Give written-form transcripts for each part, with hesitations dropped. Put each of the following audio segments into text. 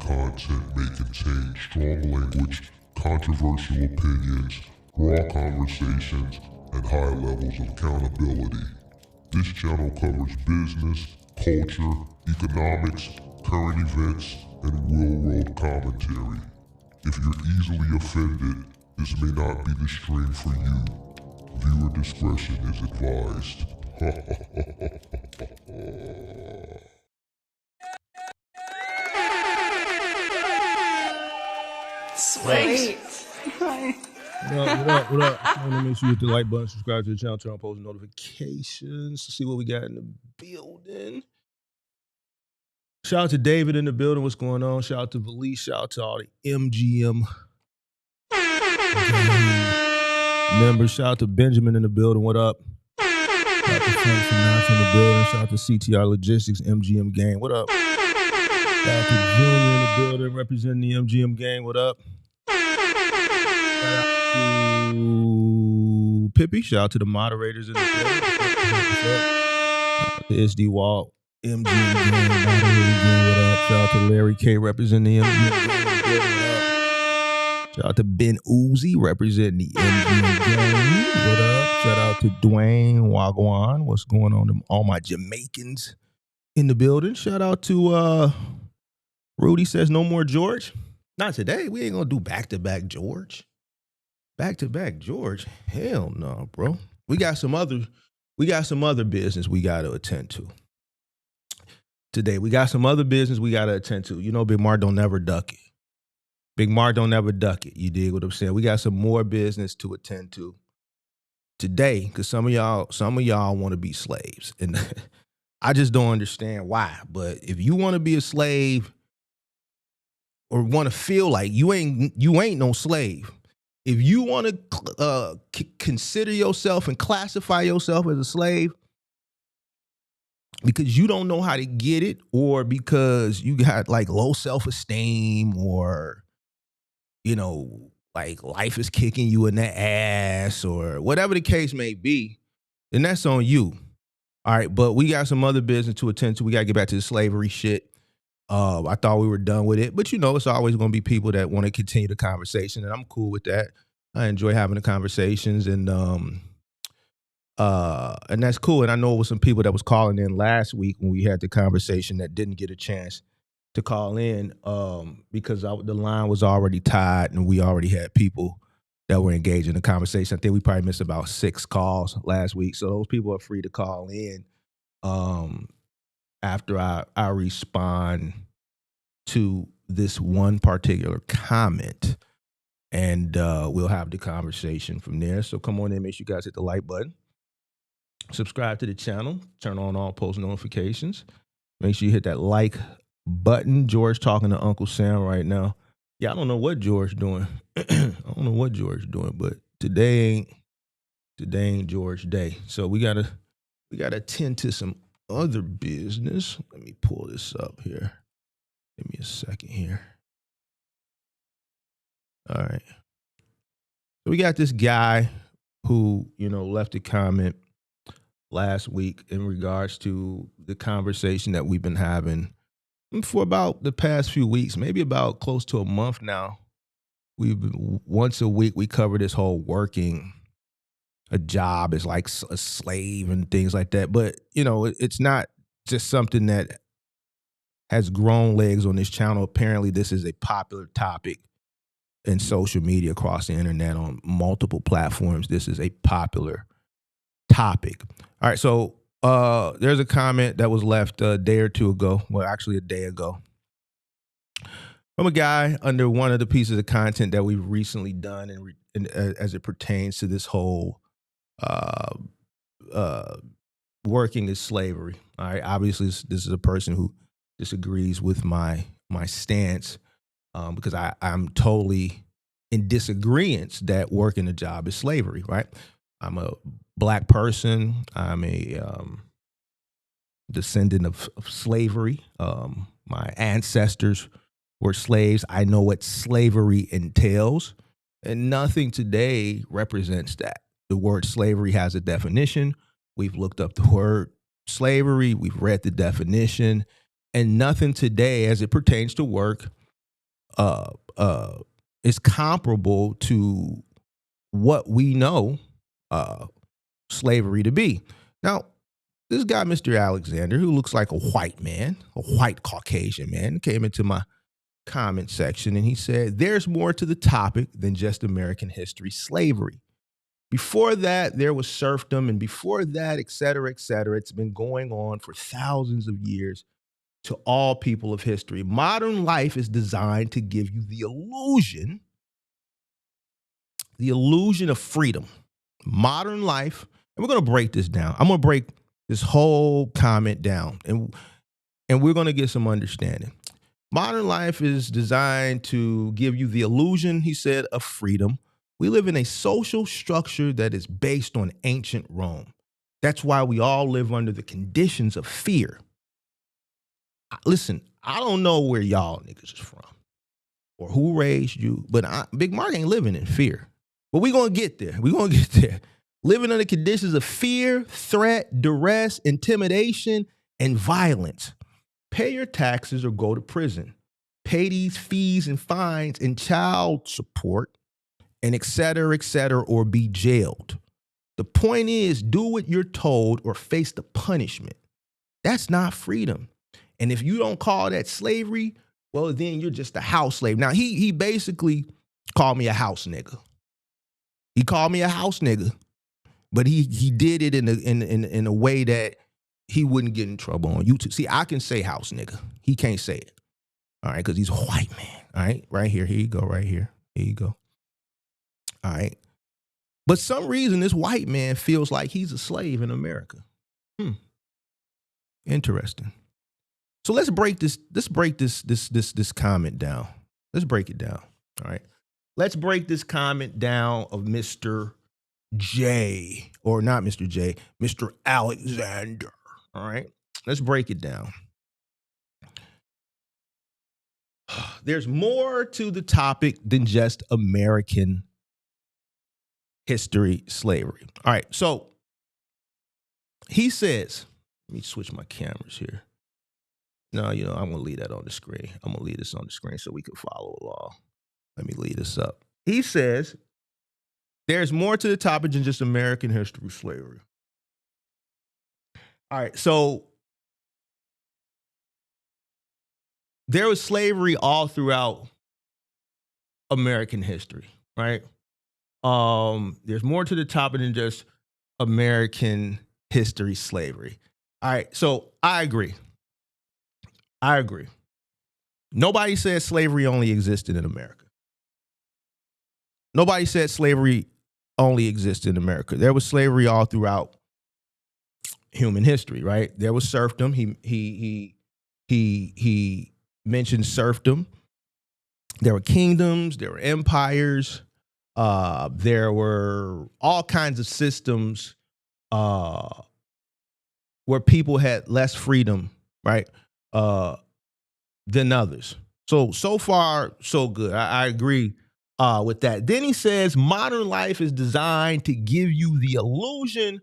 content may contain strong language, controversial opinions, raw conversations, and high levels of accountability. This channel covers business, culture, economics, current events, and real-world commentary. If you're easily offended, this may not be the stream for you. Viewer discretion is advised. Sweet. What up? I want to make sure you hit the like button, subscribe to the channel, turn on post notifications to see what we got in the building. Shout out to David in the building. What's going on? Shout out to Valise. Shout out to all the MGM members. Shout out to Benjamin in the building. What up? Shout out to Frank Sinatra in the building. Shout out to CTR Logistics, MGM Gang. What up? Shout out to Junior in the building representing the MGM Gang. What up? Shout out to Pippi. Shout out to the moderators in the building. Shout out to SD Wall, MGM Gang, moderator gang. What up? Shout out to Larry K representing the MGM Gang. What up? Shout out to Ben Uzi representing the MGM Gang. What up? Shout out to Dwayne Wagwan. What's going on? All my Jamaicans in the building. Shout out to Rudy says no more George. Not today. We ain't gonna do back-to-back George. Back-to-back George. Hell no, bro. We got some other business we gotta attend to. Today, we got some other business we gotta attend to. You know, Big Mark don't never duck it. Big Mark don't never duck it. You dig what I'm saying? We got some more business to attend to today, because some of y'all want to be slaves. And I just don't understand why. But if you want to be a slave, or want to feel like you ain't no slave, if you want to consider yourself and classify yourself as a slave because you don't know how to get it, or because you got like low self-esteem, or you know, like life is kicking you in the ass, or whatever the case may be, then that's on you. All right, but we got some other business to attend to. We got to get back to the slavery shit. I thought we were done with it, but you know, it's always going to be people that want to continue the conversation, and I'm cool with that. I enjoy having the conversations, and that's cool. And I know it was some people that was calling in last week when we had the conversation that didn't get a chance to call in because the line was already tied, and we already had people that were engaged in the conversation. I think we probably missed about 6 calls last week, so those people are free to call in after I respond to this one particular comment, and we'll have the conversation from there. So come on in, make sure you guys hit the like button, subscribe to the channel, turn on all post notifications. Make sure you hit that like button. George talking to Uncle Sam right now. Yeah, I don't know what George doing. I don't know what George doing, but today ain't George Day. So we gotta attend to some other business. Let me pull this up here. Give me a second here. All right. So we got this guy who, you know, left a comment last week in regards to the conversation that we've been having for about the past few weeks, maybe about close to a month now. Once a week, we cover this whole working a job is like a slave and things like that. But, you know, it's not just something that has grown legs on this channel. Apparently, this is a popular topic in social media across the internet on multiple platforms. This is a popular topic. All right, so there's a comment that was left a day or two ago, well, actually a day ago, from a guy under one of the pieces of content that we've recently done and as it pertains to this whole working as slavery. All right, obviously this is a person who disagrees with my stance because I'm totally in disagreement that working a job is slavery, right? I'm a Black person. I'm a descendant of slavery. My ancestors were slaves. I know what slavery entails, and nothing today represents that. The word slavery has a definition. We've looked up the word slavery. We've read the definition, and nothing today as it pertains to work is comparable to what we know slavery to be. Now, this guy, Mr. Alexander, who looks like a white man, a white Caucasian man, came into my comment section and he said, there's more to the topic than just American history, slavery. Before that, there was serfdom, and before that, et cetera, et cetera. It's been going on for thousands of years to all people of history. Modern life is designed to give you the illusion of freedom. Modern life, and we're going to break this down. I'm going to break this whole comment down, and we're going to get some understanding. Modern life is designed to give you the illusion, he said, of freedom. We live in a social structure that is based on ancient Rome. That's why we all live under the conditions of fear. Listen, I don't know where y'all niggas is from or who raised you, but Big Mark ain't living in fear. But we're going to get there. We're going to get there. Living under conditions of fear, threat, duress, intimidation, and violence. Pay your taxes or go to prison. Pay these fees and fines and child support and et cetera, or be jailed. The point is, do what you're told or face the punishment. That's not freedom. And if you don't call that slavery, well, then you're just a house slave. Now, he basically called me a house nigga. He called me a house nigga, but he did it in a way that he wouldn't get in trouble on YouTube. See, I can say house nigga. He can't say it. All right, because he's a white man. All right, right here. Here you go, right here. Here you go. All right. But some reason this white man feels like he's a slave in America. Interesting. So let's break this comment down. Let's break it down. All right. Let's break this comment down of Mr. J, or not Mr. J, Mr. Alexander. All right. Let's break it down. There's more to the topic than just American history, slavery. All right. So he says, let me switch my cameras here. No, I'm going to leave that on the screen. I'm going to leave this on the screen so we can follow along. Let me leave this up. He says, there's more to the topic than just American history, slavery. All right. So there was slavery all throughout American history, right? There's more to the topic than just American history, slavery. All right, so I agree. Nobody said slavery only existed in America. Nobody said slavery only existed in America. There was slavery all throughout human history, right? There was serfdom. He mentioned serfdom. There were kingdoms. There were empires. There were all kinds of systems where people had less freedom, right, than others. So far, so good. I agree with that. Then he says, modern life is designed to give you the illusion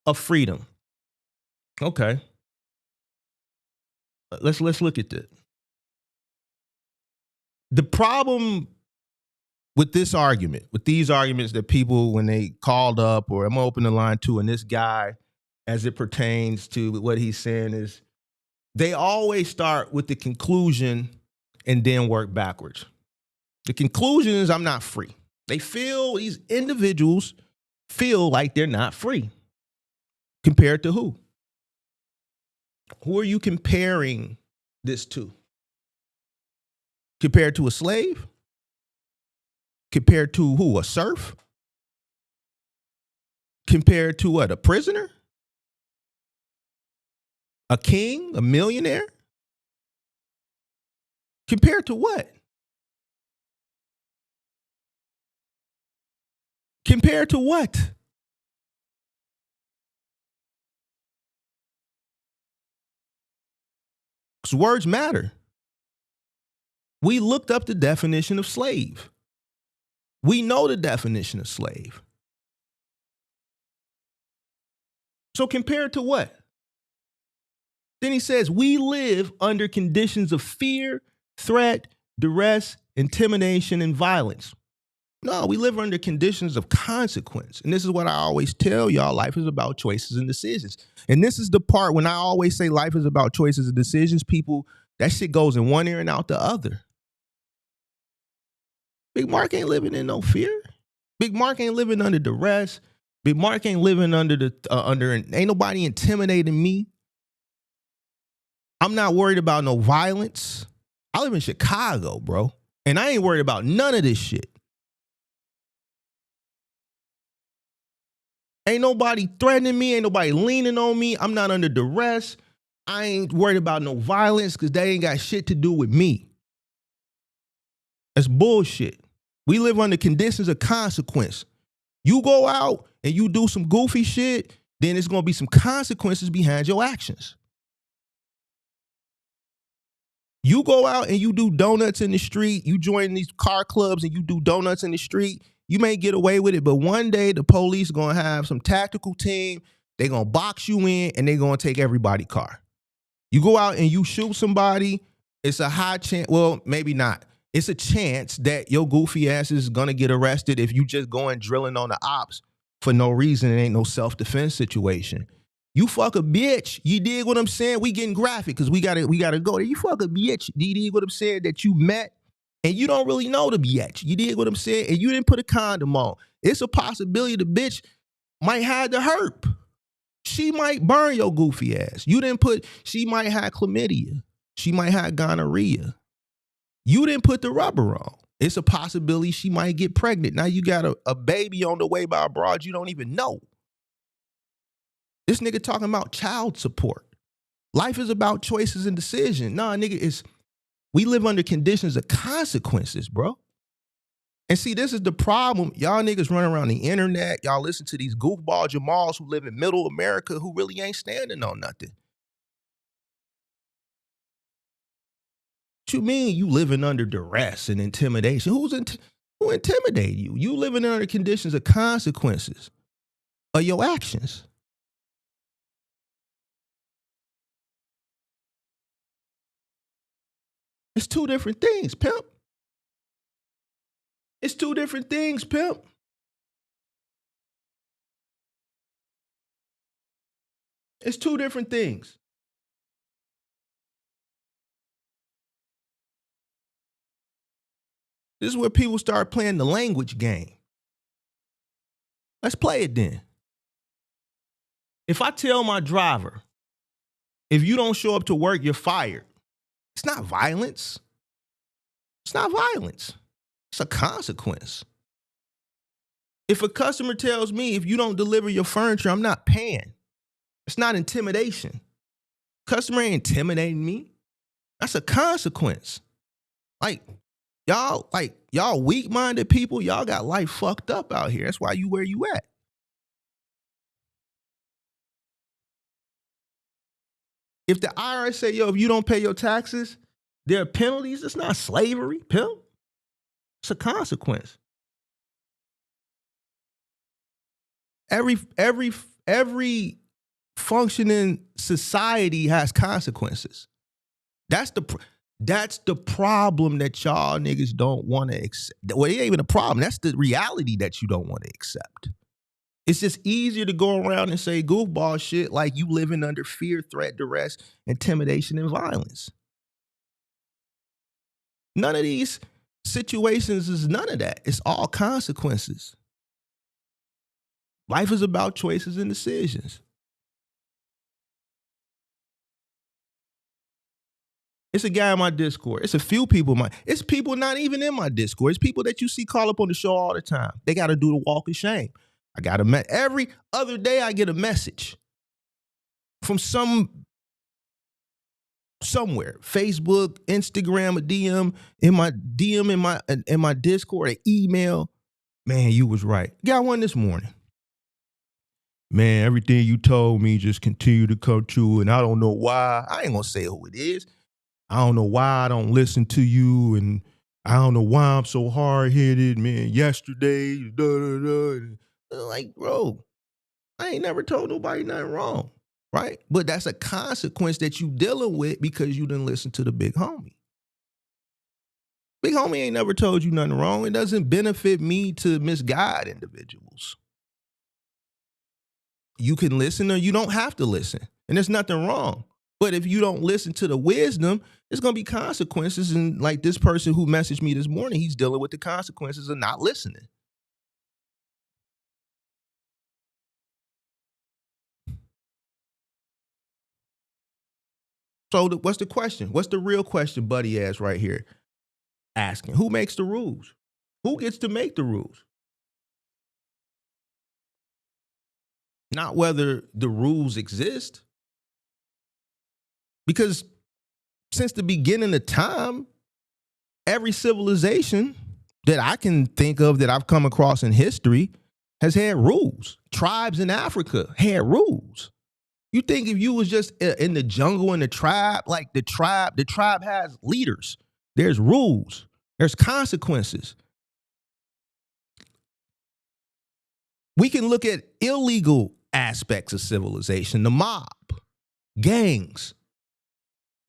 of freedom. Okay. Let's look at this. The problem with this argument, with these arguments that people, when they called up, or I'm gonna open the line to, and this guy, as it pertains to what he's saying, is they always start with the conclusion and then work backwards. The conclusion is I'm not free. These individuals feel like they're not free. Compared to who? Who are you comparing this to? Compared to a slave? Compared to who? A serf? Compared to what? A prisoner? A king? A millionaire? Compared to what? Compared to what? Because words matter. We looked up the definition of slave. We know the definition of slave. So compared to what? Then he says, we live under conditions of fear, threat, duress, intimidation, and violence. No, we live under conditions of consequence. And this is what I always tell y'all. Life is about choices and decisions. And this is the part when I always say life is about choices and decisions, people, that shit goes in one ear and out the other. Big Mark ain't living in no fear. Big Mark ain't living under duress. Big Mark ain't living under ain't nobody intimidating me. I'm not worried about no violence. I live in Chicago, bro. And I ain't worried about none of this shit. Ain't nobody threatening me. Ain't nobody leaning on me. I'm not under duress. I ain't worried about no violence because they ain't got shit to do with me. That's bullshit. We live under conditions of consequence. You go out and you do some goofy shit, then there's going to be some consequences behind your actions. You go out and you do donuts in the street, you join these car clubs and you do donuts in the street, you may get away with it, but one day the police are going to have some tactical team, they're going to box you in and they're going to take everybody's car. You go out and you shoot somebody, it's a high chance, well, maybe not. It's a chance that your goofy ass is going to get arrested if you just going drilling on the ops for no reason. It ain't no self-defense situation. You fuck a bitch. You dig what I'm saying? We getting graphic because we gotta go there. You fuck a bitch. You dig what I'm saying? That you met and you don't really know the bitch. You dig what I'm saying? And you didn't put a condom on. It's a possibility the bitch might have the herp. She might burn your goofy ass. She might have chlamydia. She might have gonorrhea. You didn't put the rubber on. It's a possibility she might get pregnant. Now you got a baby on the way by a broad you don't even know. This nigga talking about child support. Life is about choices and decisions. Nah, nigga, we live under conditions of consequences, bro. And see, this is the problem. Y'all niggas run around the internet. Y'all listen to these goofball Jamals who live in middle America who really ain't standing on nothing. What you mean you living under duress and intimidation? Who intimidate you? You living under conditions of consequences of your actions. It's two different things, pimp. It's two different things, pimp. It's two different things. This is where people start playing the language game. Let's play it then. If I tell my driver, if you don't show up to work, you're fired. It's not violence. It's not violence. It's a consequence. If a customer tells me, if you don't deliver your furniture, I'm not paying. It's not intimidation. Customer ain't intimidating me. That's a consequence. Y'all weak-minded people, y'all got life fucked up out here. That's why you where you at. If the IRS say, yo, if you don't pay your taxes, there are penalties. It's not slavery, pimp. It's a consequence. Every functioning society has consequences. That's the problem that y'all niggas don't want to accept. Well, it ain't even a problem. That's the reality that you don't want to accept. It's just easier to go around and say goofball shit like you living under fear, threat, duress, intimidation, and violence. None of these situations is none of that. It's all consequences. Life is about choices and decisions. It's a guy in my Discord. It's a few people. It's people not even in my Discord. It's people that you see call up on the show all the time. They got to do the walk of shame. I got every other day I get a message from somewhere, Facebook, Instagram, a DM in my Discord, an email. Man, you was right. Got one this morning. Man, everything you told me just continue to come true, and I don't know why. I ain't gonna say who it is. I don't know why I don't listen to you, and I don't know why I'm so hard-headed, man. Yesterday, like, bro, I ain't never told nobody nothing wrong, right? But that's a consequence that you dealing with because you didn't listen to the big homie. Big homie ain't never told you nothing wrong. It doesn't benefit me to misguide individuals. You can listen or you don't have to listen. And there's nothing wrong. But if you don't listen to the wisdom, there's going to be consequences. And like this person who messaged me this morning, he's dealing with the consequences of not listening. So what's the question? What's the real question Buddy asked right here? Asking, who makes the rules? Who gets to make the rules? Not whether the rules exist. Because since the beginning of time, every civilization that I can think of that I've come across in history has had rules. Tribes in Africa had rules. You think if you was just in the jungle in the tribe, like the tribe has leaders. There's rules. There's consequences. We can look at illegal aspects of civilization, the mob, gangs.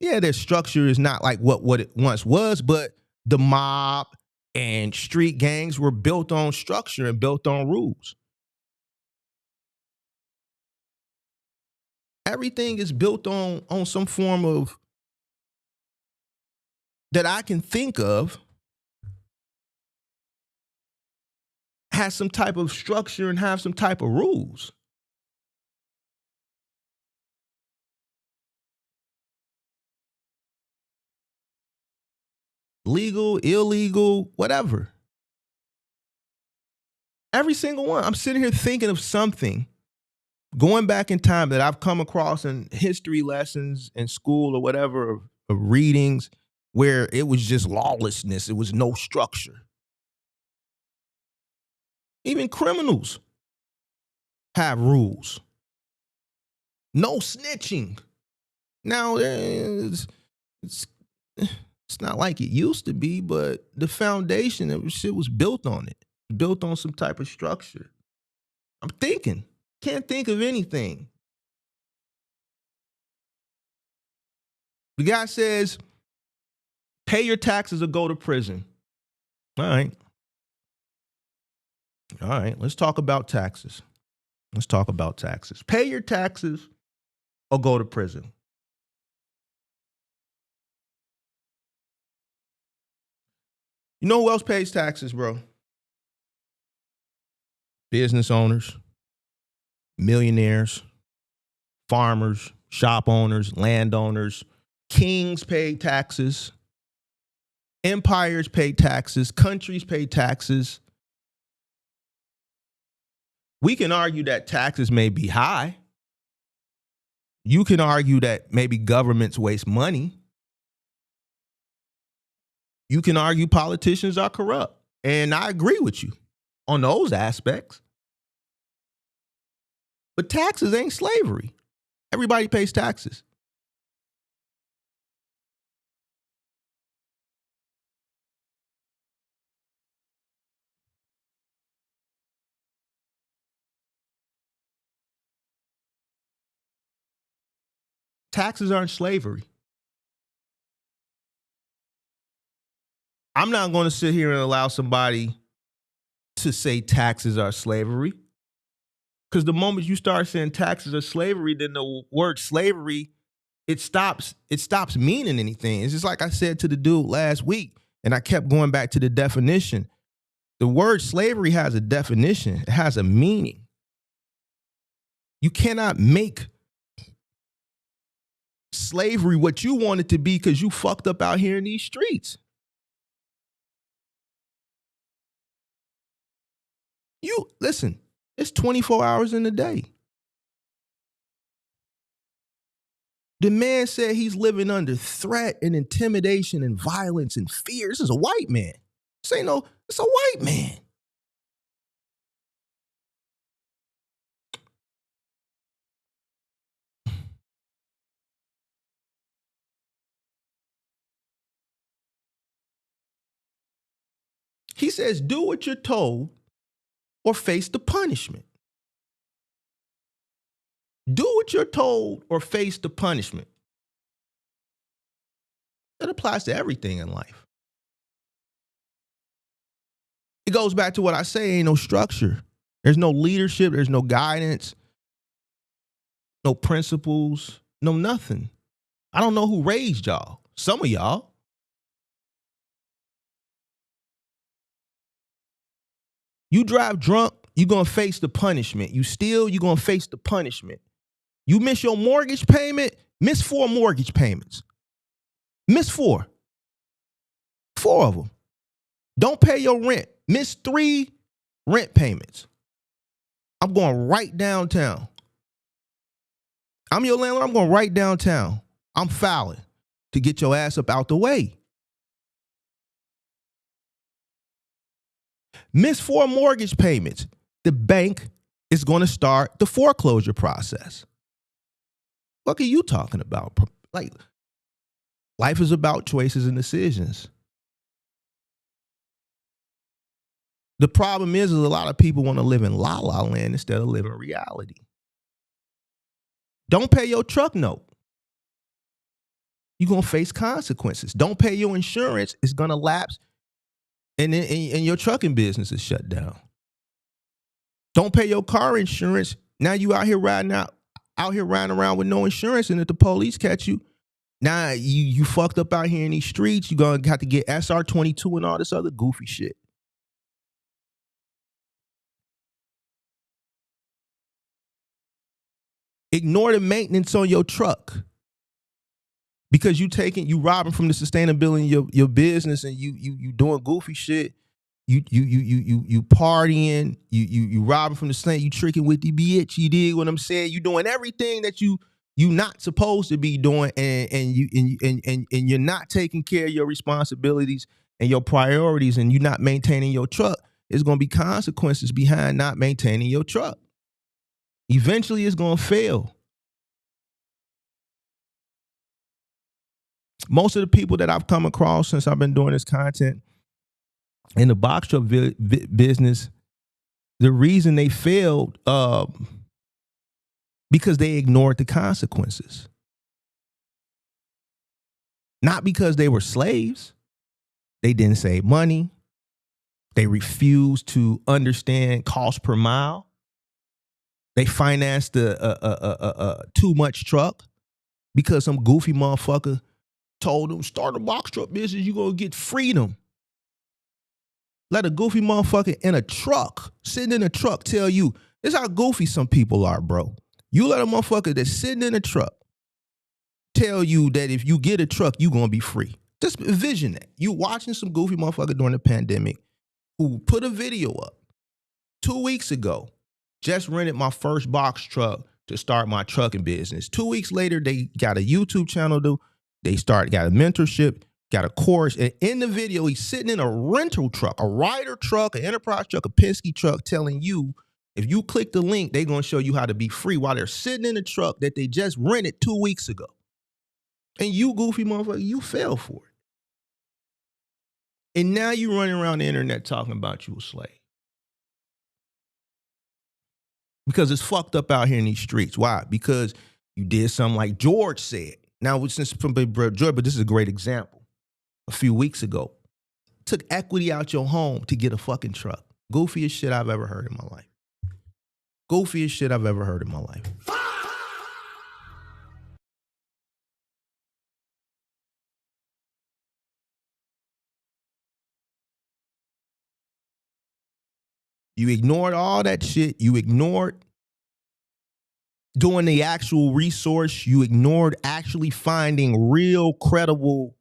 Yeah, their structure is not like what it once was, but the mob and street gangs were built on structure and built on rules. Everything is built on some form of that I can think of has some type of structure and have some type of rules. Legal, illegal, whatever. Every single one. I'm sitting here thinking of something going back in time that I've come across in history lessons in school or whatever, of readings, where it was just lawlessness. It was no structure. Even criminals have rules. No snitching. Now, it's not like it used to be, but the foundation of shit was built on it. Built on some type of structure. I'm thinking. Can't think of anything. The guy says, pay your taxes or go to prison. All right. All right, let's talk about taxes. Let's talk about taxes. Pay your taxes or go to prison. You know who else pays taxes, bro? Business owners, millionaires, farmers, shop owners, landowners. Kings pay taxes. Empires pay taxes. Countries pay taxes. We can argue that taxes may be high. You can argue that maybe governments waste money. You can argue politicians are corrupt. And I agree with you on those aspects. But taxes ain't slavery. Everybody pays taxes. Taxes aren't slavery. I'm not going to sit here and allow somebody to say taxes are slavery. Because the moment you start saying taxes are slavery, then the word slavery, it stops meaning anything. It's just like I said to the dude last week, and I kept going back to the definition. The word slavery has a definition. It has a meaning. You cannot make slavery what you want it to be because you fucked up out here in these streets. You listen, it's 24 hours in a day. The man said he's living under threat and intimidation and violence and fear. This is a white man. It's a white man. He says, do what you're told or face the punishment. Do what you're told or face the punishment. That applies to everything in life. It goes back to what I say, ain't no structure. There's no leadership, there's no guidance, no principles, no nothing. I don't know who raised y'all. Some of y'all. You drive drunk, you're going to face the punishment. You steal, you're going to face the punishment. You miss your mortgage payment, miss 4 mortgage payments. Miss 4. 4 of them. Don't pay your rent. Miss 3 rent payments. I'm going right downtown. I'm your landlord. I'm going right downtown. I'm fouling to get your ass up out the way. Miss 4 mortgage payments. The bank is going to start the foreclosure process. What are you talking about? Like, life is about choices and decisions. The problem is a lot of people want to live in la la land instead of living reality. Don't pay your truck note. You're going to face consequences. Don't pay your insurance. It's going to lapse and your trucking business is shut down. Don't pay your car insurance. Now you out here riding around with no insurance, and if the police catch you, now you fucked up out here in these streets. You're going to have to get SR22 and all this other goofy shit. Ignore the maintenance on your truck because you robbing from the sustainability of your business, and you doing goofy shit. You partying, you robbing from the state, you tricking with the bitch. You dig what I'm saying? You doing everything that you not supposed to be doing, and you're not taking care of your responsibilities and your priorities, and you're not maintaining your truck. There's gonna be consequences behind not maintaining your truck. Eventually, it's gonna fail. Most of the people that I've come across since I've been doing this content in the box truck business, the reason they failed because they ignored the consequences. Not because they were slaves. They didn't save money. They refused to understand cost per mile. They financed a too much truck because some goofy motherfucker told them, start a box truck business, you're going to get freedom. Let a goofy motherfucker in a truck, sitting in a truck, tell you, this is how goofy some people are, bro. You let a motherfucker that's sitting in a truck tell you that if you get a truck, you're going to be free. Just envision that. You watching some goofy motherfucker during the pandemic who put a video up 2 weeks ago, just rented my first box truck to start my trucking business. 2 weeks later, they got a YouTube channel, got a mentorship, got a course. And in the video, he's sitting in a rental truck, a Ryder truck, an Enterprise truck, a Penske truck, telling you, if you click the link, they're going to show you how to be free while they're sitting in a truck that they just rented 2 weeks ago. And you, goofy motherfucker, you fell for it. And now you running around the internet talking about you a slave. Because it's fucked up out here in these streets. Why? Because you did something like George said. Now, since from Big Brother George, but this is a great example. A few weeks ago, took equity out your home to get a fucking truck. Goofiest shit I've ever heard in my life. Goofiest shit I've ever heard in my life. You ignored all that shit. You ignored doing the actual resource. You ignored actually finding real credible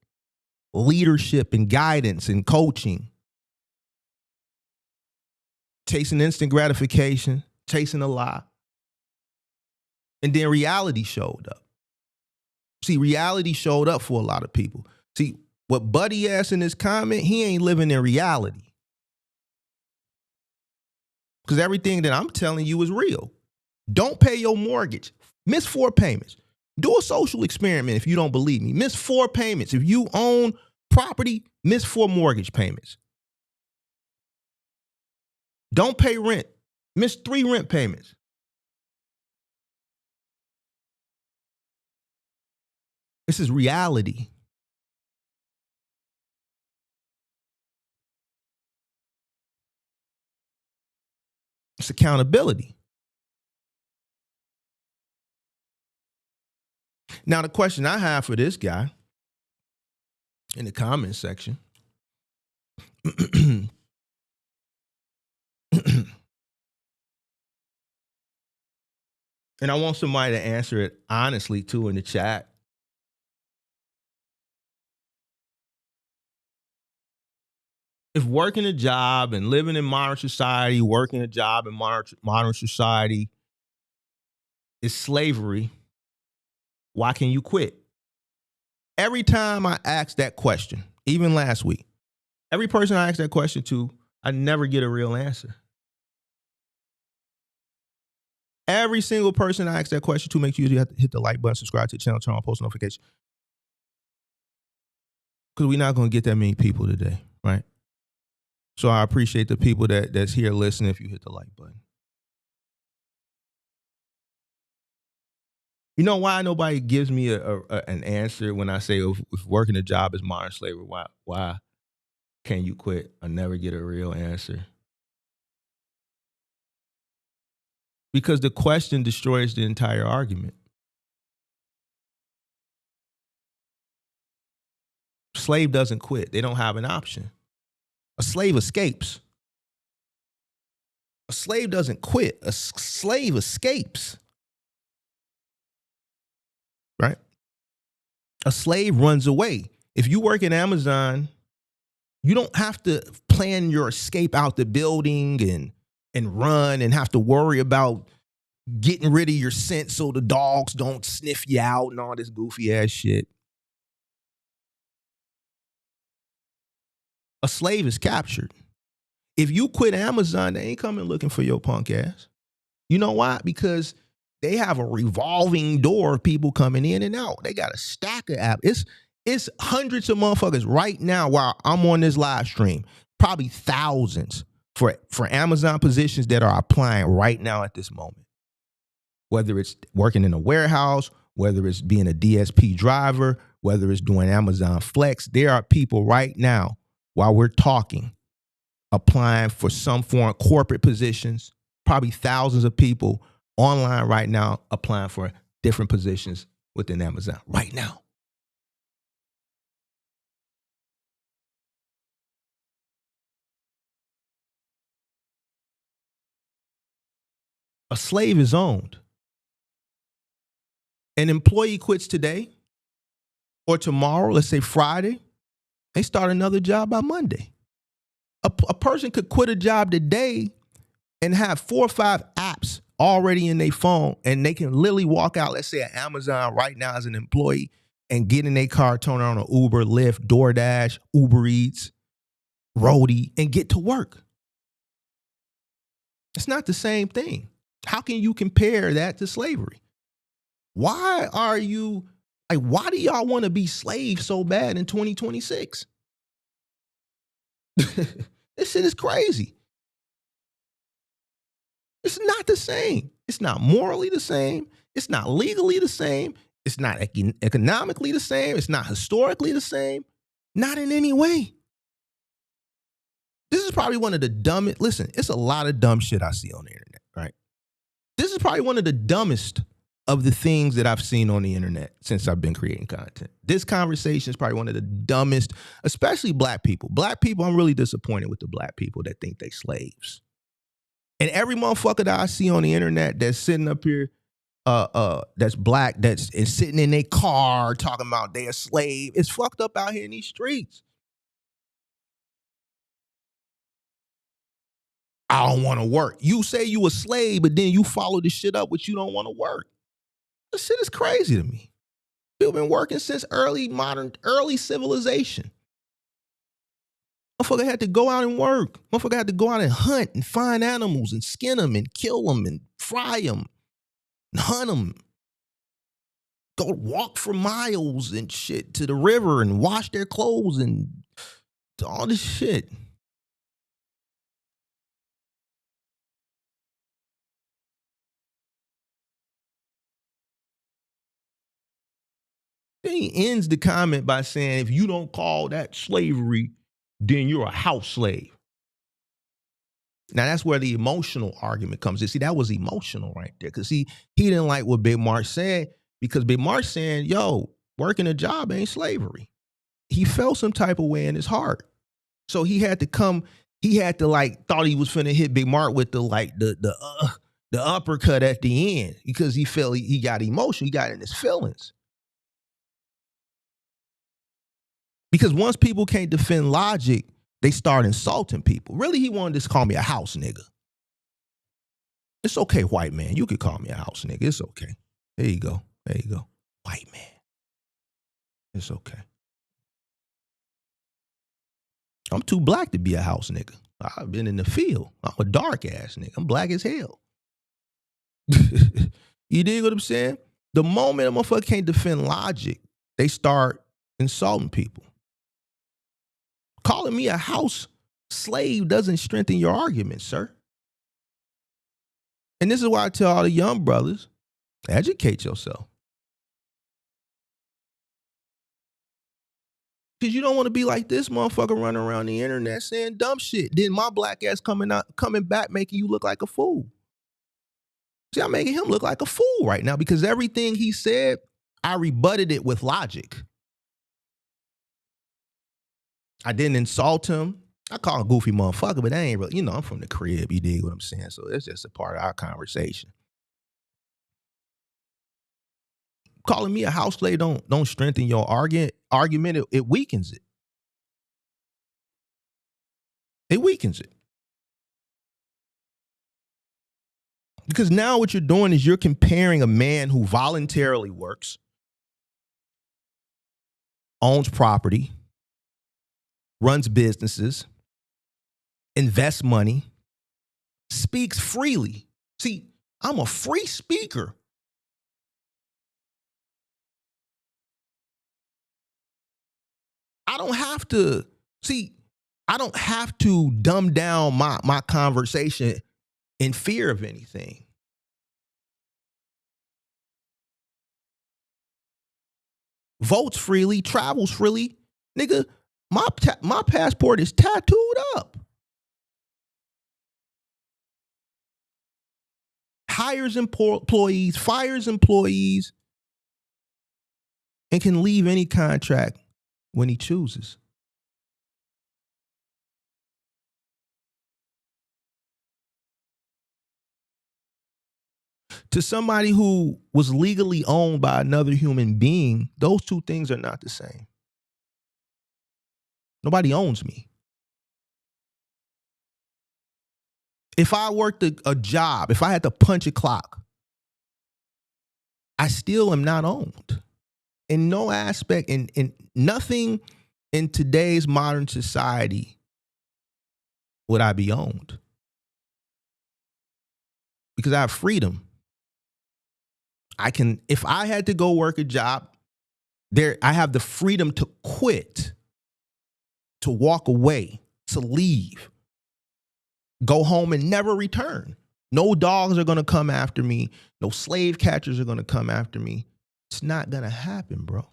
leadership and guidance and coaching. Chasing instant gratification, chasing a lie. And then reality showed up. See, reality showed up for a lot of people. See, what Buddy asked in his comment, he ain't living in reality. Because everything that I'm telling you is real. Don't pay your mortgage. Miss 4 payments. Do a social experiment if you don't believe me. Miss 4 payments. If you own property, miss 4 mortgage payments. Don't pay rent. Miss 3 rent payments. This is reality. It's accountability. Now, the question I have for this guy in the comment section, and I want somebody to answer it honestly too in the chat. If working a job and living in modern society, working a job in modern society is slavery, why can you quit? Every time I ask that question, even last week, every person I ask that question to, I never get a real answer. Every single person I ask that question to, make sure you have to hit the like button, subscribe to the channel, turn on post notifications. Because we're not going to get that many people today, right? So I appreciate the people that's here listening if you hit the like button. You know why nobody gives me an answer when I say if working a job is modern slavery, why can you quit? I never get a real answer. Because the question destroys the entire argument. Slave doesn't quit. They don't have an option. A slave escapes. A slave doesn't quit. A slave escapes. Right? A slave runs away. If you work in Amazon, you don't have to plan your escape out the building and run and have to worry about getting rid of your scent so the dogs don't sniff you out and all this goofy ass shit. A slave is captured. If you quit Amazon, they ain't coming looking for your punk ass. You know why? Because they have a revolving door of people coming in and out. They got a stack of apps. It's hundreds of motherfuckers right now while I'm on this live stream, probably thousands for Amazon positions that are applying right now at this moment. Whether it's working in a warehouse, whether it's being a DSP driver, whether it's doing Amazon Flex, there are people right now while we're talking applying for some form of corporate positions, probably thousands of people online right now applying for different positions within Amazon right now. A slave is owned. An employee quits today or tomorrow, let's say Friday, they start another job by Monday. A person could quit a job today and have 4 or 5 apps already in their phone, and they can literally walk out, let's say at Amazon right now as an employee, and get in their car, turn on an Uber, Lyft, DoorDash, Uber Eats, Roadie, and get to work. It's not the same thing. How can you compare that to slavery? Why do y'all want to be slaves so bad in 2026? This shit is crazy. It's not the same. It's not morally the same. It's not legally the same. It's not economically the same. It's not historically the same. Not in any way. This is probably one of the dumbest. Listen, it's a lot of dumb shit I see on the internet, right? This is probably one of the dumbest of the things that I've seen on the internet since I've been creating content. This conversation is probably one of the dumbest, especially black people. Black people, I'm really disappointed with the black people that think they slaves. And every motherfucker that I see on the internet that's sitting up here, that's black, that's sitting in their car talking about they a slave, it's fucked up out here in these streets. I don't want to work. You say you a slave, but then you follow this shit up with you don't want to work. This shit is crazy to me. People been working since early civilization. Motherfucker had to go out and work. Motherfucker had to go out and hunt and find animals and skin them and kill them and fry them and hunt them. Go walk for miles and shit to the river and wash their clothes and all this shit. Then he ends the comment by saying, if you don't call that slavery, then you're a house slave. Now that's where the emotional argument comes in. See, that was emotional right there. Cause he didn't like what Big Mark said, because Big Mark saying, yo, working a job ain't slavery. He felt some type of way in his heart. So he had to thought he was finna hit Big Mark with the uppercut at the end, because he felt he got emotion, he got in his feelings. Because once people can't defend logic, they start insulting people. Really, he wanted to call me a house nigga. It's okay, white man. You could call me a house nigga. It's okay. There you go. There you go. White man. It's okay. I'm too black to be a house nigga. I've been in the field. I'm a dark ass nigga. I'm black as hell. You dig what I'm saying? The moment a motherfucker can't defend logic, they start insulting people. Calling me a house slave doesn't strengthen your argument, sir. And this is why I tell all the young brothers, educate yourself. Because you don't want to be like this motherfucker running around the internet saying dumb shit. Then my black ass coming back making you look like a fool. See, I'm making him look like a fool right now, because everything he said, I rebutted it with logic. I didn't insult him. I call him goofy motherfucker, but that ain't really, I'm from the crib, you dig what I'm saying? So it's just a part of our conversation. Calling me a house slave don't strengthen your argument. It weakens it. It weakens it. Because now what you're doing is you're comparing a man who voluntarily works, owns property, runs businesses, invests money, speaks freely. See, I'm a free speaker. I don't have to dumb down my conversation in fear of anything. Votes freely, travels freely. Nigga, my passport is tattooed up. Hires employees, fires employees, and can leave any contract when he chooses. To somebody who was legally owned by another human being, those two things are not the same. Nobody owns me. If I worked a job, if I had to punch a clock, I still am not owned. In no aspect, in nothing in today's modern society would I be owned. Because I have freedom. If I had to go work a job, I have the freedom to quit, to walk away, to leave, go home and never return. No dogs are going to come after me. No slave catchers are going to come after me. It's not going to happen, bro.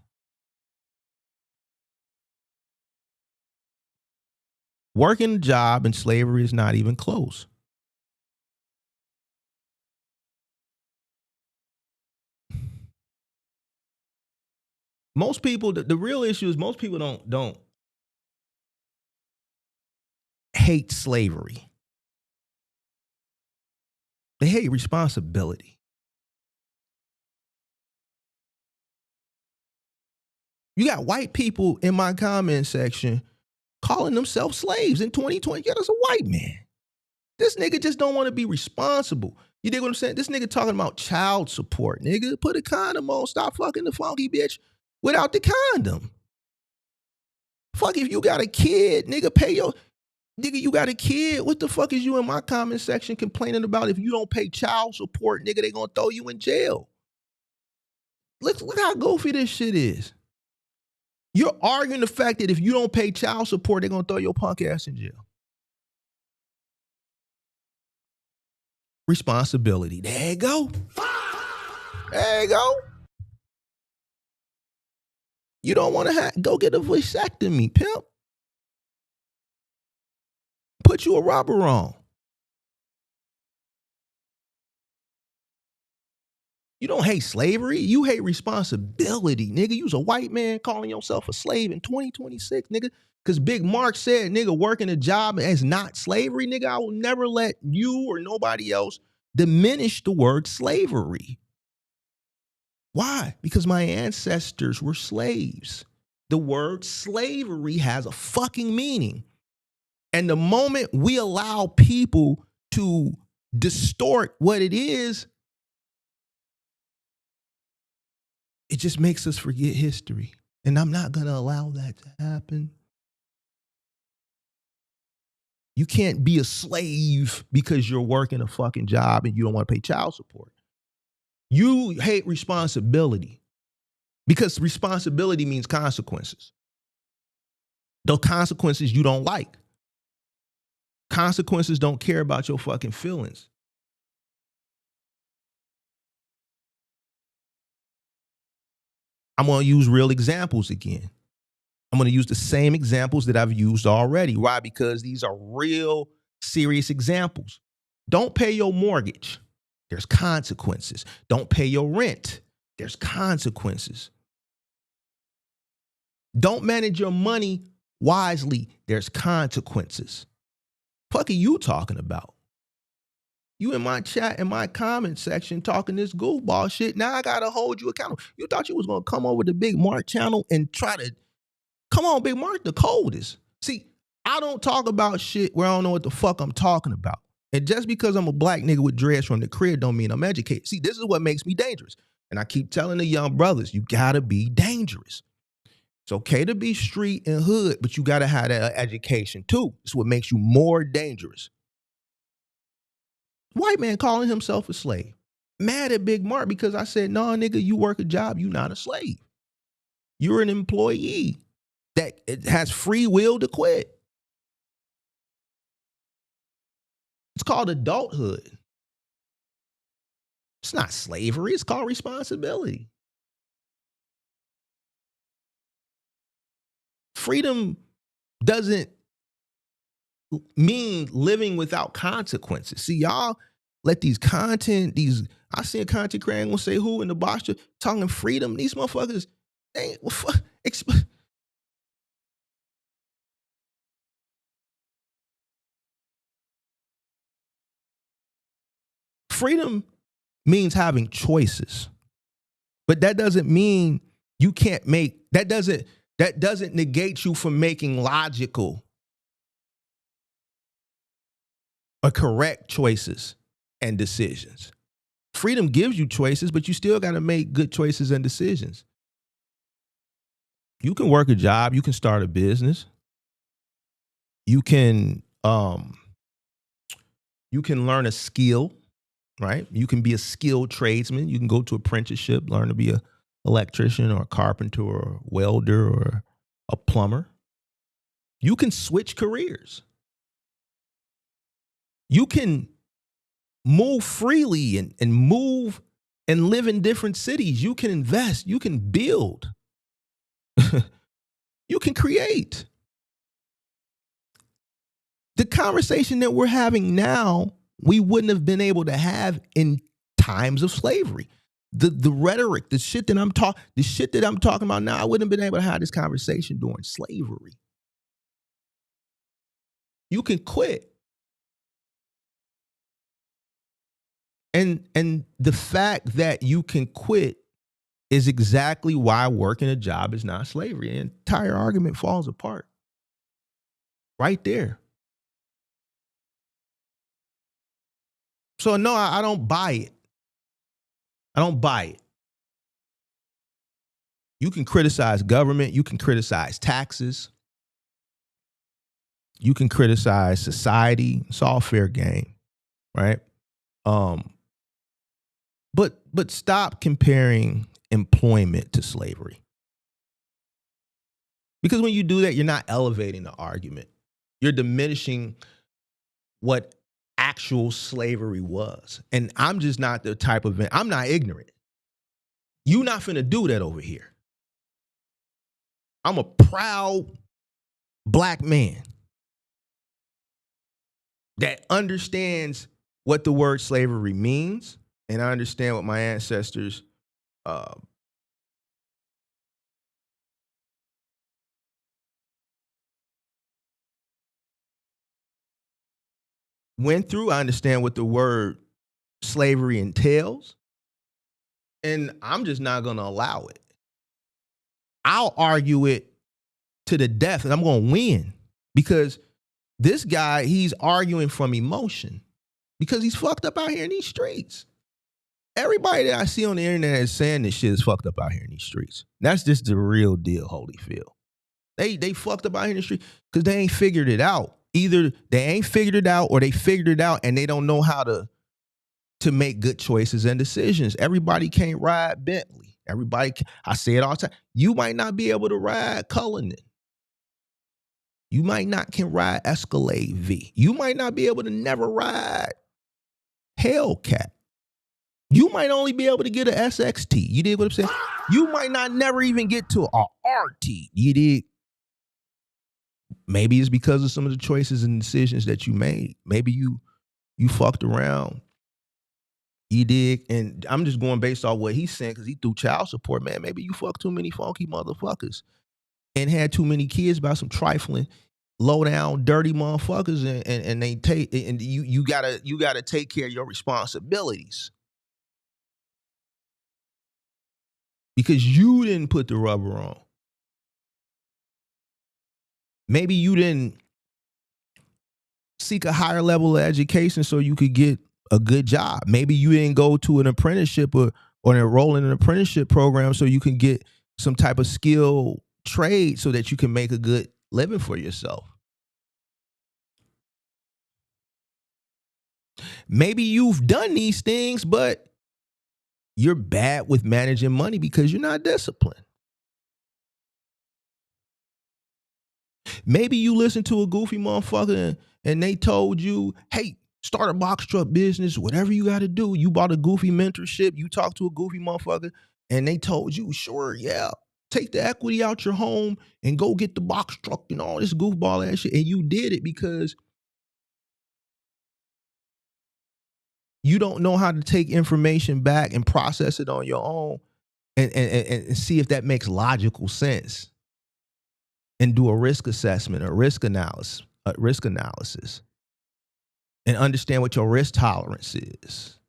Working a job in slavery is not even close. Most people, the real issue is most people don't hate slavery. They hate responsibility. You got white people in my comment section calling themselves slaves in 2020. Yeah, that's a white man. This nigga just don't want to be responsible. You dig what I'm saying? This nigga talking about child support. Nigga, put a condom on. Stop fucking the funky bitch without the condom. Fuck, if you got a kid, nigga, pay your... Nigga, you got a kid? What the fuck is you in my comment section complaining about? If you don't pay child support, nigga, they gonna throw you in jail. Look how goofy this shit is. You're arguing the fact that if you don't pay child support, they're gonna throw your punk ass in jail. Responsibility. There you go. There you go. You don't want to go get a vasectomy, pimp. Put you a rubber on. You don't hate slavery. You hate responsibility, nigga. You's a white man calling yourself a slave in 2026, nigga. Because Big Mark said, nigga, working a job is not slavery, nigga. I will never let you or nobody else diminish the word slavery. Why? Because my ancestors were slaves. The word slavery has a fucking meaning. And the moment we allow people to distort what it is, it just makes us forget history. And I'm not going to allow that to happen. You can't be a slave because you're working a fucking job and you don't want to pay child support. You hate responsibility because responsibility means consequences. Those consequences you don't like. Consequences don't care about your fucking feelings. I'm going to use real examples again. I'm going to use the same examples that I've used already. Why? Because these are real serious examples. Don't pay your mortgage. There's consequences. Don't pay your rent. There's consequences. Don't manage your money wisely. There's consequences. Fuck are you talking about? You in my chat, in my comment section, talking this goofball shit. Now I got to hold you accountable. You thought you was going to come over to Big Mark channel and try to, come on, Big Mark, the coldest. See, I don't talk about shit where I don't know what the fuck I'm talking about. And just because I'm a black nigga with dreads from the crib don't mean I'm educated. See, this is what makes me dangerous. And I keep telling the young brothers, you got to be dangerous. It's okay to be street and hood, but you got to have that education too. It's what makes you more dangerous. White man calling himself a slave. Mad at Big Mark because I said, no, nigga, you work a job, you not a slave. You're an employee that has free will to quit. It's called adulthood. It's not slavery, it's called responsibility. Freedom doesn't mean living without consequences. See, y'all let I see a content creator gonna say who in the posture talking freedom. These motherfuckers ain't freedom means having choices. But that doesn't mean you can't make, that doesn't negate you from making logical or correct choices and decisions. Freedom gives you choices, but you still got to make good choices and decisions. You can work a job, you can start a business. You can learn a skill, right? You can be a skilled tradesman. You can go to apprenticeship, learn to be an electrician or a carpenter or a welder or a plumber. You can switch careers. You can move freely and move and live in different cities. You can invest. You can build. You can create. The conversation that we're having now, we wouldn't have been able to have in times of slavery. The rhetoric, the shit that I'm talking about now, I wouldn't have been able to have this conversation during slavery. You can quit. And the fact that you can quit is exactly why working a job is not slavery. The entire argument falls apart. Right there. So no, I don't buy it. I don't buy it. You can criticize government. You can criticize taxes. You can criticize society. It's all fair game, right? But stop comparing employment to slavery. Because when you do that, you're not elevating the argument. You're diminishing what actual slavery was. And I'm just not the type of, I'm not ignorant. You're not finna do that over here. I'm a proud black man that understands what the word slavery means and I understand what my ancestors went through. I understand what the word slavery entails, and I'm just not going to allow it. I'll argue it to the death, and I'm going to win, because this guy, he's arguing from emotion because he's fucked up out here in these streets. Everybody that I see on the internet is saying this shit is fucked up out here in these streets. That's just the real deal, Holyfield. They fucked up out here in the street because they ain't figured it out. Either they ain't figured it out, or they figured it out and they don't know how to make good choices and decisions. Everybody can't ride Bentley. I say it all the time. You might not be able to ride Cullinan. You might not can ride Escalade V. You might not be able to never ride Hellcat. You might only be able to get an SXT. You dig what I'm saying? You might not never even get to a RT. You dig? Maybe it's because of some of the choices and decisions that you made. Maybe you fucked around. You dig? And I'm just going based off what he's saying because he threw child support, man. Maybe you fucked too many funky motherfuckers and had too many kids by some trifling, low down, dirty motherfuckers, and they take, and you gotta take care of your responsibilities. Because you didn't put the rubber on. Maybe you didn't seek a higher level of education so you could get a good job. Maybe you didn't go to an apprenticeship or enroll in an apprenticeship program so you can get some type of skill trade so that you can make a good living for yourself. Maybe you've done these things, but you're bad with managing money because you're not disciplined. Maybe you listened to a goofy motherfucker and they told you, hey, start a box truck business, whatever you got to do. You bought a goofy mentorship. You talked to a goofy motherfucker and they told you, sure, yeah, take the equity out your home and go get the box truck and all this goofball ass shit. And you did it because you don't know how to take information back and process it on your own and see if that makes logical sense and do a risk assessment or risk analysis and understand what your risk tolerance is.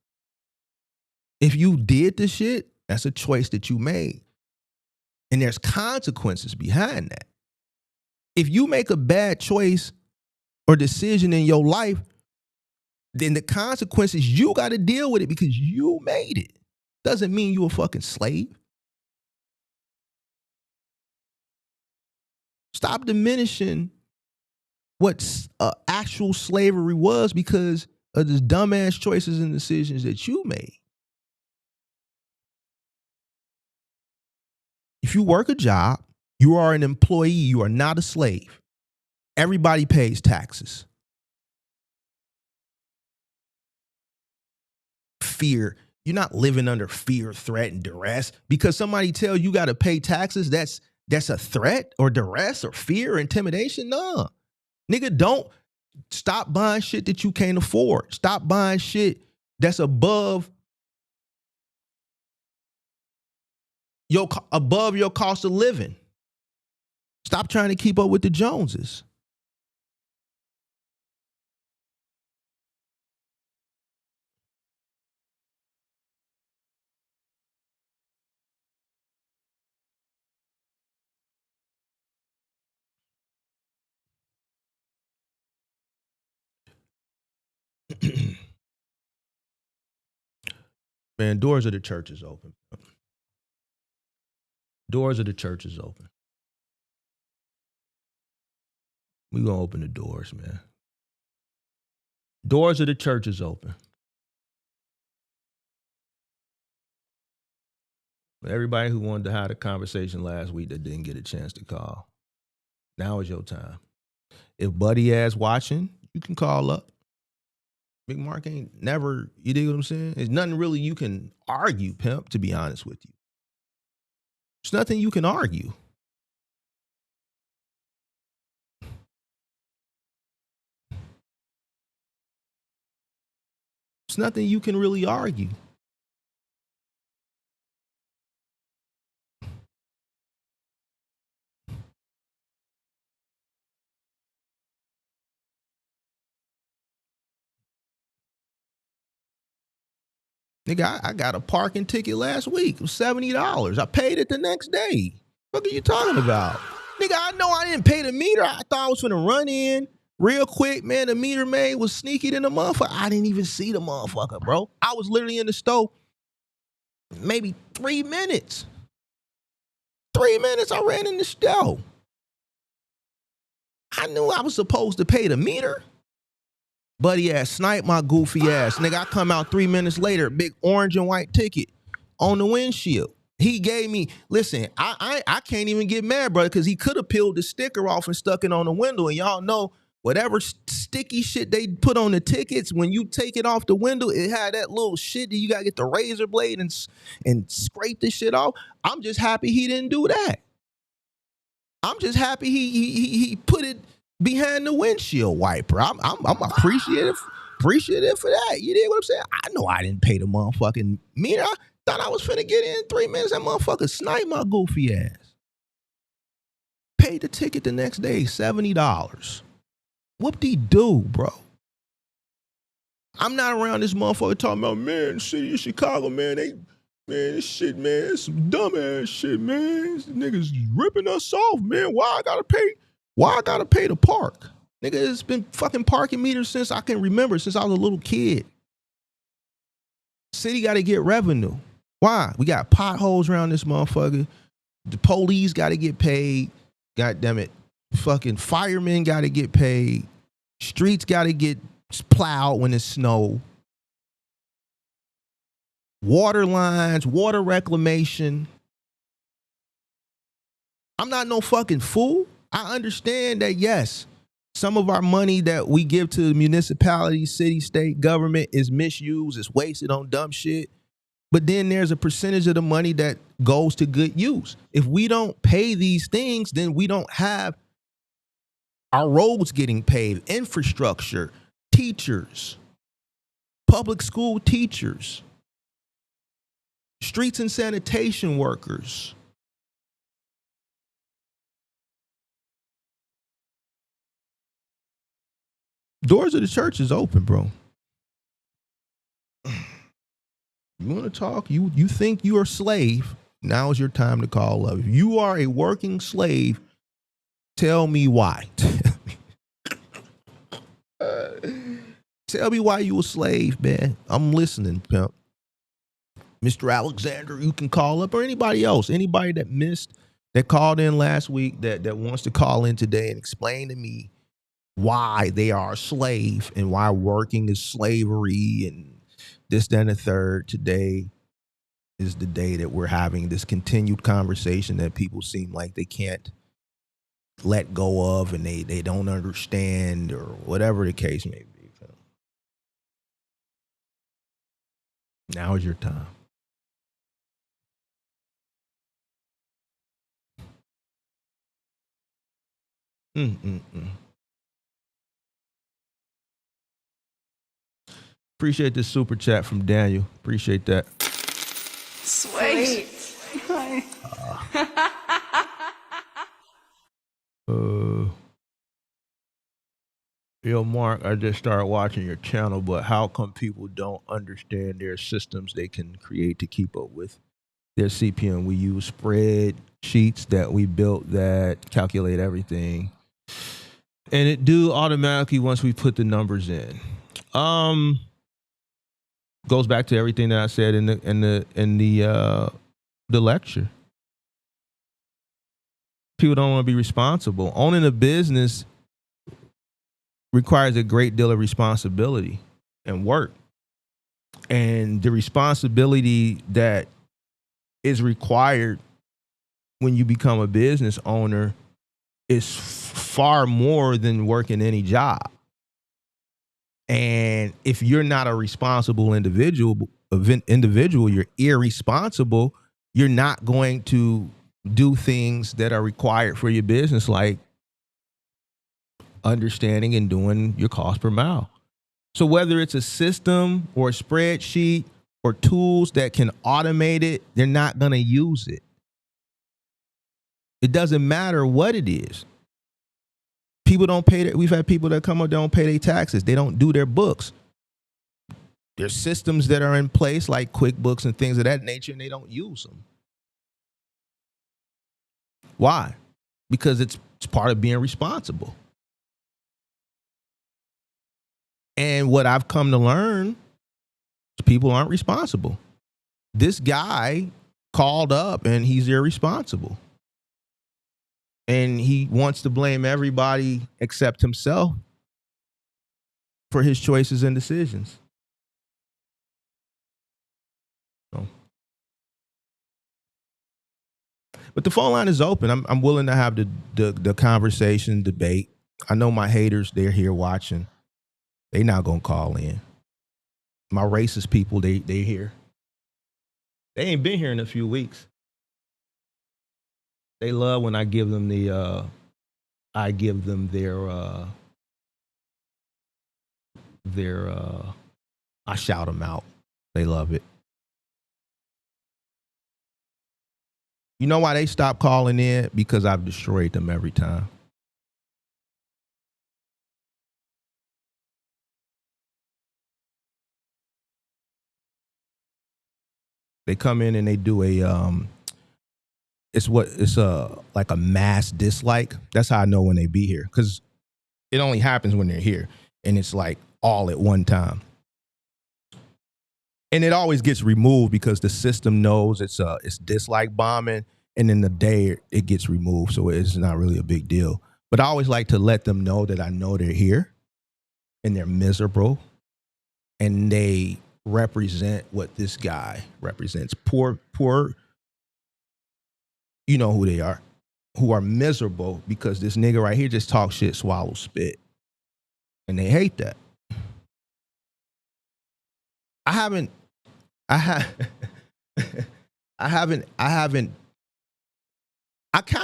If you did the shit, that's a choice that you made. And there's consequences behind that. If you make a bad choice or decision in your life, then the consequences, you got to deal with it because you made it. Doesn't mean you a fucking slave. Stop diminishing what actual slavery was because of the dumbass choices and decisions that you made. If you work a job, you are an employee, you are not a slave. Everybody pays taxes. Fear. You're not living under fear, threat, and duress because somebody tells you got to pay taxes. That's a threat or duress or fear or intimidation. No. Nigga, don't stop buying shit that you can't afford. Stop buying shit that's above your cost of living. Stop trying to keep up with the Joneses. Man, doors of the church is open. Doors of the church is open. We gonna open the doors, man. Doors of the church is open. Everybody who wanted to have a conversation last week that didn't get a chance to call, now is your time. If Buddy ass watching, you can call up. Big Mark ain't never, you dig what I'm saying? There's nothing really you can argue, pimp, to be honest with you. There's nothing you can argue. There's nothing you can really argue. Nigga, I got a parking ticket last week. It was $70. I paid it the next day. What are you talking about? Nigga, I know I didn't pay the meter. I thought I was finna run in real quick, man. The meter maid was sneaky than the motherfucker. I didn't even see the motherfucker, bro. I was literally in the store maybe 3 minutes. 3 minutes I ran in the store. I knew I was supposed to pay the meter. Buddy ass sniped my goofy ass. Nigga, I come out 3 minutes later, big orange and white ticket on the windshield. He gave me, listen, I can't even get mad, brother, because he could have peeled the sticker off and stuck it on the window. And y'all know whatever sticky shit they put on the tickets, when you take it off the window, it had that little shit that you got to get the razor blade and scrape this shit off. I'm just happy he didn't do that. I'm just happy he put it behind the windshield wiper. I'm appreciative for that. You dig what I'm saying? I know I didn't pay the motherfucking meter. I thought I was finna get in 3 minutes. That motherfucker sniped my goofy ass. Paid the ticket the next day, $70. Whoop-de-doo, bro. I'm not around this motherfucker talking about, man, the city of Chicago, man, this shit, man, it's some dumbass shit, man. These niggas ripping us off, man. Why I gotta pay to park? Nigga, it's been fucking parking meters since I can remember, since I was a little kid. City gotta get revenue. Why? We got potholes around this motherfucker. The police gotta get paid. God damn it. Fucking firemen gotta get paid. Streets gotta get plowed when it's snow. Water lines, water reclamation. I'm not no fucking fool. I understand that, yes, some of our money that we give to municipalities, city, state, government is misused, it's wasted on dumb shit. But then there's a percentage of the money that goes to good use. If we don't pay these things, then we don't have our roads getting paved, infrastructure, teachers, public school teachers, streets and sanitation workers. Doors of the church is open, bro. You want to talk? You think you are a slave? Now is your time to call up. If you are a working slave, tell me why. Tell me why you a slave, man. I'm listening, pimp. Mr. Alexander, you can call up, or anybody else, anybody that missed, that called in last week, that wants to call in today and explain to me why they are a slave and why working is slavery and this, that, and the third. Today is the day that we're having this continued conversation that people seem like they can't let go of and they don't understand, or whatever the case may be. Now is your time. Appreciate this super chat from Daniel. Appreciate that. Sweet. Yo, Mark, I just started watching your channel, but how come people don't understand their systems they can create to keep up with their CPM? We use spreadsheets that we built that calculate everything, and it do automatically once we put the numbers in. Goes back to everything that I said in the lecture. People don't want to be responsible. Owning a business requires a great deal of responsibility and work. And the responsibility that is required when you become a business owner is far more than working any job. And if you're not a responsible individual, you're irresponsible, you're not going to do things that are required for your business, like understanding and doing your cost per mile. So whether it's a system or a spreadsheet or tools that can automate it, they're not going to use it. It doesn't matter what it is. People don't pay that. We've had people that come up, they don't pay their taxes. They don't do their books. There's systems that are in place like QuickBooks and things of that nature, and they don't use them. Why? Because it's part of being responsible. And what I've come to learn is people aren't responsible. This guy called up and he's irresponsible. And he wants to blame everybody except himself for his choices and decisions. So. But the phone line is open. I'm willing to have the conversation, debate. I know my haters, they're here watching. They not gonna call in. My racist people, they here. They ain't been here in a few weeks. They love when I give them their I shout them out. They love it. You know why they stop calling in? Because I've destroyed them every time. They come in and they do it's like a mass dislike. That's how I know when they be here, because it only happens when they're here, and it's like all at one time. And it always gets removed because the system knows it's dislike bombing, and then the day it gets removed, so it's not really a big deal. But I always like to let them know that I know they're here, and they're miserable, and they represent what this guy represents. Poor, you know who they are, who are miserable because this nigga right here just talks shit, swallow spit. And they hate that. I kind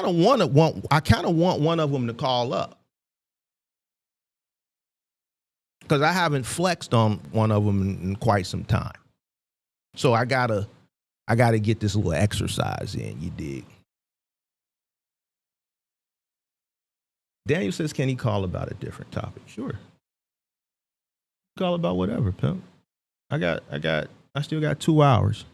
of want one of them to call up, because I haven't flexed on one of them in quite some time. So I gotta get this little exercise in, you dig? Daniel says, can he call about a different topic? Sure. Call about whatever, pimp. I still got 2 hours.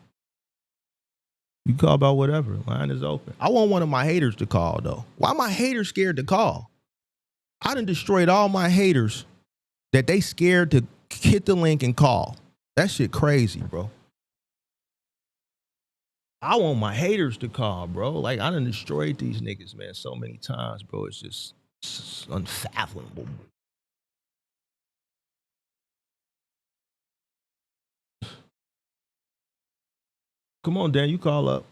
You call about whatever. Line is open. I want one of my haters to call, though. Why my haters scared to call? I done destroyed all my haters that they scared to hit the link and call. That shit crazy, bro. I want my haters to call, bro. Like, I done destroyed these niggas, man, so many times, bro. It's just unfathomable. Come on, Dan, you call up.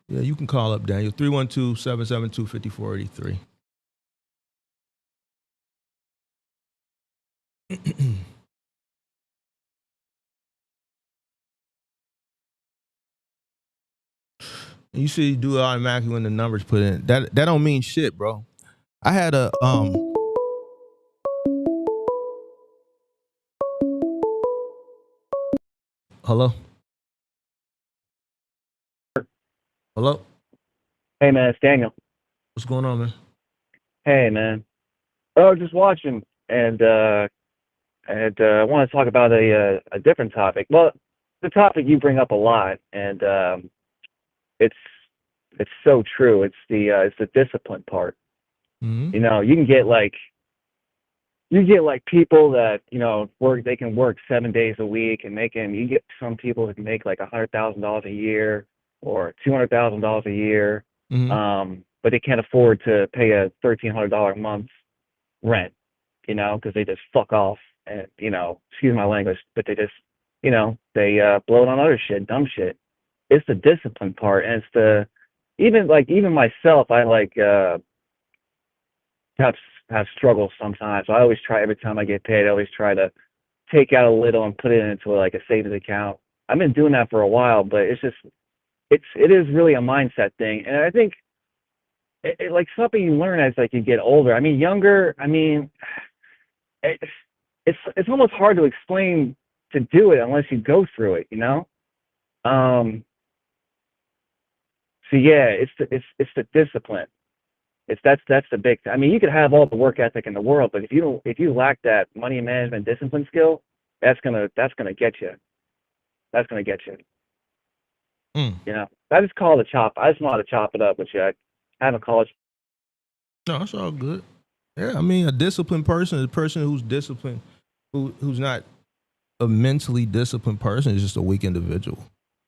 Yeah, you can call up, Daniel. 312-772-5483. You see, you do it automatically when the numbers put in. That don't mean shit, bro. I had a Hello? Hello? Hey, man, it's Daniel. What's going on, man? Hey, man. Oh, just watching, and I want to talk about a different topic. Well, the topic you bring up a lot, and it's so true. It's the discipline part. Mm-hmm. You know, you get like people that, you know, they can work 7 days a week, and you get some people that can make like $100,000 a year or $200,000 a year. Mm-hmm. But they can't afford to pay a $1,300 a month rent, you know, because they just fuck off and, you know, excuse my language, but they just, you know, they blow it on other shit, dumb shit. It's the discipline part, and it's even myself, I like have struggles sometimes. So I always try, every time I get paid, I always try to take out a little and put it into like a savings account. I've been doing that for a while, but it is really a mindset thing. And I think like something you learn as like you get older. I mean, younger. I mean, it's it's almost hard to explain to do it unless you go through it. You know. Um. So yeah, it's the discipline. That's the big. I mean, you could have all the work ethic in the world, but if you lack that money management discipline skill, that's gonna get you. That's gonna get you. Mm. You know. I just call it a chop. I just know how to chop it up with you. I have a college. No, it's all good. Yeah, I mean, a disciplined person is a person who's disciplined, who's not a mentally disciplined person is just a weak individual.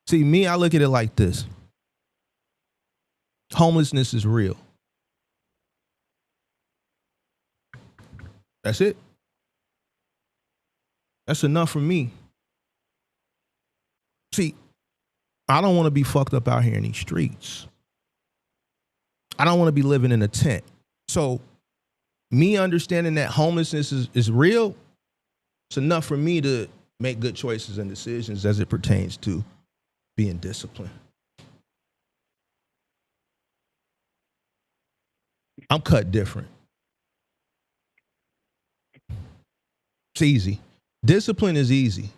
See, me, I look at it like this. Homelessness is real. That's it. That's enough for me. See, I don't want to be fucked up out here in these streets. I don't want to be living in a tent. So me understanding that homelessness is real, it's enough for me to make good choices and decisions as it pertains to being disciplined. I'm cut different. It's easy. Discipline is easy.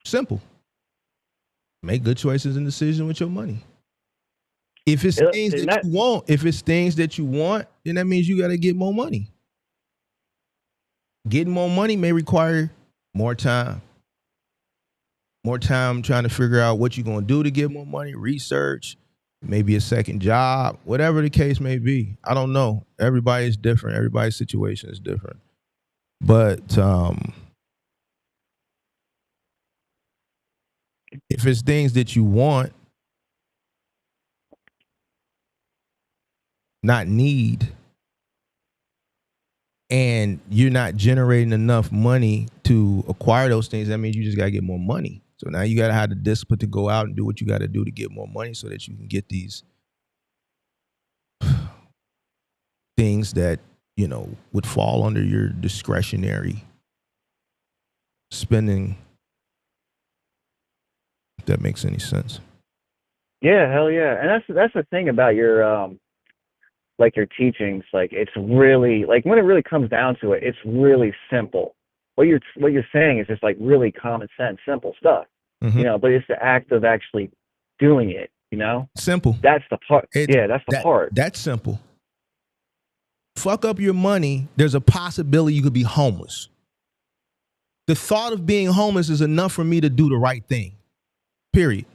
Simple. Make good choices and decisions with your money. If it's things that you want, then that means you got to get more money. Getting more money may require more time. More time trying to figure out what you're going to do to get more money, research, maybe a second job, whatever the case may be. I don't know. Everybody's different. Everybody's situation is different. But if it's things that you want, not need, and you're not generating enough money to acquire those things, that means you just got to get more money. So now you got to have the discipline to go out and do what you got to do to get more money so that you can get these things that, you know, would fall under your discretionary spending, if that makes any sense. Yeah, hell yeah. And that's the thing about your like your teachings. Like it's really like when it really comes down to it, it's really simple. What you're saying is just like really common sense, simple stuff. Mm-hmm. You know, but it's the act of actually doing it, you know? Simple. That's the part. That's the part. That's simple. Fuck up your money, there's a possibility you could be homeless. The thought of being homeless is enough for me to do the right thing. Period.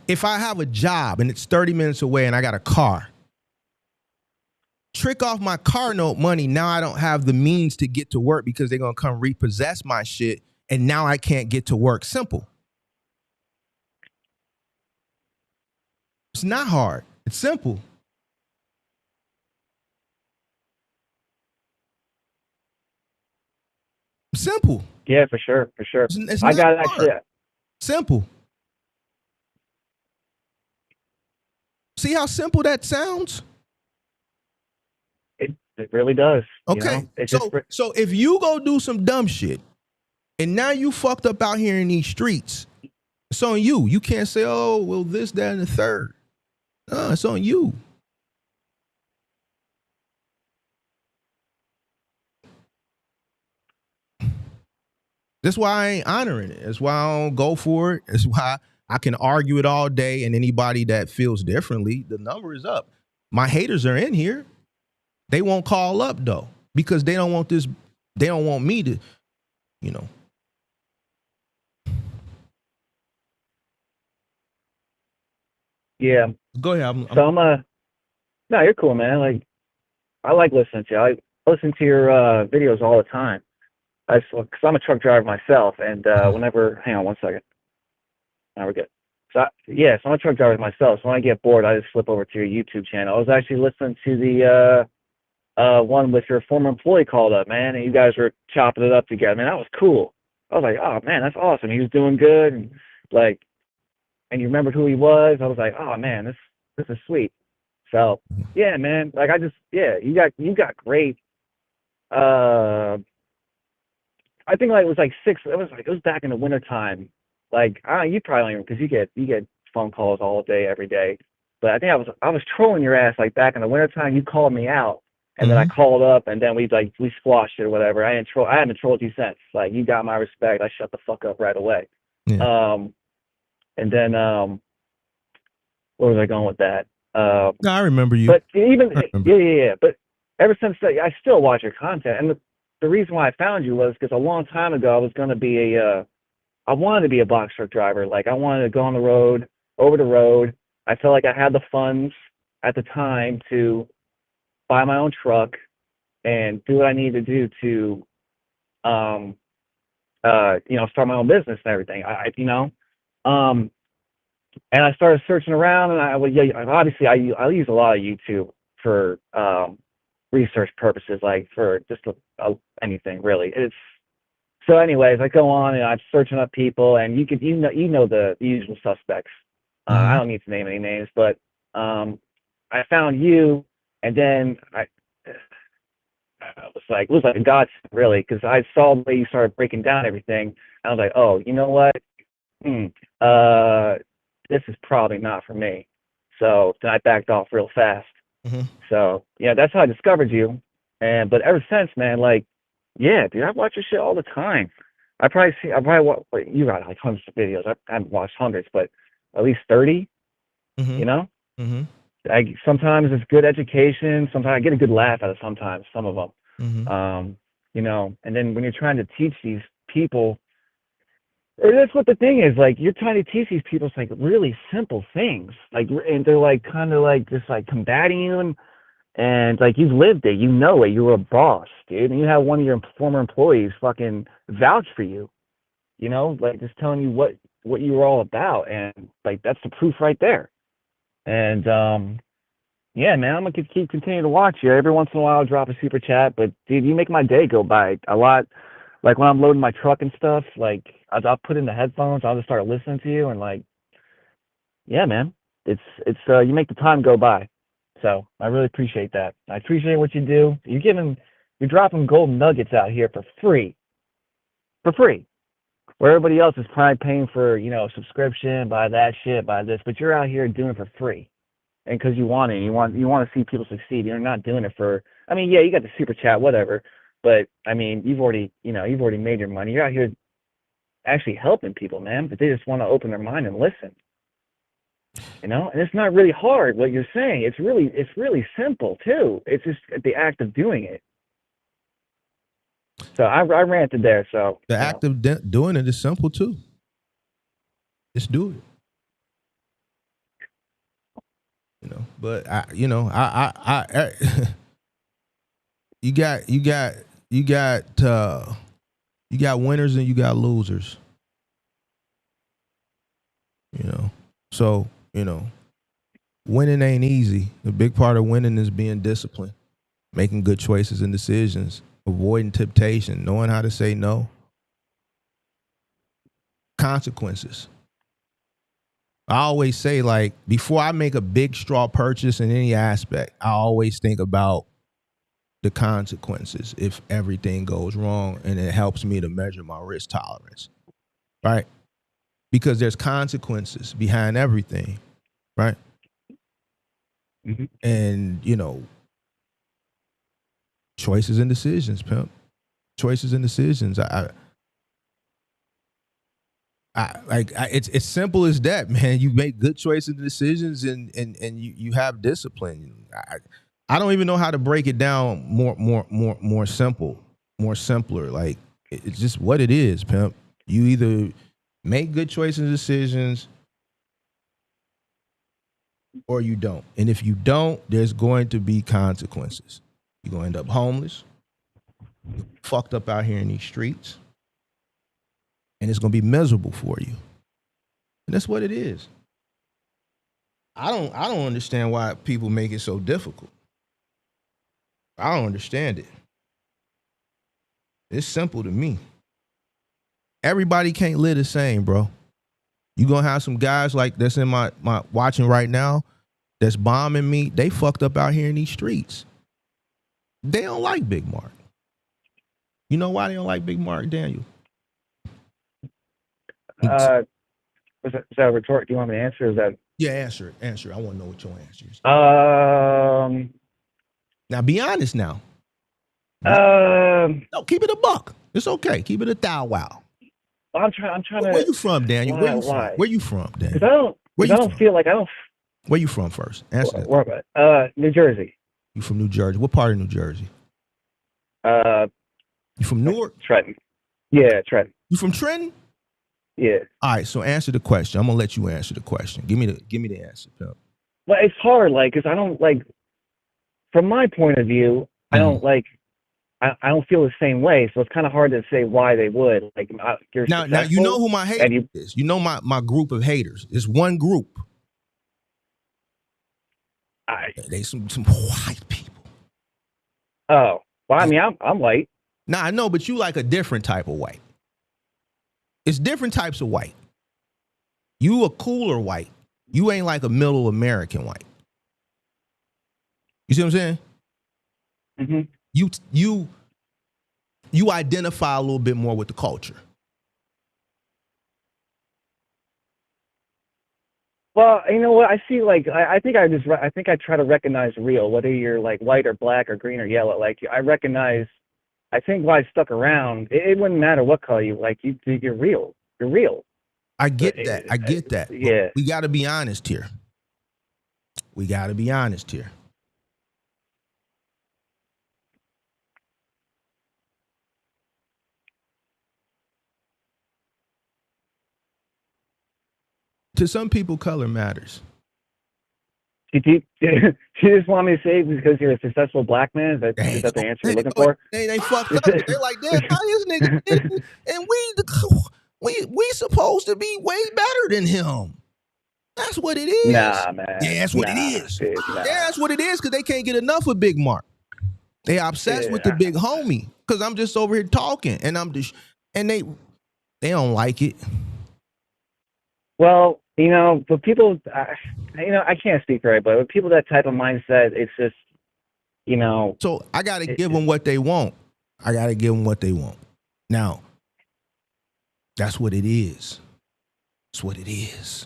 If I have a job and it's 30 minutes away and I got a car, trick off my car note money, now I don't have the means to get to work because they're going to come repossess my shit and now I can't get to work. Simple. It's not hard. It's simple. Simple. Yeah, for sure, for sure. It's I not got hard. actually. Simple. See how simple that sounds? It really does. Okay. You know? So if you go do some dumb shit and now you fucked up out here in these streets, it's on you. You can't say, oh, well, this, that, and the third. No, it's on you. That's why I ain't honoring it. That's why I don't go for it. That's why I can argue it all day, and anybody that feels differently, the number is up. My haters are in here. They won't call up though, because they don't want this, they don't want me to, you know. Yeah. Go ahead. No, you're cool, man. Like, I like listening to you. I listen to your videos all the time. Because I'm a truck driver myself, and whenever, hang on one second. Now we're good. So I'm a truck driver myself. So when I get bored, I just flip over to your YouTube channel. I was actually listening to the one with your former employee called up, man, and you guys were chopping it up together. Man, that was cool. I was like, oh man, that's awesome. He was doing good, and like, and you remembered who he was. I was like, oh man, this is sweet. So yeah, man, like you got great I think like it was like it was back in the wintertime. Like you probably don't because you get phone calls all day every day. But I think I was trolling your ass like back in the wintertime. You called me out, and then I called up, and then we squashed it or whatever. I haven't trolled you since. Like you got my respect. I shut the fuck up right away. Yeah. And then where was I going with that? No, I remember you. But even yeah. But ever since that, I still watch your content, and the reason why I found you was because a long time ago I was going to be I wanted to be a box truck driver. Like I wanted to go on the road, over the road. I felt like I had the funds at the time to buy my own truck and do what I needed to do to, start my own business and everything. And I started searching around, and obviously I use a lot of YouTube for research purposes, like for just anything really. So anyways, I go on and I'm searching up people, and you know the usual suspects. I don't need to name any names, but I found you, and then it was like a godsend really, because I saw the way you started breaking down everything, and I was like, oh, you know what? This is probably not for me. So then I backed off real fast. So yeah, that's how I discovered you. But ever since, man, like, yeah, dude, I watch your shit all the time. I probably you got like hundreds of videos. I haven't watched hundreds, but at least 30. You know, sometimes it's good education. Sometimes I get a good laugh out of some of them. And then when you're trying to teach these people, that's what the thing is. Like you're trying to teach these people like really simple things. Like, and they're like kind of like just like combating you and like you've lived it, you know it. You were a boss, dude, and you have one of your former employees fucking vouch for you. You know, like just telling you what you were all about, and like that's the proof right there. And yeah, man, I'm gonna keep continuing to watch you. Every once in a while, I'll drop a super chat, but dude, you make my day go by a lot. Like when I'm loading my truck and stuff, like I'll put in the headphones, I'll just start listening to you, and like, yeah, man, it's you make the time go by. So I really appreciate that. I appreciate what you do. You're dropping golden nuggets out here for free, where everybody else is probably paying for, subscription, buy that shit, buy this, but you're out here doing it for free, and because you want it, you want to see people succeed. You're not doing it for. I mean, yeah, you got the super chat, whatever, but I mean, you've already made your money. You're out here actually helping people, man, but they just want to open their mind and listen. And it's not really hard what you're saying. It's really simple too. It's just the act of doing it. So I ranted there. So the act of doing it is simple too. Just do it. But you got winners and you got losers. So winning ain't easy. The big part of winning is being disciplined, making good choices and decisions, avoiding temptation, knowing how to say no. Consequences. I always say, like, before I make a big straw purchase in any aspect, I always think about the consequences if everything goes wrong, and it helps me to measure my risk tolerance, right? Because there's consequences behind everything, right? And, choices and decisions, pimp. Choices and decisions. It's simple as that, man. You make good choices and decisions, and you have discipline. I don't even know how to break it down more simpler. Like it's just what it is, pimp. You either make good choices and decisions, or you don't. And if you don't, there's going to be consequences. You're going to end up homeless, fucked up out here in these streets, and it's going to be miserable for you. And that's what it is. I don't understand why people make it so difficult. I don't understand it. It's simple to me. Everybody can't live the same, bro. You're going to have some guys like that's in my watching right now that's bombing me. They fucked up out here in these streets. They don't like Big Mark. You know why they don't like Big Mark, Daniel? Is that a retort? Do you want me to answer? Or is that? Yeah, answer it. Answer it. I want to know what your answer is. Now, be honest now. No, keep it a buck. It's okay. Keep it a thou wow. I'm trying to. Where you from, Daniel? Where you from? Where you from, Daniel? Because I don't feel like I don't. Where you from first? Answer that. Where am I? New Jersey. You from New Jersey? What part of New Jersey? You from Newark? Trenton. Yeah, Trenton. You from Trenton? Yeah. All right, so answer the question. I'm gonna let you answer the question. Give me the answer, pimp. Well, it's hard, like, because I don't like. From my point of view, I don't like. I don't feel the same way, so it's kind of hard to say why they would. Like, you're now you know who my hater is. You know my group of haters. It's one group. They some white people. Oh, well, I mean, I'm white. Nah, I know, but you like a different type of white. It's different types of white. You a cooler white. You ain't like a middle American white. You see what I'm saying? Mm-hmm. You identify a little bit more with the culture. Well, you know what? I see, like, I think I try to recognize real, whether you're like white or black or green or yellow. Like, I recognize. I think why I stuck around. It wouldn't matter what color you like. You're real. You're real. I get that. I get that. Yeah. We got to be honest here. To some people, color matters. You just want me to say because you're a successful black man? Is that the answer you're looking for? They fucked up. They're like, damn, how this nigga and we supposed to be way better than him. That's what it is. Nah, man. Yeah, that's what it is. Dude, nah. Yeah, that's what it is because they can't get enough of Big Mark. They obsessed with the big homie because I'm just over here talking and they don't like it. Well, you know, but people, I can't speak for everybody, but people that type of mindset, it's just, you know. So I got to give them what they want. Now, that's what it is. That's what it is.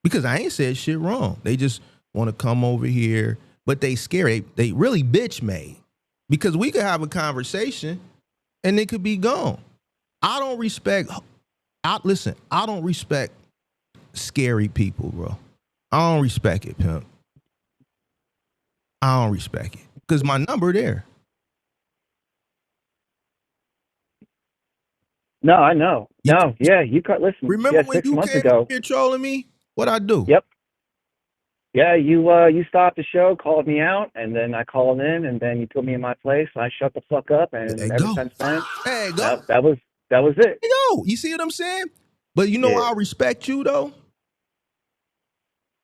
Because I ain't said shit wrong. They just want to come over here, but they scary. They really bitch made. Because we could have a conversation and it could be gone. I don't respect scary people, bro. I don't respect it, pimp. I don't respect it. Because my number there. No, I know. No, yeah, you cut. Listen, remember when 6 you months came ago, here trolling me? What'd I do? Yep. Yeah, you stopped the show, called me out, and then I called in, and then you put me in my place. I shut the fuck up, and ever since then, there you go. That was it. There you go. You see what I'm saying? But you know why I respect you though? I'll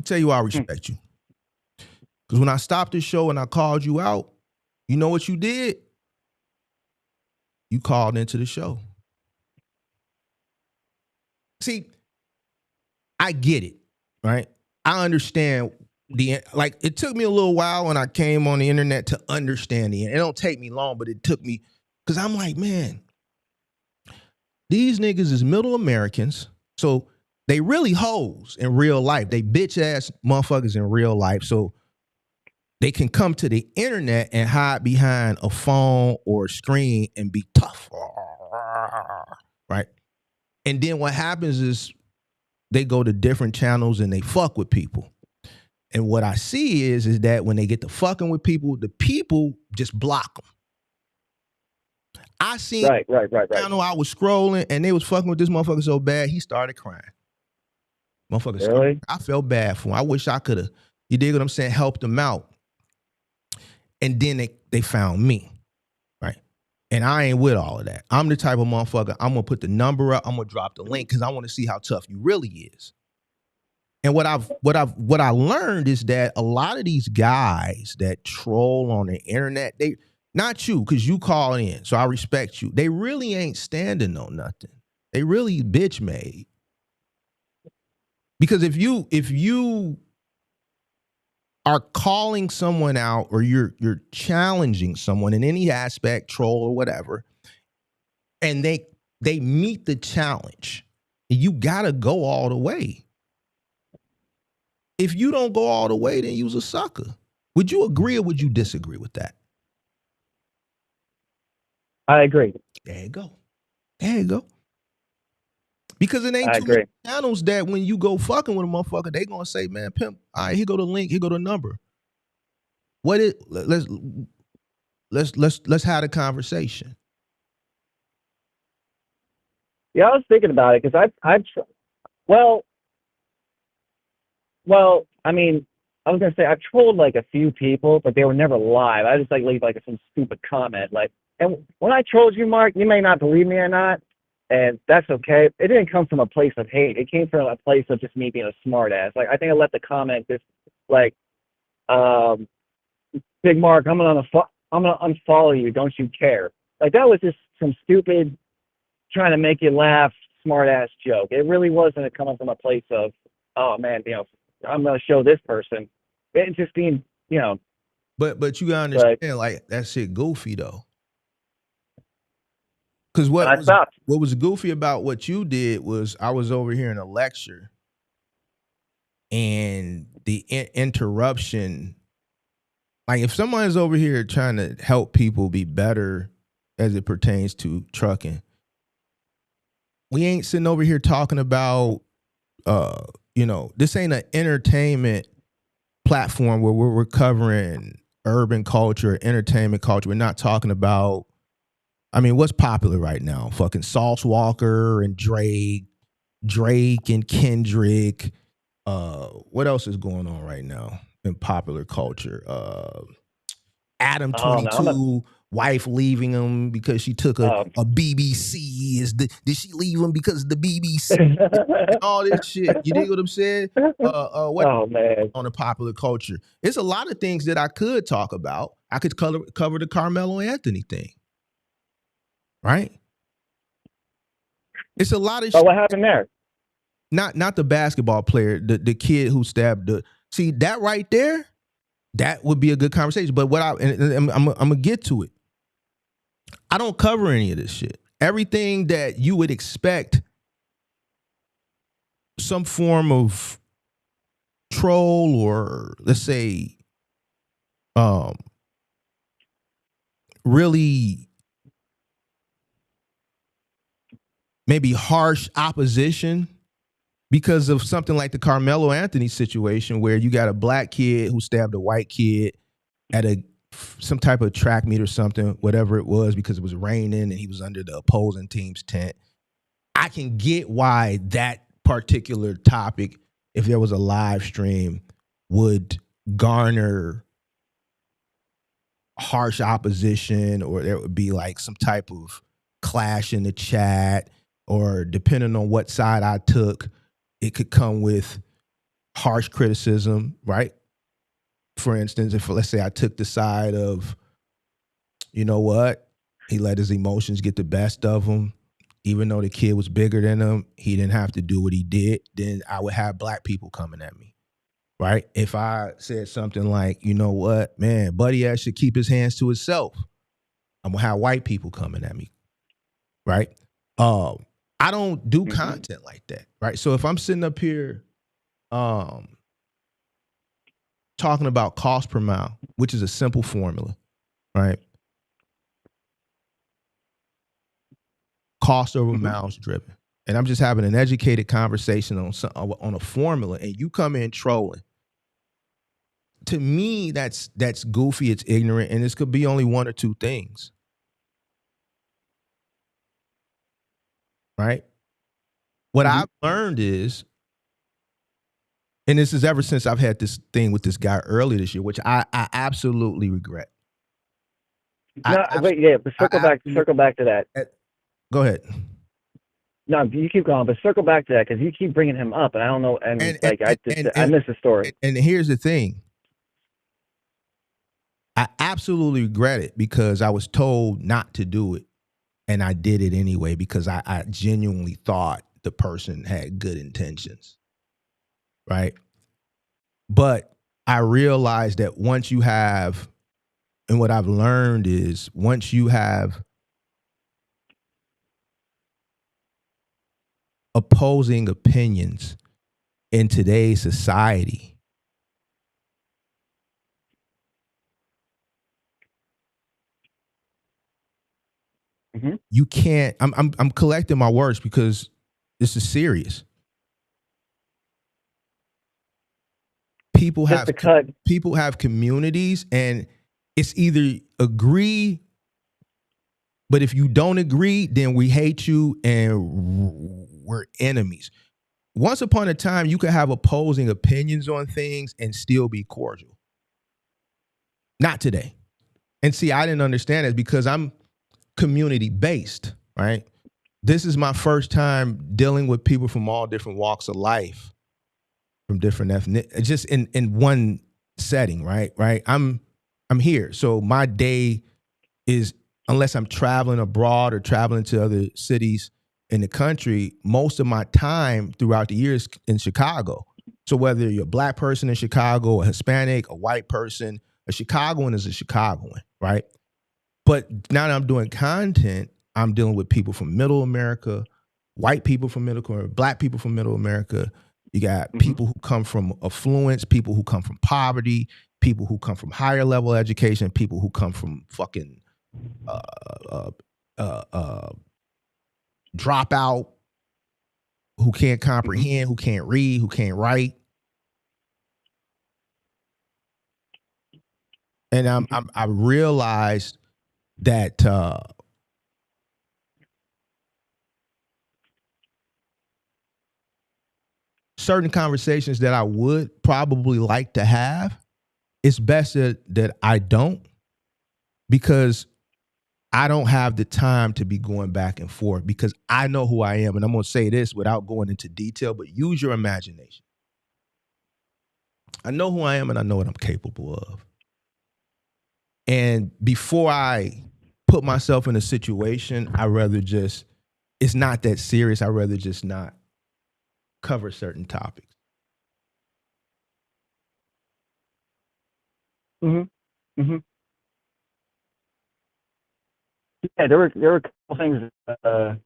tell you why I respect you. Because when I stopped the show and I called you out, you know what you did? You called into the show. See, I get it, right? I understand it took me a little while when I came on the internet to understand it. It don't take me long, but it took me, because I'm like, man, these niggas is middle Americans, so they really hoes in real life. They bitch ass motherfuckers in real life, so they can come to the internet and hide behind a phone or a screen and be tough, right? And then what happens is they go to different channels and they fuck with people. And what I see is that when they get to fucking with people, the people just block them. I seen right. channel I was scrolling and they was fucking with this motherfucker so bad he started crying. Motherfucker, really? I felt bad for him. I wish I could have, you dig what I'm saying, helped him out. And then they found me, right? And I ain't with all of that. I'm the type of motherfucker, I'm gonna put the number up, I'm gonna drop the link because I want to see how tough you really is. And what I learned is that a lot of these guys that troll on the internet, they not you, because you call in, so I respect you. They really ain't standing on nothing. They really bitch made. Because if you are calling someone out, or you're challenging someone in any aspect, troll or whatever, and they meet the challenge, you gotta go all the way. If you don't go all the way, then you's a sucker. Would you agree or would you disagree with that? I agree. There you go. There you go. Because it ain't I too many agree. channels that when you go fucking with a motherfucker, they gonna say, man, pimp, all right, here go the link, here go the number. Let's have a conversation. Yeah, I was thinking about it because I mean, I was gonna say I've trolled like a few people, but they were never live. I just like leave like some stupid comment, like. And when I trolled you, Mark, you may not believe me or not, and that's okay. It didn't come from a place of hate. It came from a place of just me being a smart ass. Like I think I left the comment just like, Big Mark, I'm gonna unfollow you. Don't you care? Like that was just some stupid trying to make you laugh, smart ass joke. It really wasn't coming from a place of, oh man, I'm gonna show this person. It just being, But you gotta understand, like that shit goofy though. Because what was goofy about what you did was I was over here in a lecture, and the interruption. Like if someone's over here trying to help people be better as it pertains to trucking, we ain't sitting over here talking about, this ain't an entertainment platform where we're covering urban culture, entertainment culture. We're not talking about, what's popular right now? Fucking Sauce Walker and Drake and Kendrick. What else is going on right now in popular culture? Adam 22, wife leaving him because she took a BBC. Did she leave him because of the BBC? All this shit. You dig what I'm saying? What man. On the popular culture? It's a lot of things that I could talk about. I could cover the Carmelo Anthony thing. Right? It's a lot of shit. What happened there? Not the basketball player, the kid who stabbed see that right there, that would be a good conversation. But I'm gonna get to it. I don't cover any of this shit. Everything that you would expect some form of troll or let's say really maybe harsh opposition because of something like the Carmelo Anthony situation where you got a black kid who stabbed a white kid at some type of track meet or something, whatever it was, because it was raining and he was under the opposing team's tent. I can get why that particular topic, if there was a live stream, would garner harsh opposition, or there would be like some type of clash in the chat, or depending on what side I took, it could come with harsh criticism, right? For instance, if let's say I took the side of, you know what, he let his emotions get the best of him, even though the kid was bigger than him, he didn't have to do what he did, then I would have black people coming at me, right? If I said something like, you know what, man, buddy ass should keep his hands to himself, I'm gonna have white people coming at me, right? I don't do content like that, right? So if I'm sitting up here talking about cost per mile, which is a simple formula, right? Cost over miles driven. And I'm just having an educated conversation on a formula, and you come in trolling. To me, that's goofy, it's ignorant, and this could be only one or two things. Right? What I've learned is, and this is ever since I've had this thing with this guy earlier this year, which I absolutely regret. But circle back to that. Go ahead. No, you keep going, but circle back to that because you keep bringing him up, and I don't know, I missed the story. And here's the thing. I absolutely regret it because I was told not to do it. And I did it anyway because I genuinely thought the person had good intentions, right? But I realized that once you have, and what I've learned is once you have opposing opinions in today's society, you can't. I'm collecting my words because this is serious. People have communities, and it's either agree, but if you don't agree, then we hate you and we're enemies. Once upon a time, you could have opposing opinions on things and still be cordial. Not today. And see, I didn't understand it because I'm community based, right? This is my first time dealing with people from all different walks of life, from different ethnic, just in one setting, right? I'm here. So my day is, unless I'm traveling abroad or traveling to other cities in the country, most of my time throughout the year is in Chicago. So whether you're a black person in Chicago, a Hispanic, a white person, a Chicagoan is a Chicagoan, right? But now that I'm doing content, I'm dealing with people from middle America, white people from middle America, black people from middle America. You got people who come from affluence, people who come from poverty, people who come from higher level education, people who come from fucking dropout, who can't comprehend, who can't read, who can't write. And I realized that certain conversations that I would probably like to have, it's best that I don't, because I don't have the time to be going back and forth, because I know who I am. And I'm going to say this without going into detail, but use your imagination. I know who I am and I know what I'm capable of. And before I put myself in a situation, it's not that serious. I'd rather just not cover certain topics. Yeah, there were a couple things. The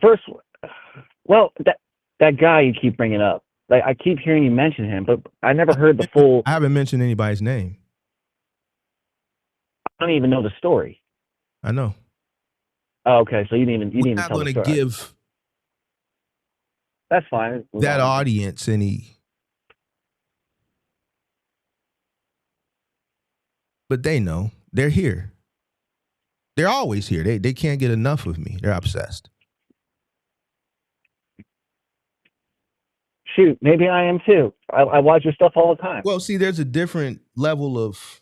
first, well, that guy you keep bringing up, like I keep hearing you mention him, but I never heard the full. I haven't mentioned anybody's name. I don't even know the story. I know. Oh, okay, so you didn't even tell the story. I'm not going to give. That's fine. That audience any. But they know. They're here. They're always here. They can't get enough of me. They're obsessed. Shoot, maybe I am too. I watch your stuff all the time. Well, see, there's a different level of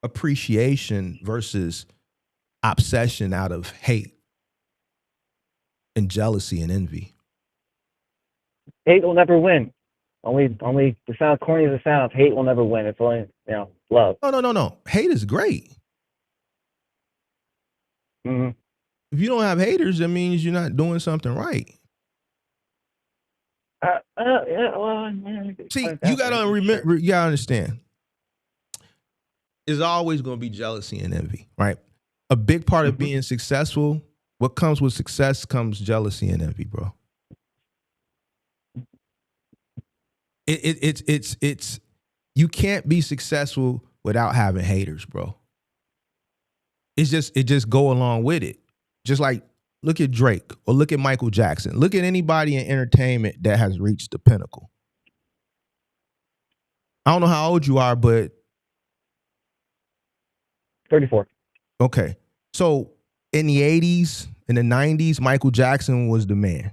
appreciation versus obsession out of hate and jealousy and envy. Hate will never win. Only the sound corny as it sounds, hate will never win. It's only, love. No. Hate is great. Mm-hmm. If you don't have haters, that means you're not doing something right. See, you gotta remember. You gotta understand. There's always going to be jealousy and envy, right? A big part of being successful, what comes with success comes jealousy and envy, bro. It's you can't be successful without having haters, bro. It just go along with it. Just like look at Drake or look at Michael Jackson. Look at anybody in entertainment that has reached the pinnacle. I don't know how old you are, but 34. Okay. So in the 80s, in the 90s, Michael Jackson was the man.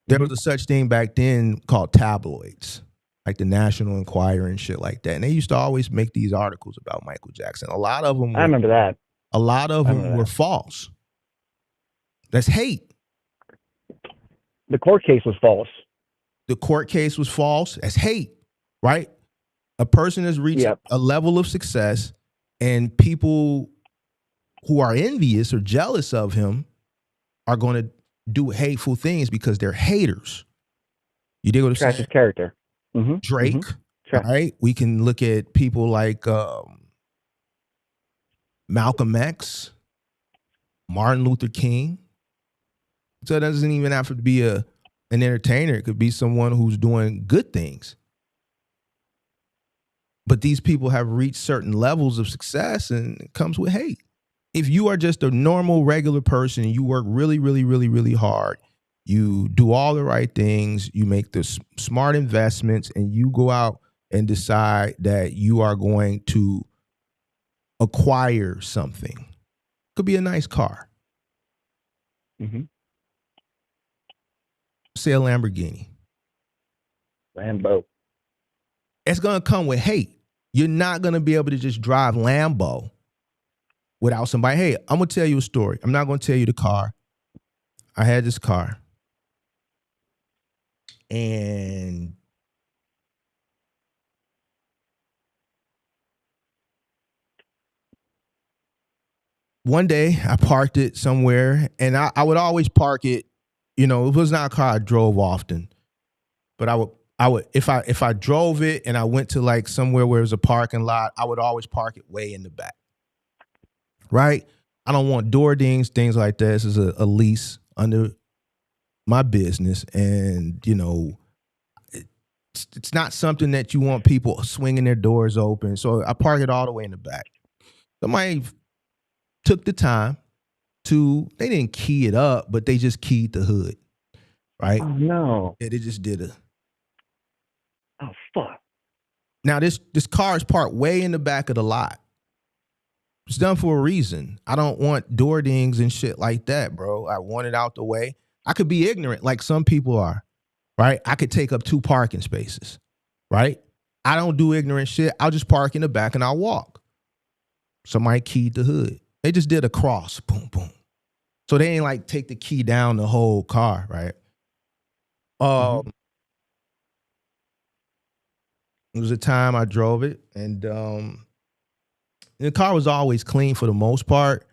There was a such thing back then called tabloids, like the National Enquirer and shit like that. And they used to always make these articles about Michael Jackson. A lot of them I remember that. A lot of them were false. That's hate. The court case was false. The court case was false. That's hate, right? A person has reached a level of success, and people who are envious or jealous of him are going to do hateful things because they're haters. You dig what I'm Trash saying? his character. Mm-hmm. Drake, Trash. right? We can look at people like Malcolm X, Martin Luther King. So it doesn't even have to be an entertainer. It could be someone who's doing good things. But these people have reached certain levels of success, and it comes with hate. If you are just a normal, regular person, you work really, really, really, really hard, you do all the right things, you make the smart investments, and you go out and decide that you are going to acquire something. Could be a nice car. Mm-hmm. Say a Lamborghini. Lambo. It's going to come with hate. You're not going to be able to just drive Lambo without somebody. Hey, I'm going to tell you a story. I'm not going to tell you the car. I had this car. And one day I parked it somewhere, and I would always park it. You know, it was not a car I drove often, but I would if I drove it and I went to like somewhere where it was a parking lot, I would always park it way in the back. Right? I don't want door dings, things like that. This is a lease under my business, and you know, it's not something that you want people swinging their doors open. So I park it all the way in the back. Somebody took the time they didn't key it up, but they just keyed the hood, right? Oh no. Yeah, they just did it. Oh fuck. Now this car is parked way in the back of the lot. It's done for a reason. I don't want door dings and shit like that, bro. I want it out the way. I could be ignorant like some people are, right? I could take up 2 parking spaces, right? I don't do ignorant shit. I'll just park in the back and I'll walk. Somebody keyed the hood. They just did a cross, boom, boom. So they ain't like take the key down the whole car, right? It was a time I drove it, and the car was always clean for the most part,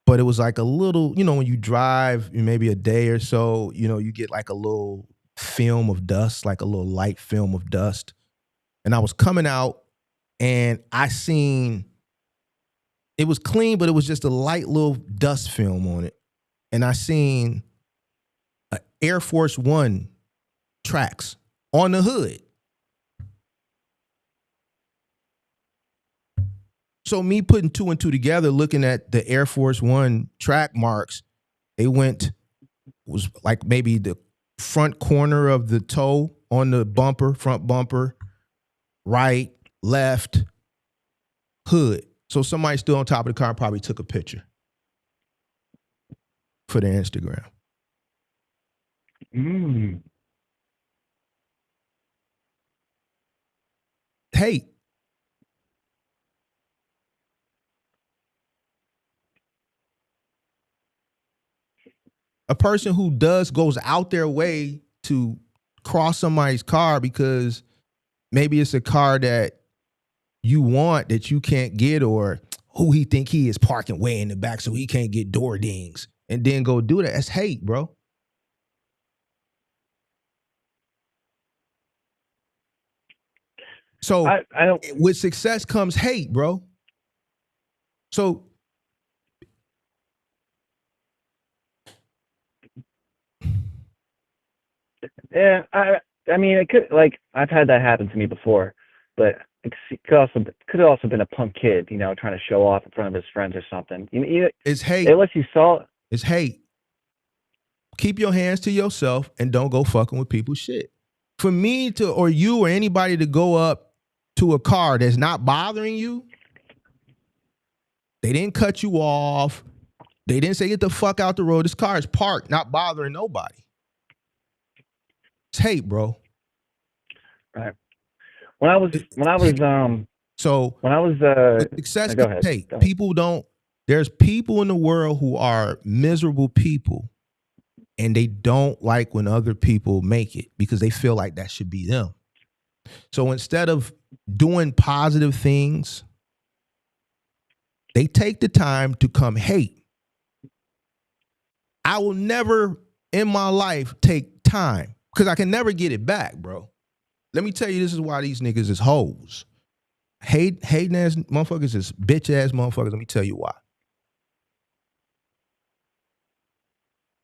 but it was like a little, you know, when you drive maybe a day or so, you know, you get like a little film of dust, like a little light film of dust. And I was coming out and I seen it was clean, but it was just a light little dust film on it. And I seen Air Force One tracks on the hood. So me putting 2 and 2 together, looking at the Air Force One track marks, was like maybe the front corner of the toe on the bumper, front bumper, right, left, hood. So somebody still on top of the car probably took a picture for their Instagram. Hate. A person who goes out their way to cross somebody's car because maybe it's a car that you want that you can't get, or who he think he is parking way in the back so he can't get door dings, and then go do that. That's hate, bro. So I don't. With success comes hate, bro. So Yeah, I mean, it could, like, I've had that happen to me before, but it could have also been a punk kid, you know, trying to show off in front of his friends or something. it's hate. Unless you saw. It's hate. Keep your hands to yourself and don't go fucking with people's shit. For me to, or you or anybody to go up to a car that's not bothering you, they didn't cut you off. They didn't say get the fuck out the road. This car is parked, not bothering nobody. It's hate, bro. Right. When I was success go can ahead. take. Go ahead. People don't. There's people in the world who are miserable people, and they don't like when other people make it because they feel like that should be them. So instead of doing positive things, they take the time to come hate. I will never in my life take time Because I can never get it back, bro. Let me tell you, this is why these niggas is hoes. Hating ass motherfuckers is bitch ass motherfuckers. Let me tell you why.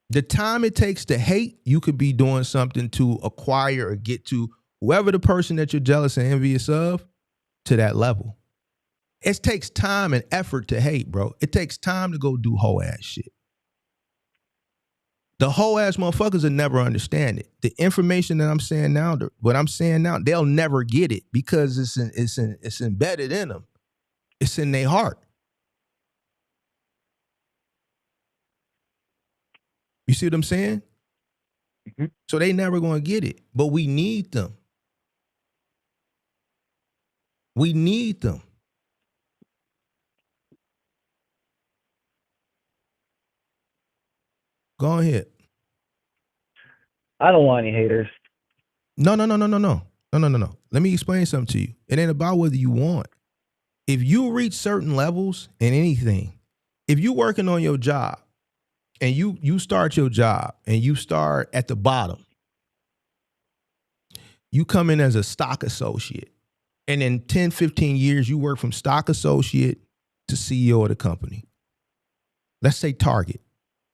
The time it takes to hate, you could be doing something to acquire or get to whoever the person that you're jealous and envious of to that level. It takes time and effort to hate, bro. It takes time to go do hoe ass shit. The whole ass motherfuckers will never understand it. The information that I'm saying now, what I'm saying now, they'll never get it because it's embedded in them. It's in their heart. You see what I'm saying? Mm-hmm. So they never gonna get it. But we need them. We need them. Go ahead. I don't want any haters. No. Let me explain something to you. It ain't about whether you want. If you reach certain levels in anything, if you're working on your job and you start your job and you start at the bottom, you come in as a stock associate. And in 10, 15 years, you work from stock associate to CEO of the company. Let's say Target.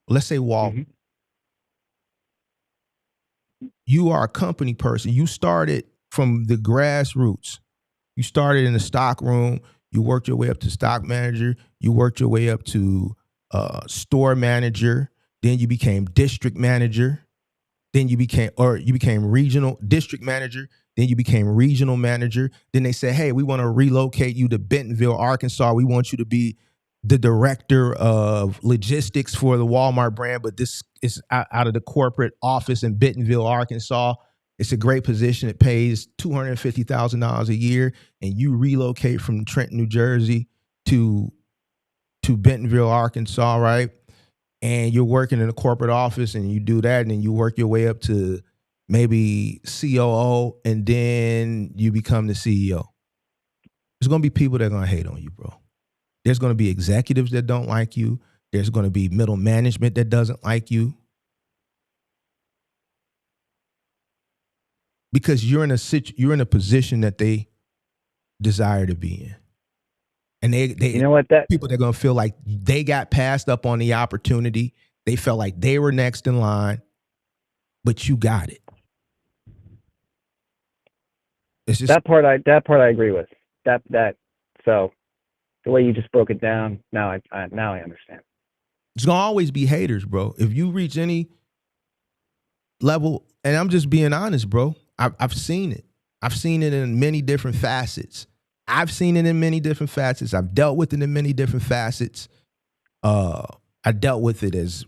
Let's say Walmart. Mm-hmm. You are a company person. You started from the grassroots. You started in the stock room. You worked your way up to stock manager. You worked your way up to store manager. Then you became district manager. Then you became regional district manager. Then you became regional manager. Then they said, hey, we want to relocate you to Bentonville, Arkansas. We want you to be the director of logistics for the Walmart brand, but this is out of the corporate office in Bentonville, Arkansas. It's a great position. It pays $250,000 a year, and you relocate from Trenton, New Jersey to Bentonville, Arkansas, right? And you're working in a corporate office, and you do that, and then you work your way up to maybe COO, and then you become the CEO. There's going to be people that are going to hate on you, bro. There's going to be executives that don't like you. There's going to be middle management that doesn't like you. Because you're in a position that they desire to be in. And they you know what, that people that are going to feel like they got passed up on the opportunity. They felt like they were next in line, but you got it. It's just that part I agree with. So the way you just broke it down, now I understand. There's gonna always be haters, bro. If you reach any level, and I'm just being honest, bro, I've seen it. I've seen it in many different facets. I've dealt with it in many different facets. I dealt with it as,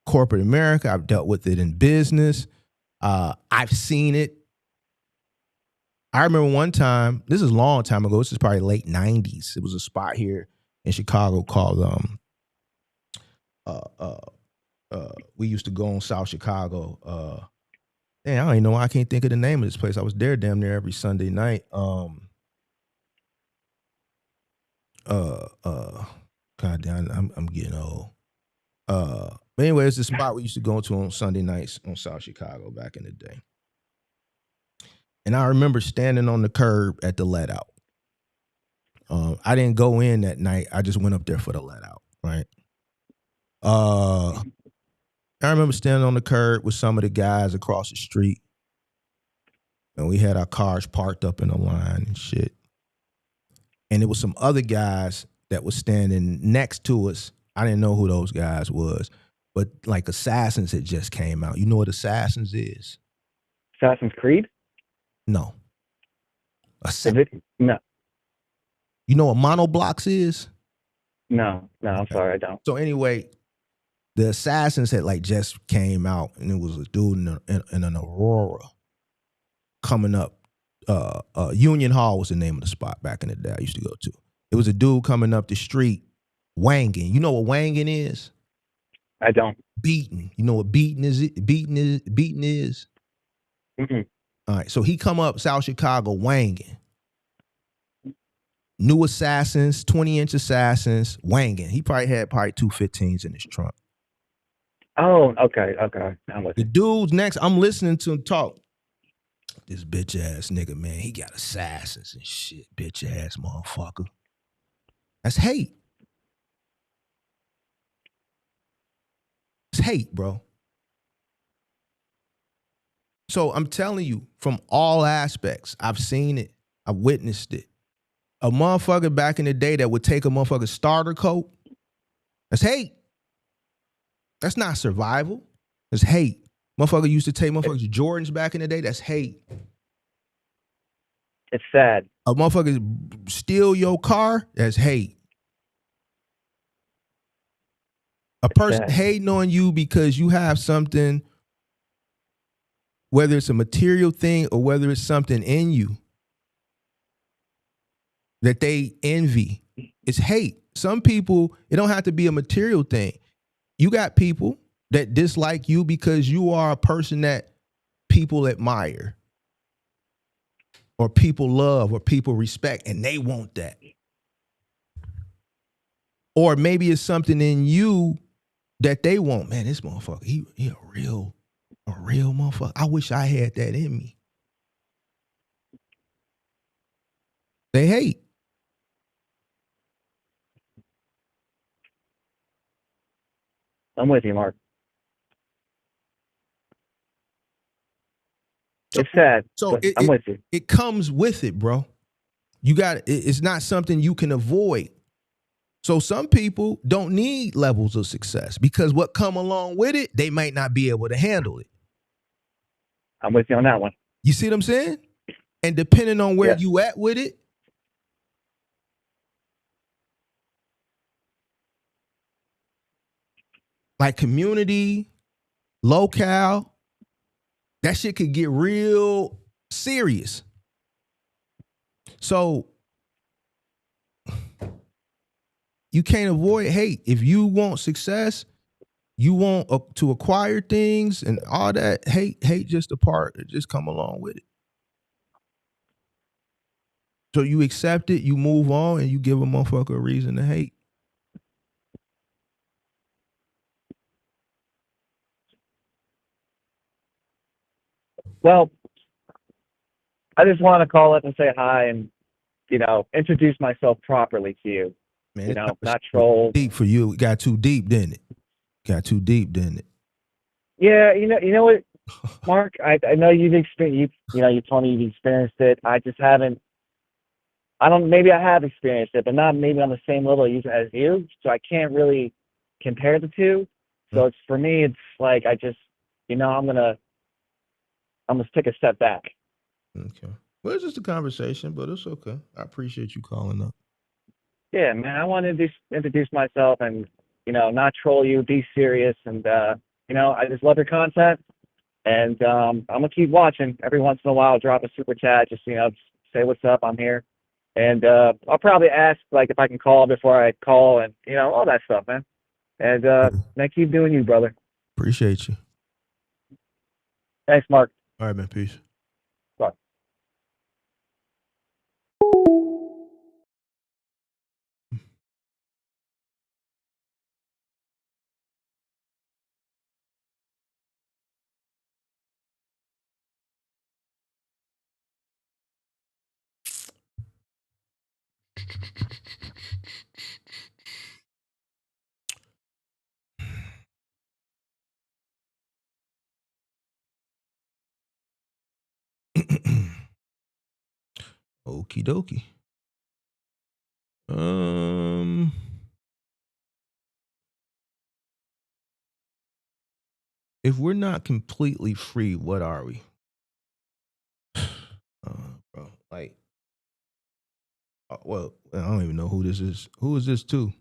corporate America. I've dealt with it in business. I've seen it. I remember one time, this is a long time ago, this is probably late 90s. It was a spot here in Chicago called, we used to go on South Chicago. I don't even know why I can't think of the name of this place. I was there damn near every Sunday night. God damn, I'm getting old. But anyway, it's the spot we used to go to on Sunday nights on South Chicago back in the day. And I remember standing on the curb at the let out. I didn't go in that night. I just went up there for the let out, right? I remember standing on the curb with some of the guys across the street. And we had our cars parked up in a line and shit. And there was some other guys that was standing next to us. I didn't know who those guys was. But like Assassins had just came out. You know what Assassins is? Assassin's Creed? No. No. You know what Monoblocks is? No, I'm sorry, I don't. So anyway, the Assassins had like just came out, and it was a dude in an Aurora coming up. Union Hall was the name of the spot back in the day I used to go to. It was a dude coming up the street, wanging. You know what wanging is? I don't. Beating. You know what beating is? Beating is? Mm-hmm. All right, so he come up South Chicago wanging. New Assassins, 20-inch Assassins, wanging. He probably had 215s in his trunk. Oh, okay. I'm with The you. dude's next, I'm listening to him talk. This bitch ass nigga, man, he got assassins and shit. Bitch ass motherfucker. That's hate. It's hate, bro. So I'm telling you, from all aspects, I've seen it. I've witnessed it. A motherfucker back in the day that would take a motherfucker's starter coat, that's hate. That's not survival. That's hate. Motherfucker used to take motherfuckers Jordans back in the day, that's hate. It's sad. A motherfucker steal your car, that's hate. A person sad. hating on you because you have something, whether it's a material thing or whether it's something in you that they envy, it's hate. Some people, it don't have to be a material thing. You got people that dislike you because you are a person that people admire or people love or people respect, and they want that. Or maybe it's something in you that they want. Man, this motherfucker, he a real motherfucker. I wish I had that in me. They hate. I'm with you, Mark. It's sad, So but I'm with you. it comes with it, bro. You got it's not something you can avoid. So some people don't need levels of success because what come along with it, they might not be able to handle it. I'm with you on that one. You see what I'm saying? And depending on where Yes. you at with it, like community, locale, that shit could get real serious. So you can't avoid hate. If you want success, you want to acquire things and all that, hate just a part, it just come along with it. So you accept it, you move on, and you give a motherfucker a reason to hate. Well, I just want to call up and say hi and, introduce myself properly to you. Man, Not troll. deep for you. It got too deep, didn't it? Got too deep, didn't it? Yeah, you know what, Mark? I know you've experienced. You told me you've experienced it. I just haven't. I don't. Maybe I have experienced it, but not maybe on the same level as you. So I can't really compare the two. So it's for me. It's like I just, I'm gonna take a step back. Okay. Well, it's just a conversation, but it's okay. I appreciate you calling up. Yeah, man. I want to introduce myself and not troll you, be serious, and I just love your content. And I'm gonna keep watching. Every once in a while, drop a super chat. Just say what's up. I'm here, and I'll probably ask like if I can call before I call, and all that stuff, man. And man, keep doing you, brother. Appreciate you. Thanks, Mark. All right, man. Peace. Bye. Okie dokie. If we're not completely free, what are we? Bro, like, well, I don't even know who this is. Who is this to?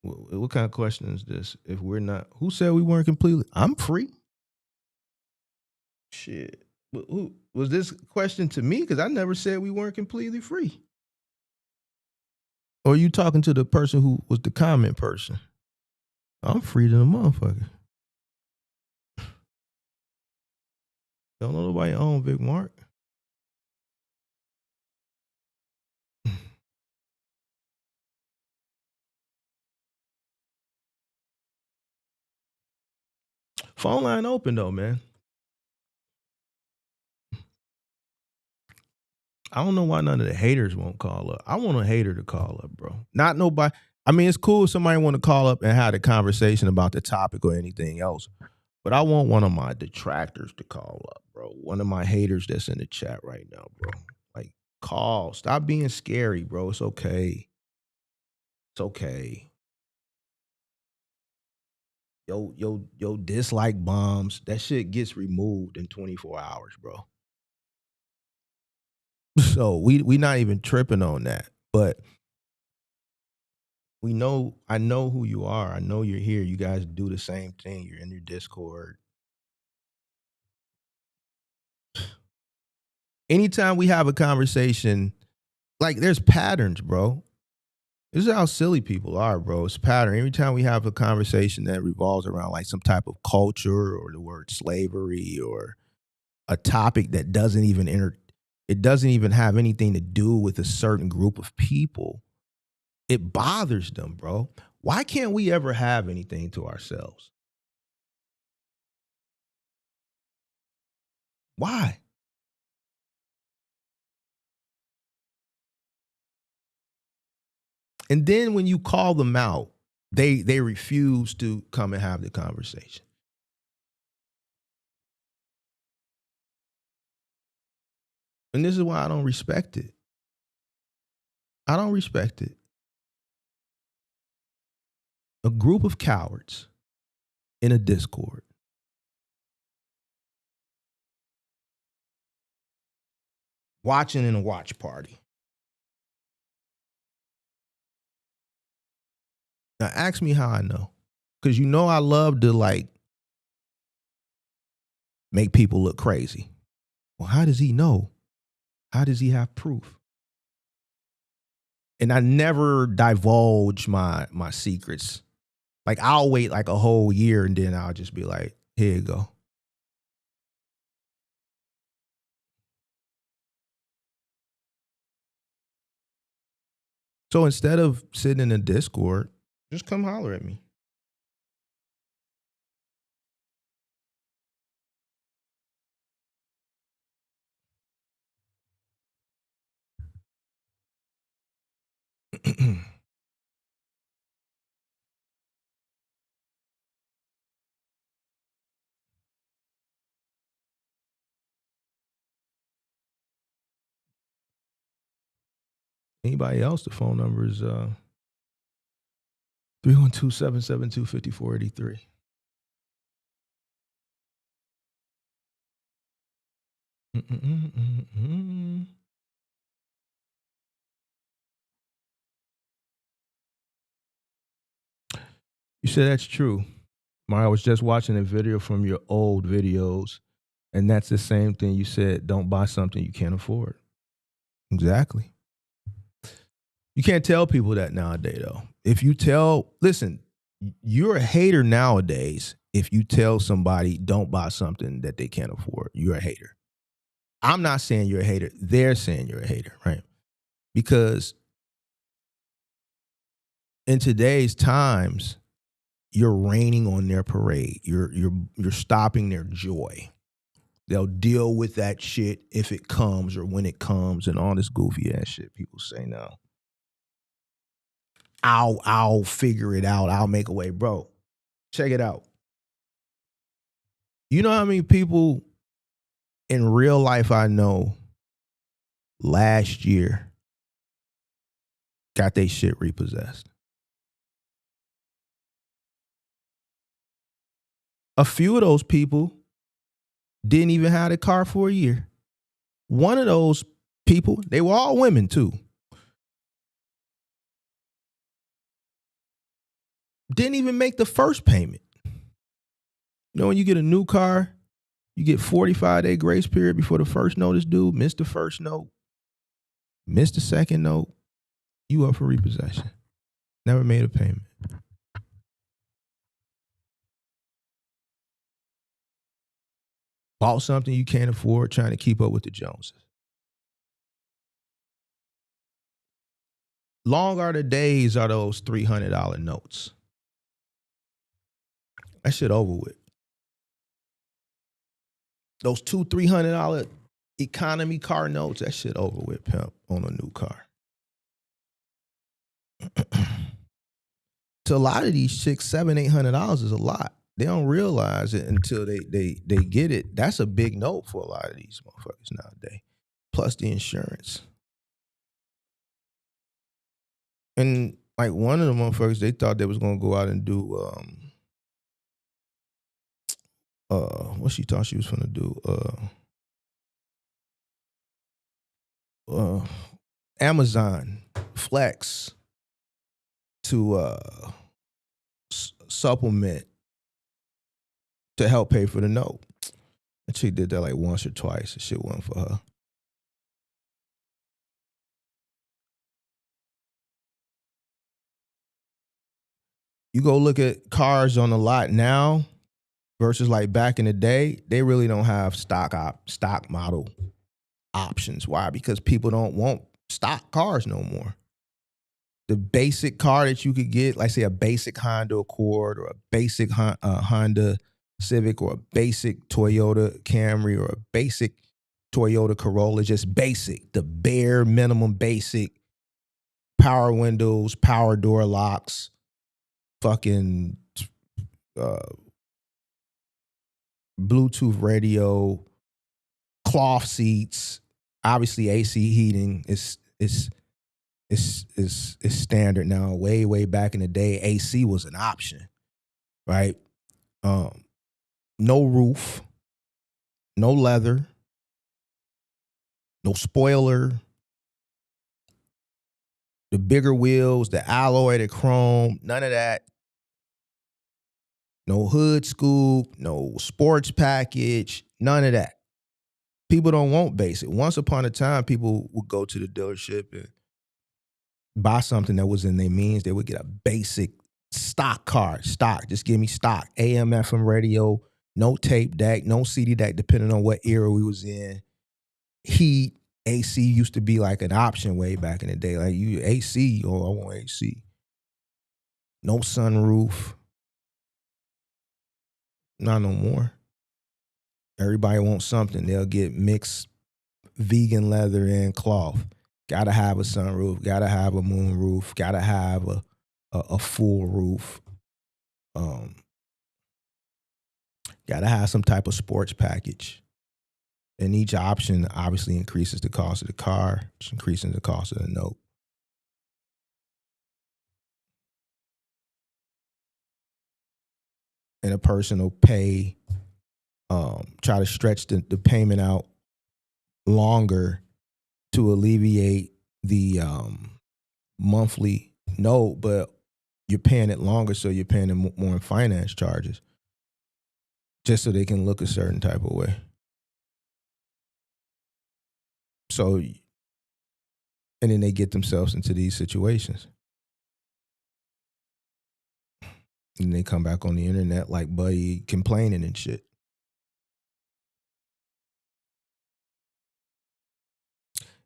What kind of question is this? If we're not, who said we weren't completely? I'm free. Shit. Who was this question to me? Because I never said we weren't completely free. Or are you talking to the person who was the comment person? I'm free than a motherfucker. Don't know nobody own Big Mark. Phone line open though, man. I don't know why none of the haters won't call up. I want a hater to call up, bro. Not nobody. I mean, it's cool if somebody want to call up and have a conversation about the topic or anything else. But I want one of my detractors to call up, bro. One of my haters that's in the chat right now, bro. Like, call. Stop being scary, bro. It's okay. It's okay. Yo, dislike bombs. That shit gets removed in 24 hours, bro. So we not even tripping on that. But I know who you are. I know you're here. You guys do the same thing. You're in your Discord. Anytime we have a conversation, like there's patterns, bro. This is how silly people are, bro. It's a pattern. Every time we have a conversation that revolves around like some type of culture or the word slavery or a topic that doesn't even have anything to do with a certain group of people, it bothers them, bro. Why can't we ever have anything to ourselves? Why? And then when you call them out, they refuse to come and have the conversation. And this is why I don't respect it. I don't respect it. A group of cowards in a Discord. Watching in a watch party. Now ask me how I know. Because you know I love to like make people look crazy. Well, how does he know? How does he have proof? And I never divulge my secrets. Like I'll wait like a whole year and then I'll just be like, here you go. So instead of sitting in a Discord, just come holler at me. Anybody else? The phone number is 312-772-5483. You said that's true. Mario, I was just watching a video from your old videos, and that's the same thing you said. Don't buy something you can't afford. Exactly. You can't tell people that nowadays, though. Listen, you're a hater nowadays if you tell somebody don't buy something that they can't afford. You're a hater. I'm not saying you're a hater. They're saying you're a hater, right? Because in today's times, you're raining on their parade. You're stopping their joy. They'll deal with that shit if it comes or when it comes and all this goofy ass shit people say now. I'll figure it out. I'll make a way. Bro, check it out. You know how many people in real life I know last year got their shit repossessed? A few of those people didn't even have a car for a year. One of those people, they were all women too, didn't even make the first payment. You know, when you get a new car, you get 45-day grace period before the first note is due. Missed the first note, missed the second note, you up for repossession. Never made a payment. Bought something you can't afford, trying to keep up with the Joneses. Long are the days are those $300 notes. That shit over with. those $200-$300 economy car notes, that shit over with, pimp, on a new car. To a lot of these chicks, $700-$800 is a lot. They don't realize it until they get it. That's a big note for a lot of these motherfuckers nowadays. Plus the insurance. And like one of the motherfuckers, they thought they was gonna go out and do what she thought she was gonna do? Amazon Flex to supplement to help pay for the note. And she did that like once or twice. The shit wasn't for her. You go look at cars on the lot now versus like back in the day, they really don't have stock model options. Why? Because people don't want stock cars no more. The basic car that you could get, like say a basic Honda Accord or a basic Honda Civic or a basic Toyota Camry or a basic Toyota Corolla, just basic, the bare minimum basic, power windows, power door locks, fucking Bluetooth radio, cloth seats, obviously AC heating is standard now. Way back in the day, AC was an option, right? No roof, no leather, no spoiler, the bigger wheels, the alloy, the chrome, none of that. No hood scoop, no sports package, none of that. People don't want basic. Once upon a time, people would go to the dealership and buy something that was in their means. They would get a basic stock car, stock. Just give me stock. AM, FM radio, no tape deck, no CD deck, depending on what era we was in. Heat, AC used to be like an option way back in the day. Like you AC, oh, I want AC. No sunroof. Not no more. Everybody wants something. They'll get mixed vegan leather and cloth. Gotta have a sunroof. Gotta have a moon roof. Gotta have a full roof. Gotta have some type of sports package. And each option obviously increases the cost of the car, which increases the cost of the note. And a person will pay, try to stretch the payment out longer to alleviate the monthly note, but you're paying it longer, so you're paying them more in finance charges, just so they can look a certain type of way. So, and then they get themselves into these situations. And they come back on the internet like Buddy complaining and shit.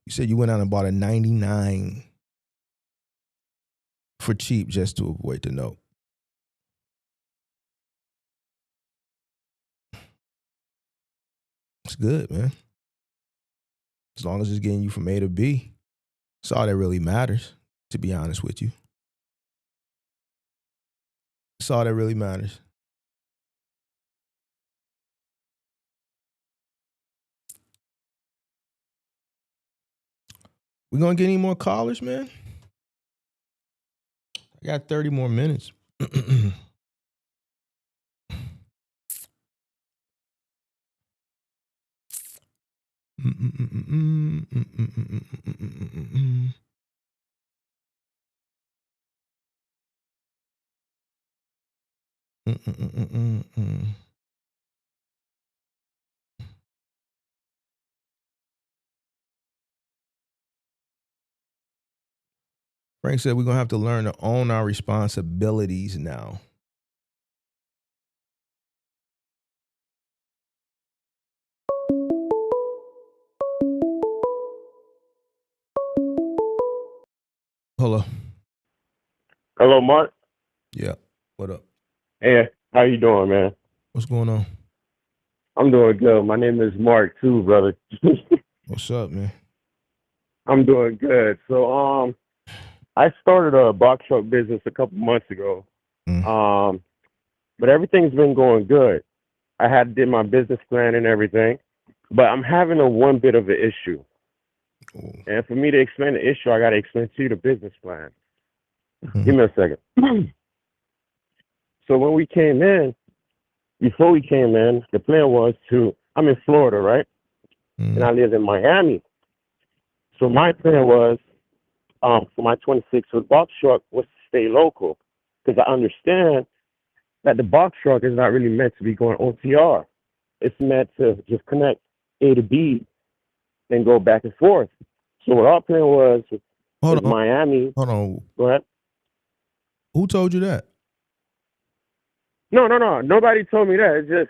You said you went out and bought a 99 for cheap just to avoid the note. It's good, man. As long as it's getting you from A to B, that's all that really matters, to be honest with you. That's all that really matters. We gonna get any more callers, man? I got 30 more minutes. Frank said we're going to have to learn to own our responsibilities now. Hello. Hello, Mark. Yeah. What up? Hey, how you doing, man? What's going on? I'm doing good. My name is Mark too, brother. What's up, man? I'm doing good. I started a box truck business a couple months ago. Mm. Um, but everything's been going good. I had did my business plan and everything, but I'm having a one bit of an issue. Oh. And for me to explain the issue, I got to explain to you the business plan. Give Mhm. me a second. So when we came in, before we came in, the plan was to. I'm in Florida, right? And Mhm. I live in Miami. So my plan was for my 26 foot box truck was to stay local because I understand that the box truck is not really meant to be going OTR. It's meant to just connect A to B and go back and forth. So what our plan was Hold is on, Miami. hold on. Go ahead. Who told you that? No, no, no. Nobody told me that. It's just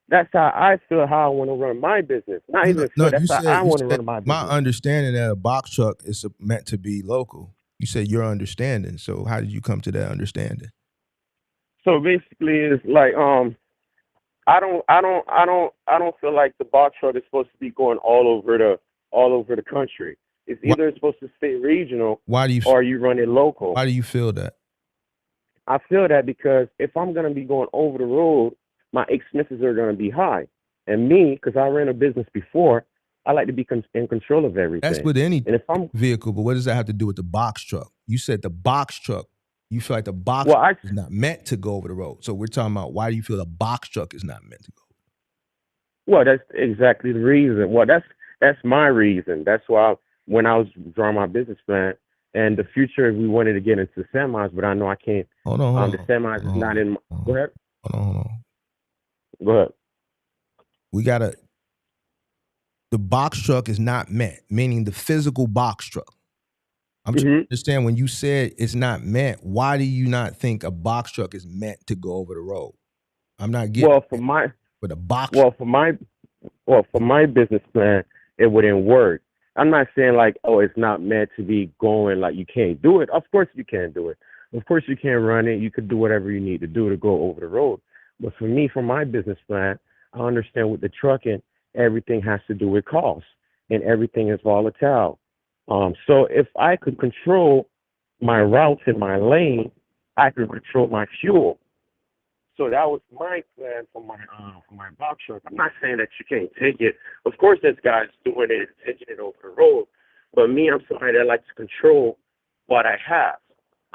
that's how I feel how I want to run my business. Not No, even no, feel. That's how I you want to said run my my business. understanding that a box truck is meant to be local. You said your understanding. So how did you come to that understanding? So basically, it's like I don't feel like the box truck is supposed to be going all over the country. It's Why, either it's supposed to stay regional why do you or you run it local. why do you feel that? I feel that because if I'm gonna be going over the road, my expenses are gonna be high. And me, because I ran a business before, I like to be in control of That's everything. with any And if I'm vehicle, but what does that have to do with the box truck? You said the box truck. You feel like the box well, truck I is not meant to go over the road. So we're talking about why do you feel the box truck is not meant to go? well, that's exactly the reason. Well, that's my reason. That's why when I was drawing my business plan and the future, we wanted to get into semis, but I know I can't. Hold on, hold The on, semis is hold not on, in. hold Go on, ahead. hold on, hold on. Go ahead. We gotta. The box truck is not meant, meaning the physical box truck. I'm trying to hmm understand when you said it's not meant. Why do you not think a box truck is meant to go over the road? I'm not getting Well, for it. my But a box. well for my well for my business plan, it wouldn't work. I'm not saying like, oh, it's not meant to be going like you can't do it. Of course you can do it. Of course you can run it. You could do whatever you need to do to go over the road. But for me, for my business plan, I understand with the trucking, everything has to do with cost and everything is volatile. So if I could control my routes in my lane, I could control my fuel. So that was my plan for my box truck. I'm not saying that you can't take it. Of course, there's guys doing it, taking it over the road. But me, I'm somebody that likes to control what I have.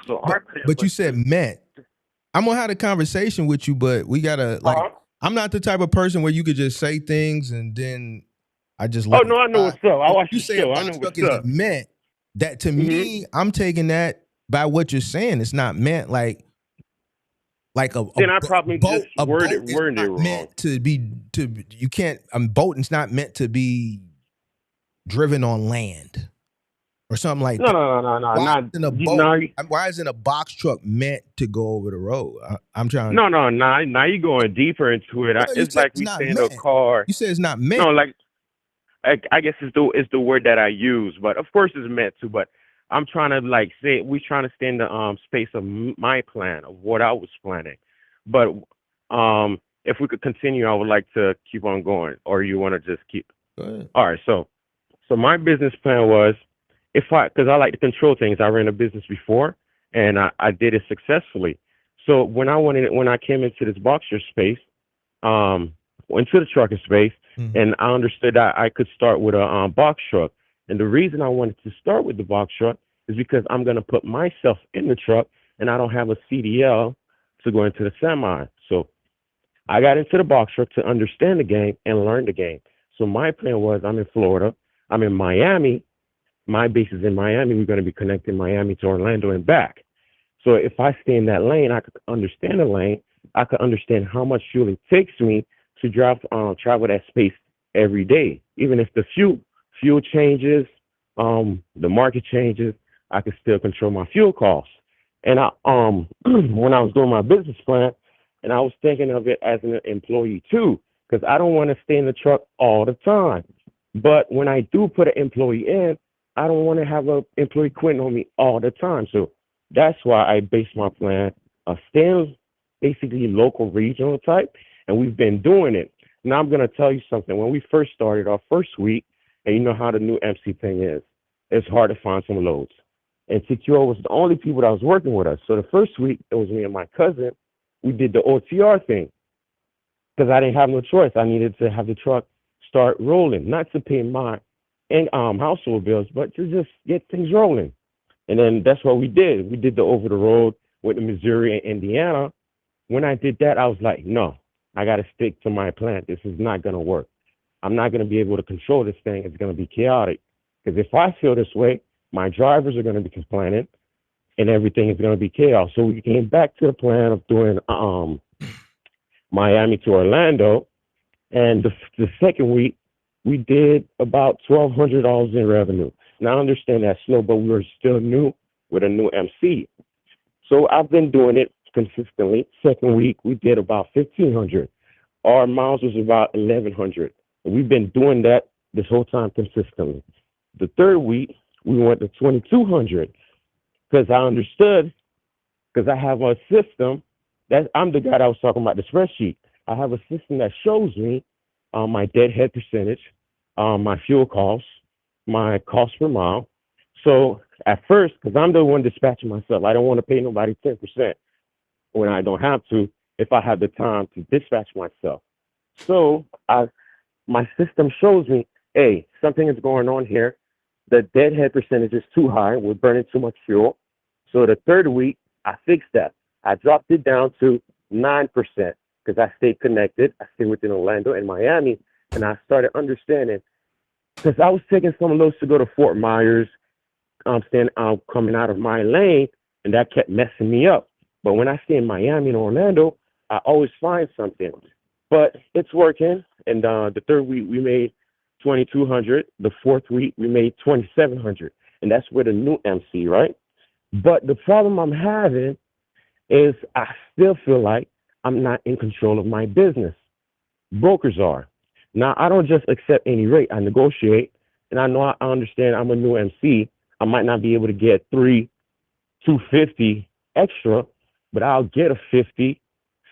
So But our plan but was you said to. meant. I'm gonna have a conversation with you, but we gotta like. Uh-huh. I'm not the type of person where you could just say things and then I just Oh let them no, I know fly. what's up. I So watched you the say a show. I know box what's truck isn't up. meant. That to hmm me, I'm taking that by what you're saying. It's not meant like Then I probably just a boat is worded it not wrong. meant to be to you can't a boat is not meant to be driven on land or something like No, that. no, no, no, no, Why not isn't a you. boat? No, Why isn't a box truck meant to go over the road? I'm trying. no, no, no. Now you're going deeper into it. No, you It's said like it's we not saying a meant. car. You said it's not No, meant. like I guess it's the word that I use, but of course it's meant to. But I'm trying to like say we trying to stay in the space of my plan of what I was planning. But if we could continue, I would like to keep on going, or you want to just keep. Go ahead. All right, so my business plan was if I because I like to control things. I ran a business before, and I did it successfully. So when I came into this boxer space, um, into the trucking space, Mhm. and I understood that I could start with a box truck. And the reason I wanted to start with the box truck is because I'm going to put myself in the truck, and I don't have a CDL to go into the semi. So I got into the box truck to understand the game and learn the game. So my plan was I'm in Florida, I'm in Miami. My base is in Miami. We're going to be connecting Miami to Orlando and back. So if I stay in that lane, I could understand the lane. I could understand how much fuel it takes me to travel that space every day. Even if the fuel changes, the market changes, I could still control my fuel costs. And I when I was doing my business plan, and I was thinking of it as an employee too, because I don't want to stay in the truck all the time. But when I do put an employee in, I don't want to have an employee quitting on me all the time. So that's why I base my plan staying basically local regional type, and we've been doing it. Now I'm gonna tell you something. When we first started our first week, and you know how the new MC thing is, it's hard to find some loads. And TQO was the only people that was working with us. So the first week it was me and my cousin. We did the OTR thing because I didn't have no choice. I needed to have the truck start rolling, not to pay my household bills, but to just get things rolling. And then that's what we did. We did the over the road with the Missouri and Indiana. When I did that, I was like, no, I got to stick to my plan. This is not going to work. I'm not going to be able to control this thing. It's going to be chaotic. Because if I feel this way, my drivers are going to be complaining and everything is going to be chaos. So we came back to the plan of doing Miami to Orlando. And the second week, we did about $1,200 in revenue. Now, I understand that's slow, but we were still new with a new MC. So I've been doing it consistently. Second week, we did about 1,500. Our miles was about 1,100. And we've been doing that this whole time consistently. The third week, we went to 2,200 because I understood, because I have a system that I'm the guy that was talking about the spreadsheet. I have a system that shows me my deadhead percentage, my fuel costs, my cost per mile. So at first, because I'm the one dispatching myself, I don't want to pay nobody 10% when I don't have to, if I have the time to dispatch myself. So my system shows me, hey, something is going on here. The deadhead percentage is too high. We're burning too much fuel. So the third week, I fixed that. I dropped it down to 9% because I stayed connected. I stayed within Orlando and Miami, and I started understanding because I was taking some loads to go to Fort Myers, coming out of my lane, and that kept messing me up. But when I stay in Miami and Orlando, I always find something. But it's working. And the third week we made 2,200. The fourth week we made 2,700, and that's with a new MC, right? But the problem I'm having is I still feel like I'm not in control of my business. Brokers are. Now I don't just accept any rate. I negotiate, and I understand I'm a new MC. I might not be able to get 250 extra, but I'll get a 50,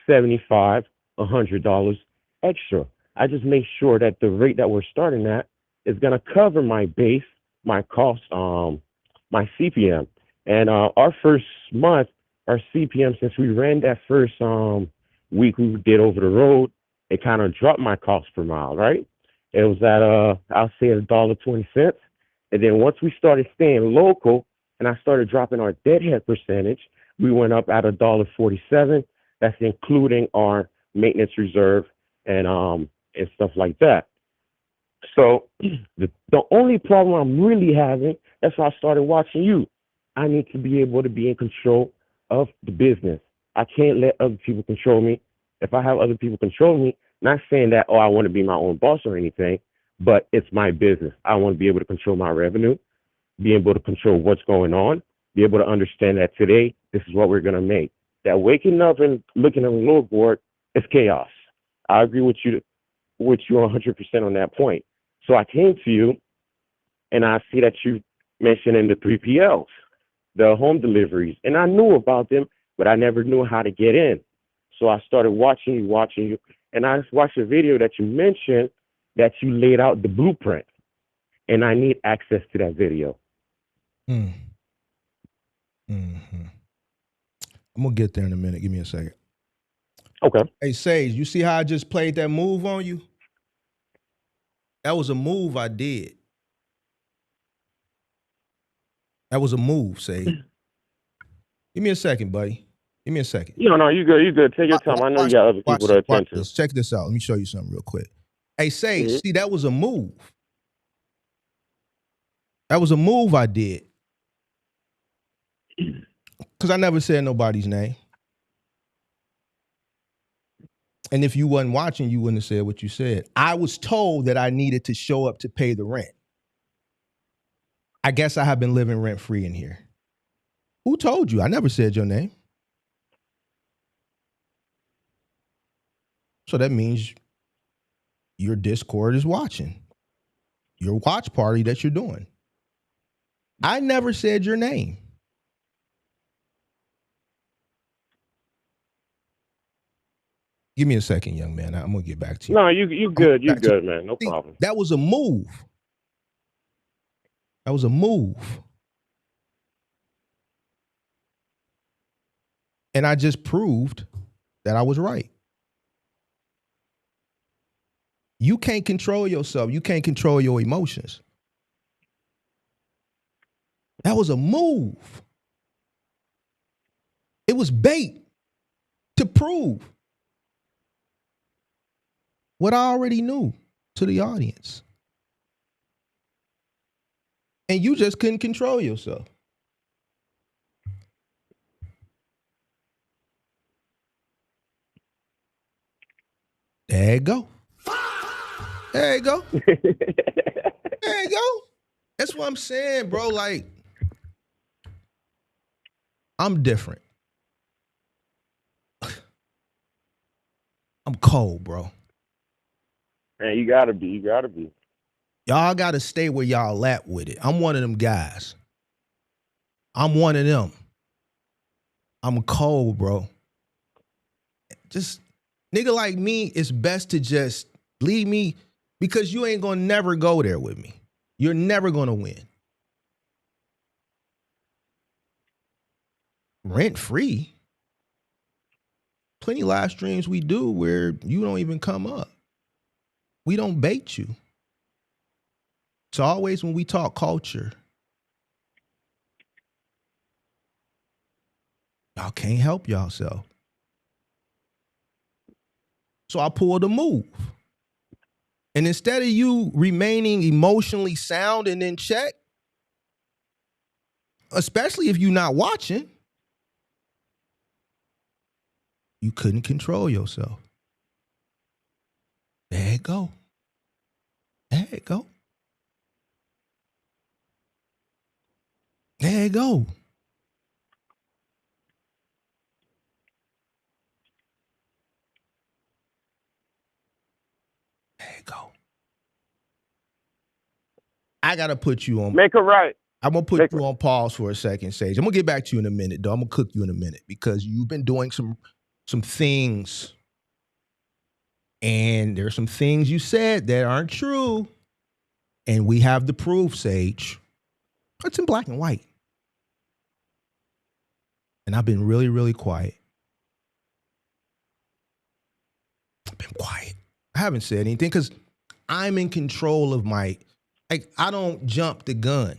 75, $100 extra. I just make sure that the rate that we're starting at is going to cover my base, my cost, my CPM. And our first month, our CPM, since we ran that first week we did over the road, it kind of dropped my cost per mile, right? It was at, I'll say $1.20. And then once we started staying local and I started dropping our deadhead percentage, we went up at $1.47. That's including our maintenance reserve and stuff like that. So the only problem I'm really having, that's why I started watching you. I need to be able to be in control of the business. I can't let other people control me. If I have other people control me, not saying that, oh, I want to be my own boss or anything, but it's my business. I want to be able to control my revenue, be able to control what's going on, be able to understand that today, this is what we're going to make. That waking up and looking at a load board is chaos. I agree with you 100% on that point. So I came to you, and I see that you mentioned in the 3PLs, the home deliveries, and I knew about them, but I never knew how to get in. So I started watching you, and I watched a video that you mentioned that you laid out the blueprint, and I need access to that video. Mm. Mm-hmm. I'm gonna get there in a minute. Give me a second. Okay. Hey, Sage, you see how I just played that move on you? That was a move I did. That was a move, Sage. Give me a second, buddy. Give me a second. No, you good. You good. Take your time. I know you got other people to attend to. Check this out. Let me show you something real quick. Hey, Sage, see, that was a move. That was a move I did. Because I never said nobody's name. And if you wasn't watching, you wouldn't have said what you said. I was told that I needed to show up to pay the rent. I guess I have been living rent-free in here. Who told you? I never said your name. So that means your Discord is watching. Your watch party that you're doing. I never said your name. Give me a second, young man. I'm gonna get back to you. No, you good. You good, man. No problem. That was a move. That was a move. And I just proved that I was right. You can't control yourself. You can't control your emotions. That was a move. It was bait to prove what I already knew to the audience. And you just couldn't control yourself. There you go. There you go. There you go. That's what I'm saying, bro. Like, I'm different. I'm cold, bro. Man, you gotta be. You gotta be. Y'all gotta stay where y'all at with it. I'm one of them guys. I'm one of them. I'm cold, bro. Just nigga like me, it's best to just leave me because you ain't gonna never go there with me. You're never gonna win. Rent free. Plenty live streams we do where you don't even come up. We don't bait you. It's always when we talk culture. Y'all can't help yourself. So I pulled a move. And instead of you remaining emotionally sound and in check, especially if you're not watching, you couldn't control yourself. There you go. There you go. There you go. There you go. I gotta put you on. Make it right. I'm gonna put you on pause for a second, Sage. I'm gonna get back to you in a minute, though. I'm gonna cook you in a minute because you've been doing some things, and there's some things you said that aren't true, and we have the proof, Sage. It's in black and white. And I've been really, really quiet. I've been quiet. I haven't said anything because I'm in control of my, like, I don't jump the gun.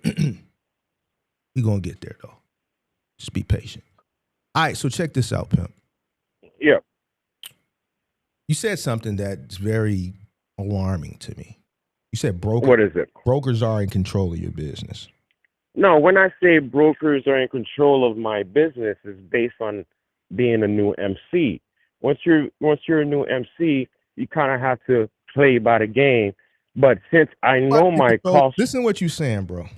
We're going to get there, though. Just be patient. All right, so check this out, Pimp. Yeah. You said something that's very alarming to me. You said What is it? Brokers are in control of your business. No, when I say brokers are in control of my business, it's based on being a new MC. Once you're a new MC, you kind of have to play by the game. But since I know my cost, listen to what you're saying, bro.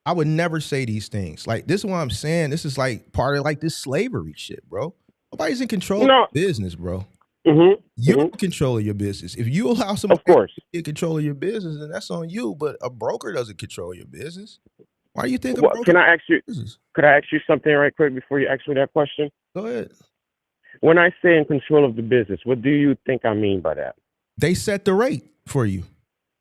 I would never say these things. Like, this is what I'm saying. This is like part of like this slavery shit, bro. Nobody's in control of business, bro. You're in control of your business. If you allow someone to get control of your business, then that's on you. But a broker doesn't control your business. Why do you think? Can I ask you? Could I ask you something right quick before you ask me that question? Go ahead. When I say in control of the business, what do you think I mean by that? They set the rate for you.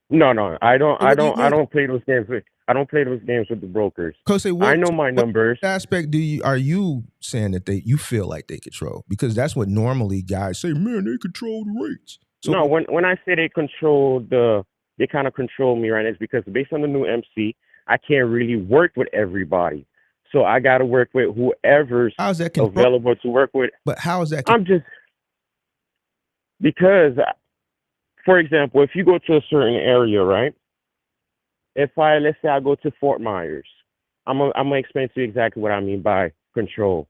No, I don't play those games. I don't play those games with the brokers. I know my numbers. What aspect are you saying that you feel like they control? Because that's what normally guys say, man, they control the rates. So no, when I say they kind of control me, right? It's because based on the new MC, I can't really work with everybody. So I got to work with whoever's available to work with. But how is that? Because, for example, if you go to a certain area, right? Let's say I go to Fort Myers, I'm gonna explain to you exactly what I mean by control.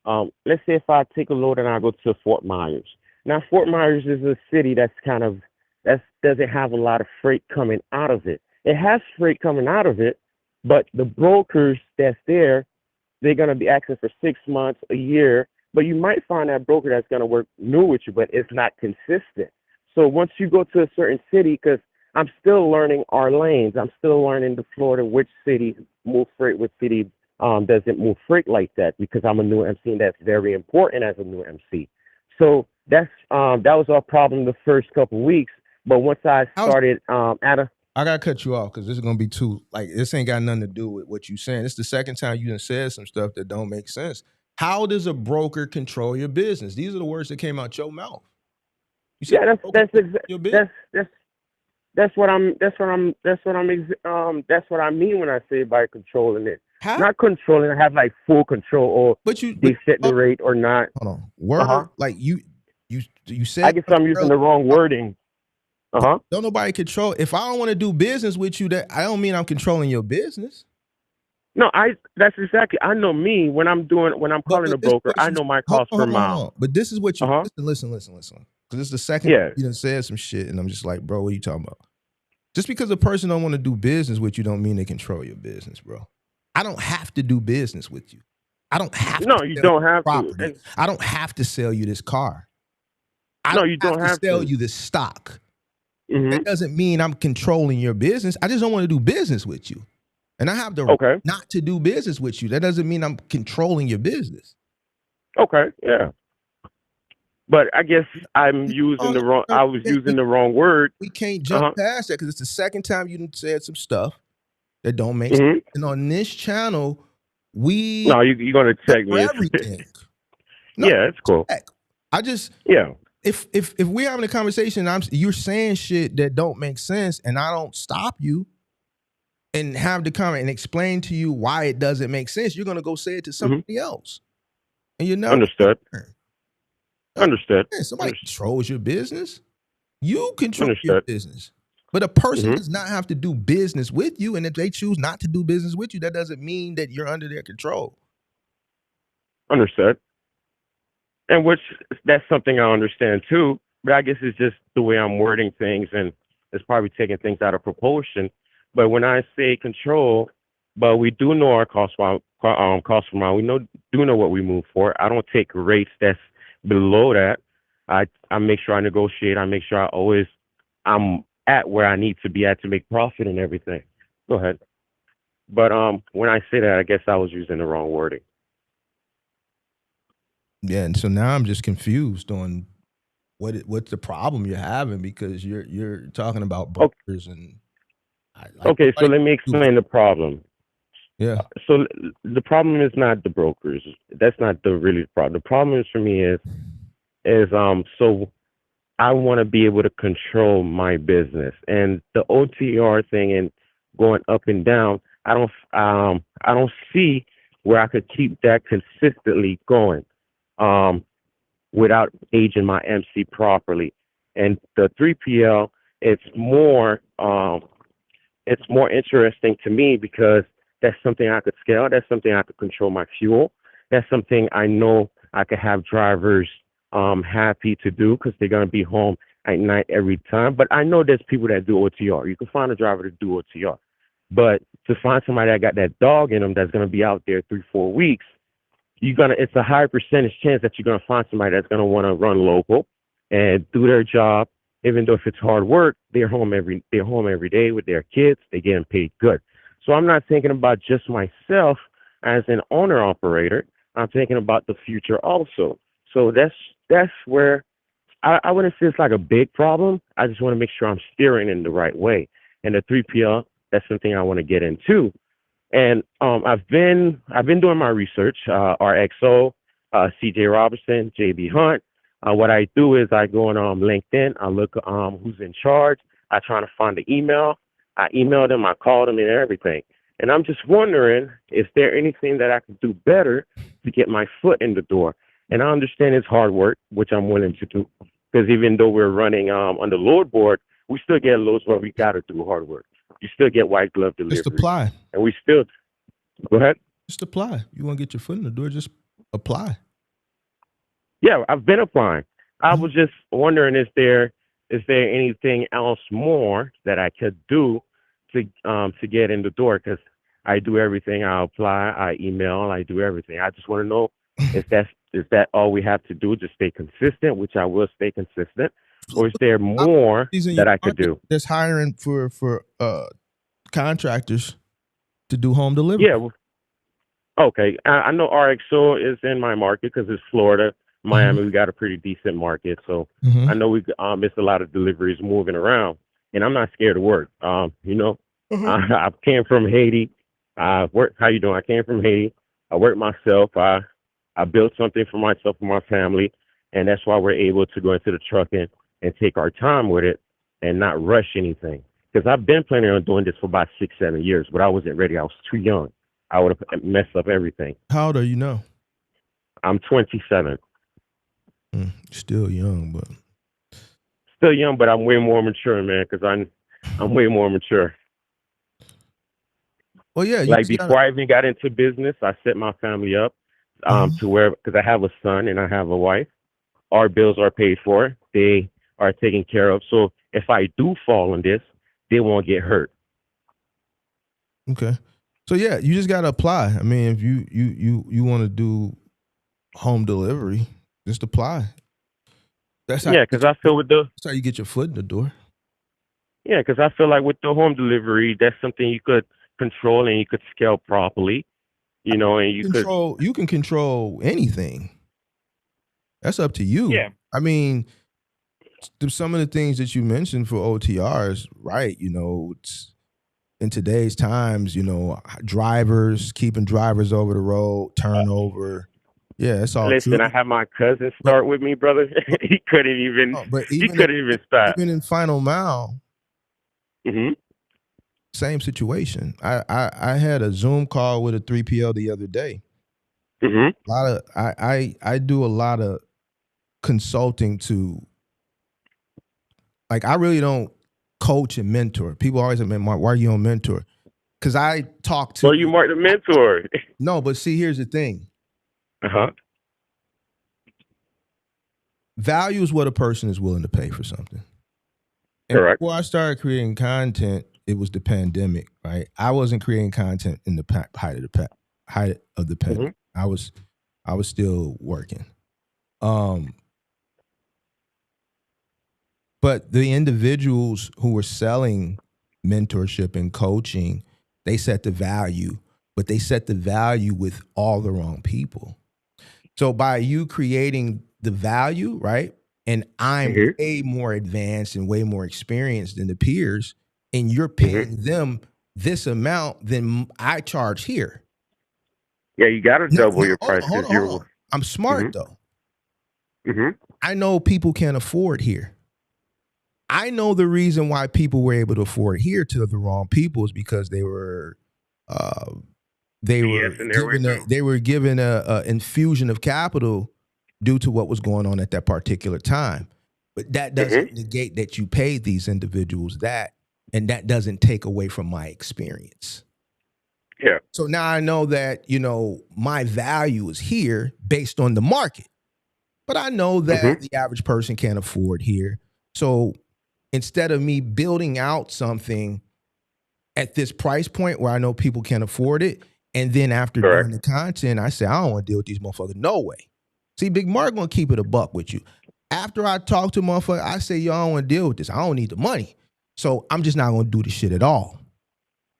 Let's say if I take a load and I go to Fort Myers. Now, Fort Myers is a city that doesn't have a lot of freight coming out of it. It has freight coming out of it, but the brokers that's there, they're gonna be asking for 6 months, a year. But you might find that broker that's gonna work new with you, but it's not consistent. So once you go to a certain city, because I'm still learning our lanes. I'm still learning the Florida, which city move freight, which city doesn't move freight like that because I'm a new MC, and that's very important as a new MC. So that was our problem the first couple weeks. But once I started I gotta cut you off because this is gonna be too this ain't got nothing to do with what you saying. It's the second time you done said some stuff that don't make sense. How does a broker control your business? These are the words that came out your mouth. You said that's what I mean when I say by controlling it. How? Not controlling, I have like full control, or they set the rate or not. Hold on. Word like you said. I guess I'm using the wrong wording. Don't nobody control. If I don't want to do business with you, that I don't mean I'm controlling your business. No, that's exactly. I know me when I'm calling a broker. I know my cost per mile. But this is what you listen. Because it's the second you done said some shit, and I'm just like, bro, what are you talking about? Just because a person don't want to do business with you, don't mean they control your business, bro. I don't have to do business with you. I don't have. No, you don't have property. To. I don't have to sell you this car. You don't have to sell you this stock. Mm-hmm. That doesn't mean I'm controlling your business. I just don't want to do business with you. And I have the right not to do business with you. That doesn't mean I'm controlling your business. Okay, yeah. But I guess I'm using the wrong. I was using the wrong word. We can't jump past that because it's the second time you said some stuff that don't make sense. And on this channel, you're gonna check me everything. Yeah, it's cool. I just If we're having a conversation, you're saying shit that don't make sense, and I don't stop you and have the comment and explain to you why it doesn't make sense, you're gonna go say it to somebody else, and you're not understood. Somebody controls your business. You control your business, but a person does not have to do business with you. And if they choose not to do business with you, that doesn't mean that you're under their control. Understood. And that's something I understand too, but I guess it's just the way I'm wording things, and it's probably taking things out of proportion. But when I say control, but we do know our cost per mile. We do know what we move for. I don't take rates that's below that. I make sure I negotiate. I make sure I'm at where I need to be at to make profit and everything. Go ahead. But when I say that, I guess I was using the wrong wording. Yeah, and so now I'm just confused on what's the problem you're having, because you're talking about brokers and. So let me explain the problem. Yeah. So the problem is not the brokers. That's not the really problem. The problem is for me is so I want to be able to control my business, and the OTR thing and going up and down. I don't see where I could keep that consistently going. Without aging my MC properly. And the 3PL, it's more interesting to me because that's something I could scale. That's something I could control my fuel. That's something I know I could have drivers happy to do because they're going to be home at night every time. But I know there's people that do OTR. You can find a driver to do OTR. But to find somebody that got that dog in them that's going to be out there 3-4 weeks, it's a high percentage chance that you're gonna find somebody that's gonna want to run local and do their job, even though if it's hard work. They're home every day with their kids. They're getting paid good. So I'm not thinking about just myself as an owner operator. I'm thinking about the future also. So that's where I wouldn't say it's like a big problem. I just want to make sure I'm steering in the right way. And the 3PL, that's something I want to get into. And I've been doing my research, RXO, CJ Robertson, JB Hunt. What I do is I go on LinkedIn, I look who's in charge, I try to find the email, I email them, I call them and everything. And I'm just wondering, is there anything that I could do better to get my foot in the door? And I understand it's hard work, which I'm willing to do, because even though we're running on the load board, we still get loads where we got to do hard work. You still get white glove delivery. Just apply. And we still, go ahead. Just apply. You want to get your foot in the door, just apply. Yeah, I've been applying. I was just wondering, is there anything else more that I could do to get in the door? Because I do everything. I apply, I email, I do everything. I just want to know is that all we have to do? Just stay consistent, which I will stay consistent. Or is there more that I could do? There's hiring for contractors to do home delivery. Yeah. Okay, I know RXO is in my market because it's Florida, Mm-hmm. Miami. We got a pretty decent market, so I Mm-hmm. know we it's a lot of deliveries moving around, and I'm not scared of work. I came from Haiti. I work. How you doing? I came from Haiti. I work myself. I built something for myself and my family, and that's why we're able to go into the trucking and take our time with it and not rush anything. Because I've been planning on doing this for about 6, 7 years, but I wasn't ready. I was too young. I would have messed up everything. How old are you now? I'm 27. Still young, but Still young, but I'm way more mature, man. Because I'm way more mature. well, yeah, you Like just gotta. before I even got into business, I set my family up Mhm. to where because I have a son and I have a wife. Our bills are paid for. They are taken care of. So if I do fall on this, they won't get hurt. Okay, so yeah, you just gotta apply. I mean, if you want to do home delivery, just apply. That's how Yeah, you because get I your, feel with the that's how you get your foot in the door. yeah, because I feel like with the home delivery, that's something you could control and you could scale properly. And you could You can control anything. That's up to you. yeah. I mean, some of the things that you mentioned for OTRs, right? It's in today's times, drivers, keeping drivers over the road, turnover. Yeah, it's all true. Listen, I had my cousin But start with me, brother. he couldn't even oh, but he couldn't even stop. even in Final Mile, Mhm. same situation. I had a Zoom call with a 3PL the other day. Mhm. A lot of I do a lot of consulting to, like, I really don't coach and mentor. People always say, "Man, Mark, why are you on mentor?" Because I talk So to you marked the mentor. no, but see, here's the thing: Uh-huh. value is what a person is willing to pay for something. And Correct. before I started creating content, it was the pandemic, right? I wasn't creating content in the height of the Mhm. pandemic. I was still working. Um, but the individuals who were selling mentorship and coaching, they set the value, but they set the value with all the wrong people. So by you creating the value, right? And I'm Mhm. way more advanced and way more experienced than the peers, and you're Mhm. paying them this amount than I charge here. Yeah, you got to Now, double your hold price on, hold because on, hold on. you're. I'm smart Mhm. though. Mhm. I know people can't afford here. I know the reason why people were able to afford here to the wrong people is because uh, BS in there with them. they were given a infusion of capital due to what was going on at that particular time. But that Mhm. doesn't negate that you paid these individuals that, and that doesn't take away from my experience. Yeah. So now I know that, my value is here based on the market. But I know that Mhm. the average person can't afford here. So instead of me building out something at this price point where I know people can't afford it, and then after doing Correct. the content, I say, I don't want to deal with these motherfuckers. No way. See, Big Mark gonna keep it a buck with you. After I talk to motherfucker, I say, yo, I don't want to deal with this. I don't need the money. So I'm just not gonna do the shit at all.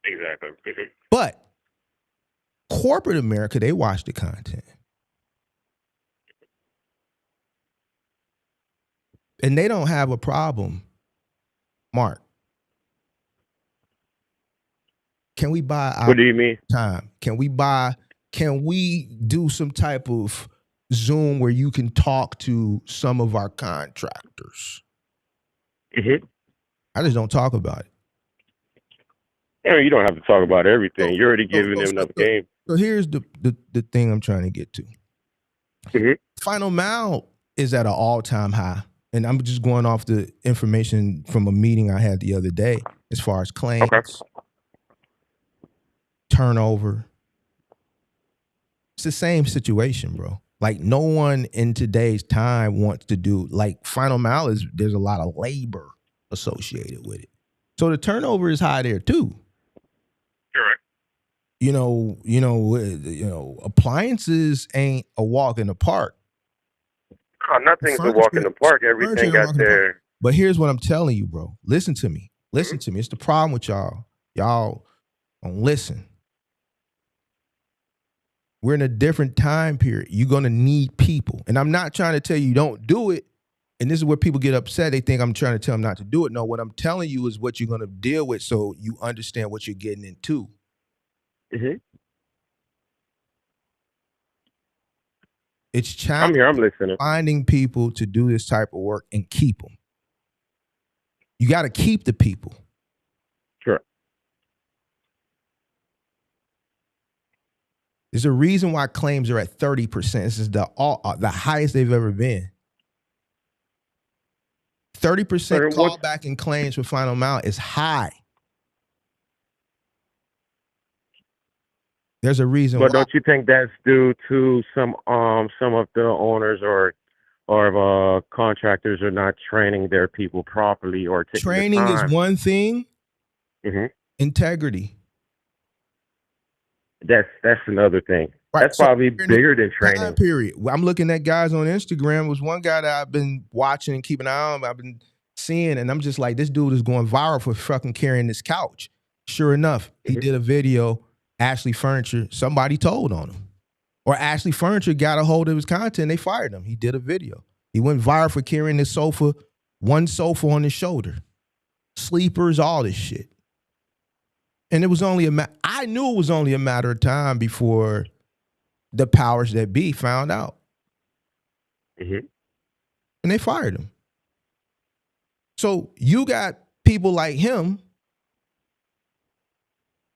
Exactly. Mhm. But corporate America, they watch the content. And they don't have a problem. Mark, can we buy our What do you mean? time? Can we do some type of Zoom where you can talk to some of our contractors? Mhm. I just don't talk about it. Yeah, you don't have to talk about So, everything. You're already so, giving so, them so, enough so, game. so here's the thing I'm trying to get to. Mhm. Final Mile is at an all-time high. And I'm just going off the information from a meeting I had the other day as far as Okay. claims, turnover. It's the same situation, bro. Like, no one in today's time wants to do, like, Final Mile is, there's a lot of labor associated with it. So the turnover is high there too. Correct. Appliances ain't a walk in the park. Oh, nothing's a walk in the park. Furniture Everything ain't a got walk in the park. their. But here's what I'm telling you, bro. Listen to me. Listen Mhm. to me. It's the problem with y'all. Y'all don't listen. We're in a different time period. You're going to need people. And I'm not trying to tell you don't do it. And this is where people get upset. They think I'm trying to tell them not to do it. No, what I'm telling you is what you're going to deal with so you understand what you're getting into. Mm-hmm. It's I'm challenging here. I'm listening. finding people to do this type of work and keep them. You got to keep the people. Sure. There's a reason why claims are at 30%. This is the highest they've ever been. 30% callback in claims for final amount is high. There's a reason But why. don't you think that's due to some of the owners or contractors are not training their people properly or taking Training the is time? one thing. Mm-hmm. Integrity. That's another thing. Right. That's probably bigger than training. Time period. I'm looking at guys on Instagram. There was one guy that I've been watching and keeping an eye on. I've been seeing, and I'm just like, this dude is going viral for fucking carrying this couch. Sure enough, he did a video. Ashley Furniture, somebody told on him. Or Ashley Furniture got a hold of his content. They fired him. He did a video. He went viral for carrying this sofa, one sofa on his shoulder. Sleepers, all this shit. And it was only I knew it was only a matter of time before the powers that be found out. Mm-hmm. And they fired him. So you got people like him.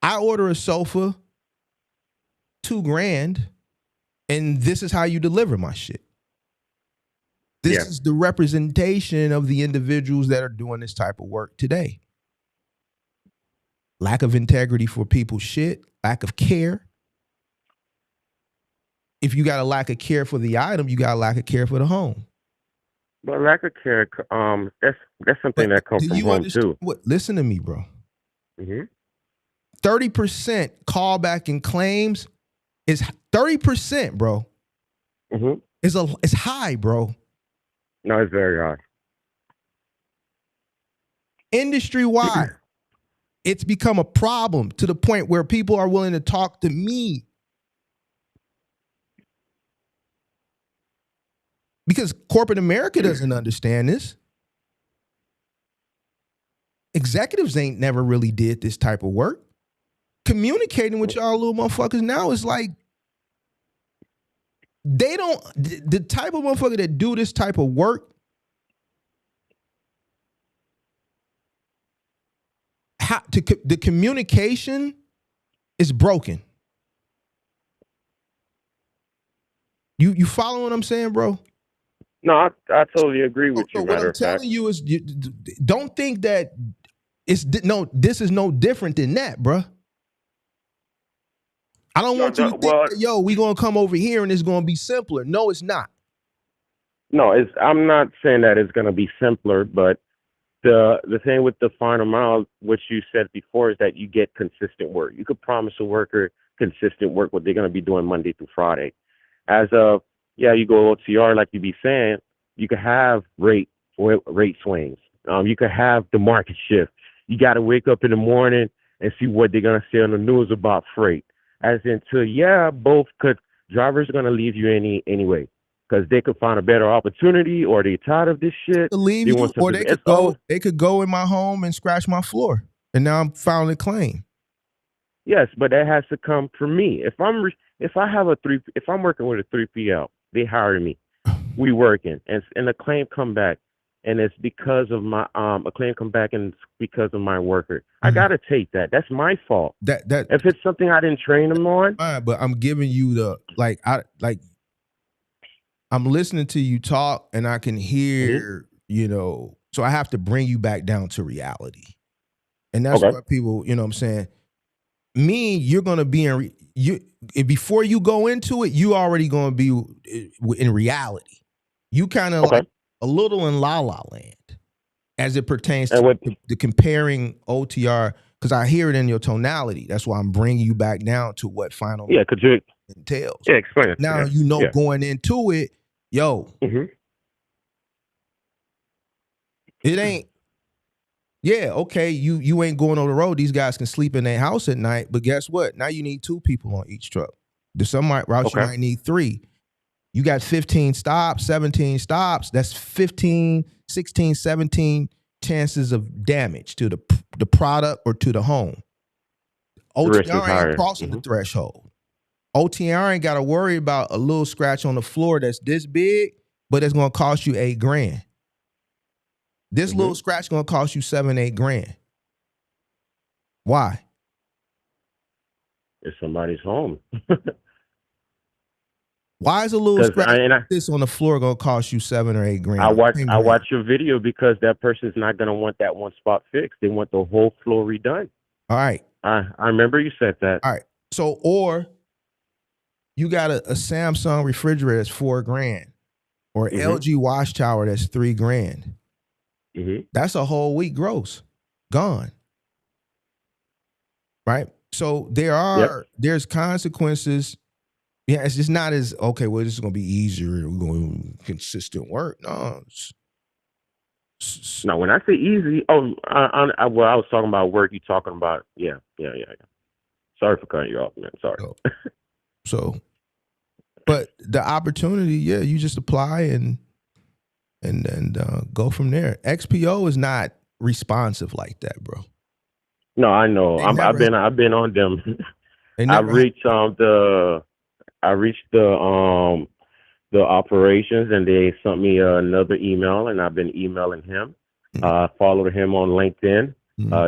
I order a sofa, $2,000, and this is how you deliver my shit. This is the representation of the individuals that are doing this type of work today. Lack of integrity for people's shit, lack of care. If you got a lack of care for the item, you got a lack of care for the home. But lack of care, that's something that comes from home too. Listen to me, bro. Mm-hmm. 30% callback and claims is 30%, bro. Mm-hmm. It's high, bro. No, it's very high. Industry-wide, it's become a problem to the point where people are willing to talk to me. Because corporate America doesn't understand this. Executives ain't never really did this type of work. Communicating with y'all little motherfuckers now is like, they don't, the type of motherfucker that do this type of work, the communication is broken. You follow what I'm saying, bro? No, I totally agree with you. What I'm telling you is, don't think that this is no different than that, bro. I don't want you to think that, we gonna come over here and it's gonna be simpler. No, it's not. No, I'm not saying that it's gonna be simpler, but the thing with the final mile, which you said before, is that you get consistent work. You could promise a worker consistent work, what they're gonna be doing Monday through Friday. As of you go OTR, like you be saying, you could have rate swings. You could have the market shift. You got to wake up in the morning and see what they're gonna say on the news about freight. As into, both drivers are gonna leave you anyway because they could find a better opportunity, or they're tired of this shit. Leave you, or they could go. They could go in my home and scratch my floor, and now I'm filing a claim. Yes, but that has to come from me. If I'm working with a 3PL, they hire me, we working, and a claim come back, and it's because of my a claim come back and it's because of my worker. Mm-hmm. I gotta take that. That's my fault. That if it's something I didn't train them on. Fine, but I'm giving you I'm listening to you talk, and I can hear, so I have to bring you back down to reality, and that's what people, you know what I'm saying. You're gonna be before you go into it, you already gonna be in reality. You kind of like a little in La La Land as it pertains to the comparing OTR, because I hear it in your tonality. That's why I'm bringing you back down to what final entails. Yeah, explain it. Now going into it, it ain't. Yeah, okay, you ain't going on the road. These guys can sleep in their house at night, but guess what? Now you need 2 people on each truck. There's some routes you might need 3. You got 15 stops, 17 stops. That's 15, 16, 17 chances of damage to the product or to the home. The risk is OTR ain't higher. crossing the threshold. OTR ain't got to worry about a little scratch on the floor that's this big, but it's going to cost you $8,000. This little scratch going to cost you $7, $8,000. Why? It's somebody's home. Why is a little 'Cause scratch I- and I- like this on the floor going to cost you $7 or $8,000? I watch your video because that person's not going to want that one spot fixed. They want the whole floor redone. All right. I remember you said that. All right. So, or you got a Samsung refrigerator that's $4,000 or LG wash tower that's $3,000. That's a whole week gross gone. Right. So there's consequences. Yeah, it's just not as okay. Well, this is going to be easier. We're going to consistent work. No. No, when I say easy, I was talking about work. You talking about yeah. Sorry for cutting you off, man. Sorry. So, but the opportunity, you just apply and go from there. XPO is not responsive like that, bro. No, I know. I've been on them. I reached the operations, and they sent me another email, and I've been emailing him. Followed him on LinkedIn,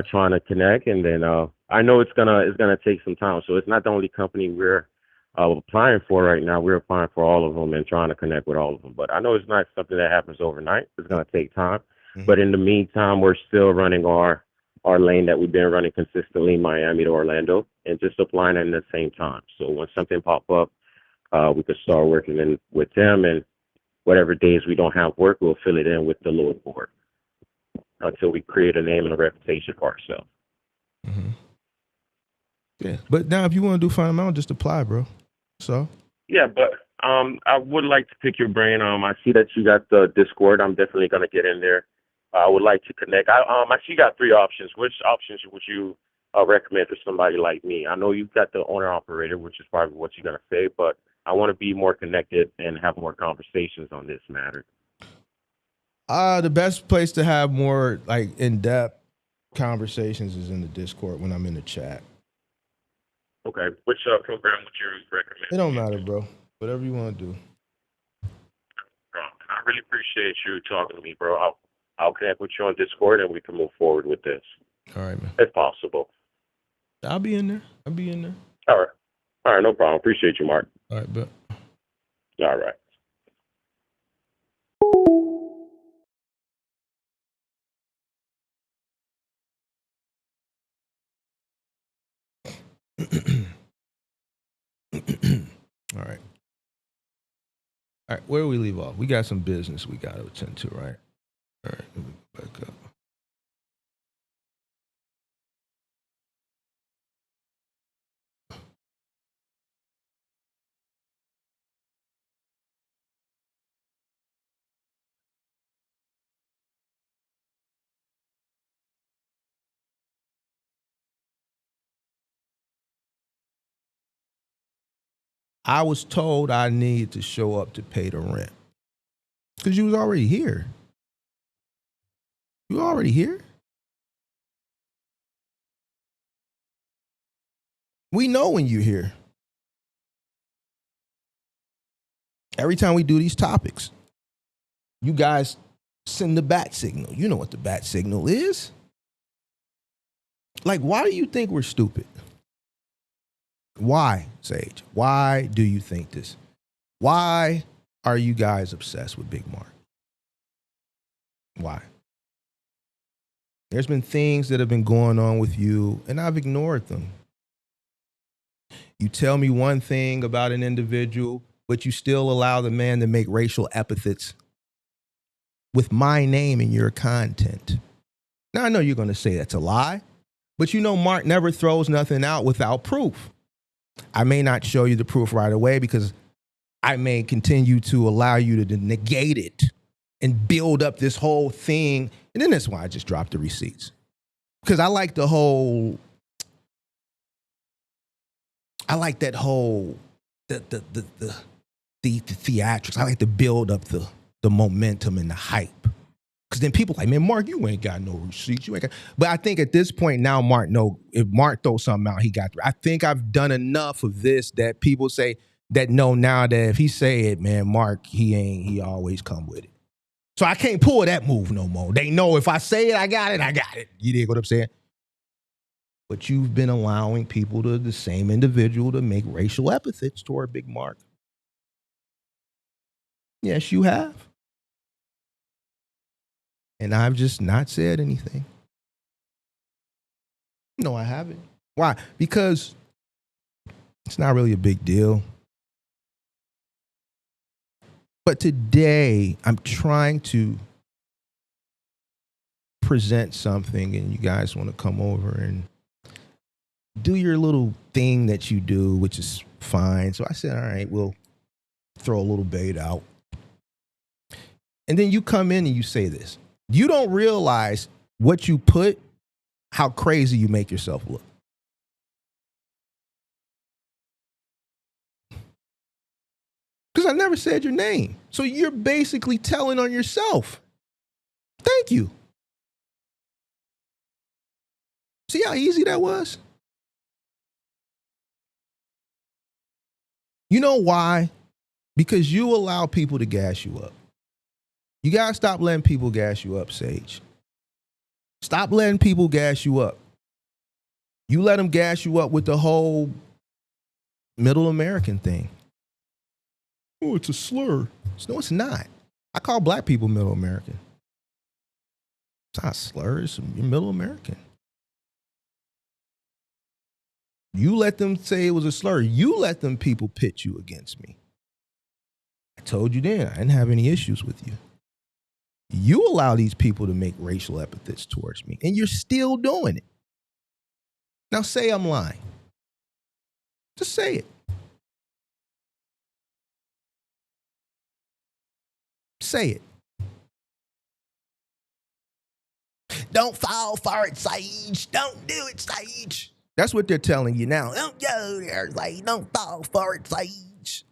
trying to connect, and then I know it's gonna take some time. So it's not the only company we're applying for right now. We're applying for all of them and trying to connect with all of them. But I know it's not something that happens overnight. It's gonna take time. But in the meantime, we're still running our lane that we've been running consistently, Miami to Orlando, and just applying at the same time. So when something pop up, we could start working with them, and whatever days we don't have work, we'll fill it in with the load board until we create a name and a reputation for ourselves. Yeah, but now if you want to do fundamental, just apply, bro. So yeah, but I would like to pick your brain. I see that you got the Discord. I'm definitely gonna get in there. I would like to connect. I see you got 3 options. Which options would you recommend for somebody like me? I know you've got the owner operator, which is probably what you're gonna say, but I want to be more connected and have more conversations on this matter. The best place to have more like in-depth conversations is in the Discord when I'm in the chat. Okay. Which program would you recommend? It don't matter, bro. Whatever you want to do. I really appreciate you talking to me, bro. I'll connect with you on Discord, and we can move forward with this. All right, man. If possible. I'll be in there. All right, no problem. Appreciate you, Mark. All right, bet. All right. All right. All right, where do we leave off? We got some business we got to attend to, right? All right, let me back up. I was told I needed to show up to pay the rent because you was already here. You already here? We know when you're here. Every time we do these topics, you guys send the bat signal. You know what the bat signal is. Like, why do you think we're stupid? Why, Sage? Why do you think this? Why are you guys obsessed with Big Mark? Why? There's been things that have been going on with you, and I've ignored them. You tell me one thing about an individual, but you still allow the man to make racial epithets with my name in your content. Now, I know you're going to say that's a lie, but you know Mark never throws nothing out without proof. I may not show you the proof right away because I may continue to allow you to negate it and build up this whole thing. And then that's why I just dropped the receipts. Because I like that whole the theatrics. I like to build up the momentum and the hype. Because then people like, man, Mark, you ain't got no receipts. You ain't got. But I think at this point now, Mark, no, if Mark throws something out, he got through. I think I've done enough of this that people say that know now that if he say it, man, Mark, he always come with it. So I can't pull that move no more. They know if I say it, I got it, I got it. You dig what I'm saying? But you've been allowing people to the same individual to make racial epithets toward Big Mark. Yes, you have. And I've just not said anything. No, I haven't. Why? Because it's not really a big deal. But today, I'm trying to present something, and you guys want to come over and do your little thing that you do, which is fine. So I said, all right, we'll throw a little bait out. And then you come in and you say this. You don't realize what you put, how crazy you make yourself look. Because I never said your name. So you're basically telling on yourself. Thank you. See how easy that was? You know why? Because you allow people to gas you up. You got to stop letting people gas you up, Sage. Stop letting people gas you up. You let them gas you up with the whole Middle American thing. Oh, it's a slur. No, it's not. I call black people Middle American. It's not a slur. You're Middle American. You let them say it was a slur. You let them people pit you against me. I told you then, I didn't have any issues with you. You allow these people to make racial epithets towards me, and you're still doing it. Now say I'm lying. Just say it. Say it. Don't fall for it, Sage. Don't do it, Sage. That's what they're telling you now. Don't go there, Sage. Don't fall for it, Sage.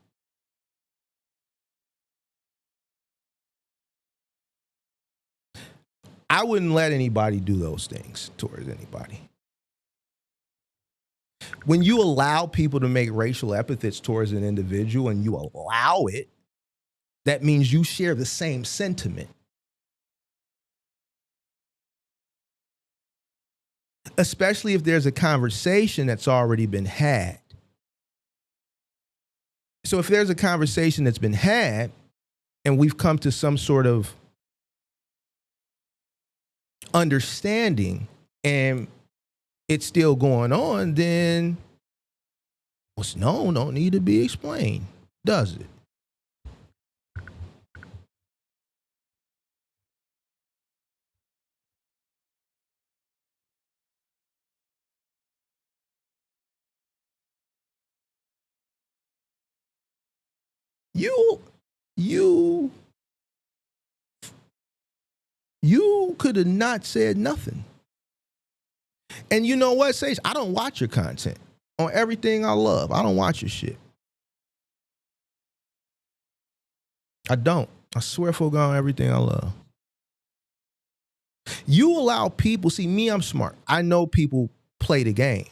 I wouldn't let anybody do those things towards anybody. When you allow people to make racial epithets towards an individual and you allow it, that means you share the same sentiment. Especially if there's a conversation that's already been had. So if there's a conversation that's been had and we've come to some sort of understanding and it's still going on, then what's known don't need to be explained, does it? You could have not said nothing. And you know what, Sage? I don't watch your content on everything I love. I don't watch your shit. I don't. I swear for God on everything I love. You allow people, see me, I'm smart. I know people play the game.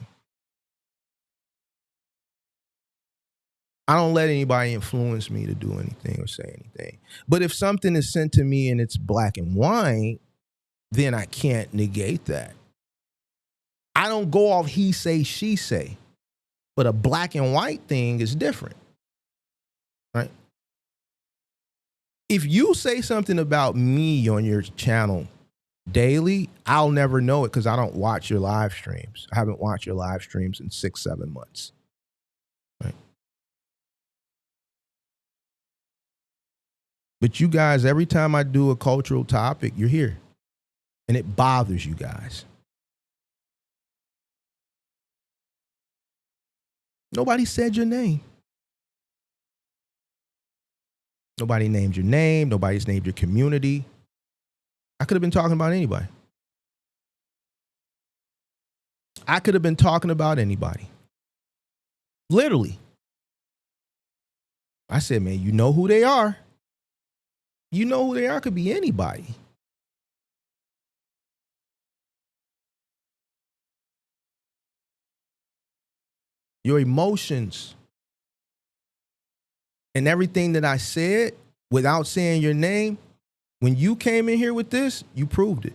I don't let anybody influence me to do anything or say anything. But if something is sent to me and it's black and white, then I can't negate that. I don't go off he say, she say. But a black and white thing is different. Right? If you say something about me on your channel daily, I'll never know it because I don't watch your live streams. I haven't watched your live streams in 6-7 months. Right? But you guys, every time I do a cultural topic, you're here. And it bothers you guys. Nobody said your name. Nobody named your name. Nobody's named your community. I could have been talking about anybody. I could have been talking about anybody. Literally. I said, man, you know who they are. You know who they are. Could be anybody. Your emotions and everything that I said without saying your name, when you came in here with this, you proved it.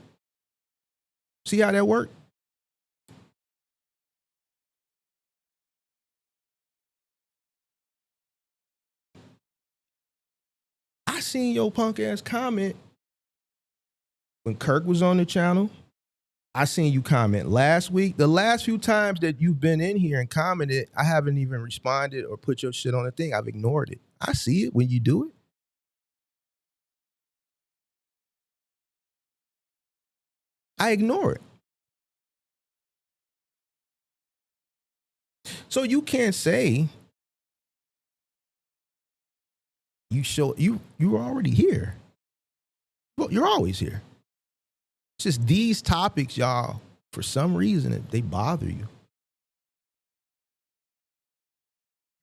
See how that worked? I seen your punk ass comment when Kirk was on the channel. I seen you comment last week. The last few times that you've been in here and commented, I haven't even responded or put your shit on the thing. I've ignored it. I see it when you do it. I ignore it. So you can't say you were already here. Well, you're always here. It's just these topics, y'all, for some reason, they bother you.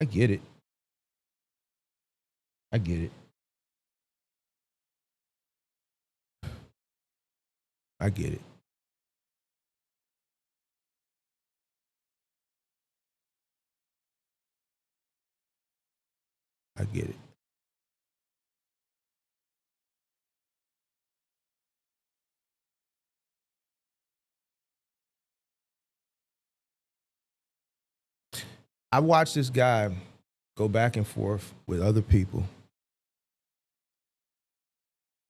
I get it. I get it. I get it. I get it. I watched this guy go back and forth with other people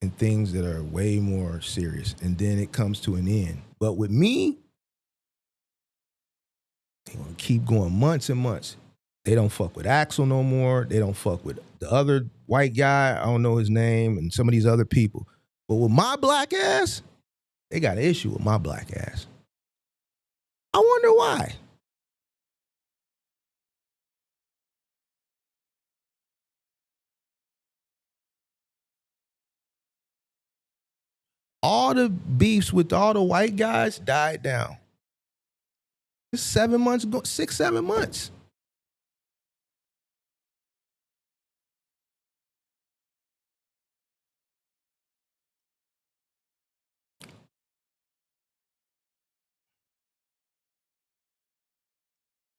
and things that are way more serious, and then it comes to an end. But with me, they gonna keep going months and months. They don't fuck with Axel no more. They don't fuck with the other white guy, I don't know his name, and some of these other people. But with my black ass, they got an issue with my black ass. I wonder why. All the beefs with all the white guys died down. It's 7 months ago, 6, 7 months.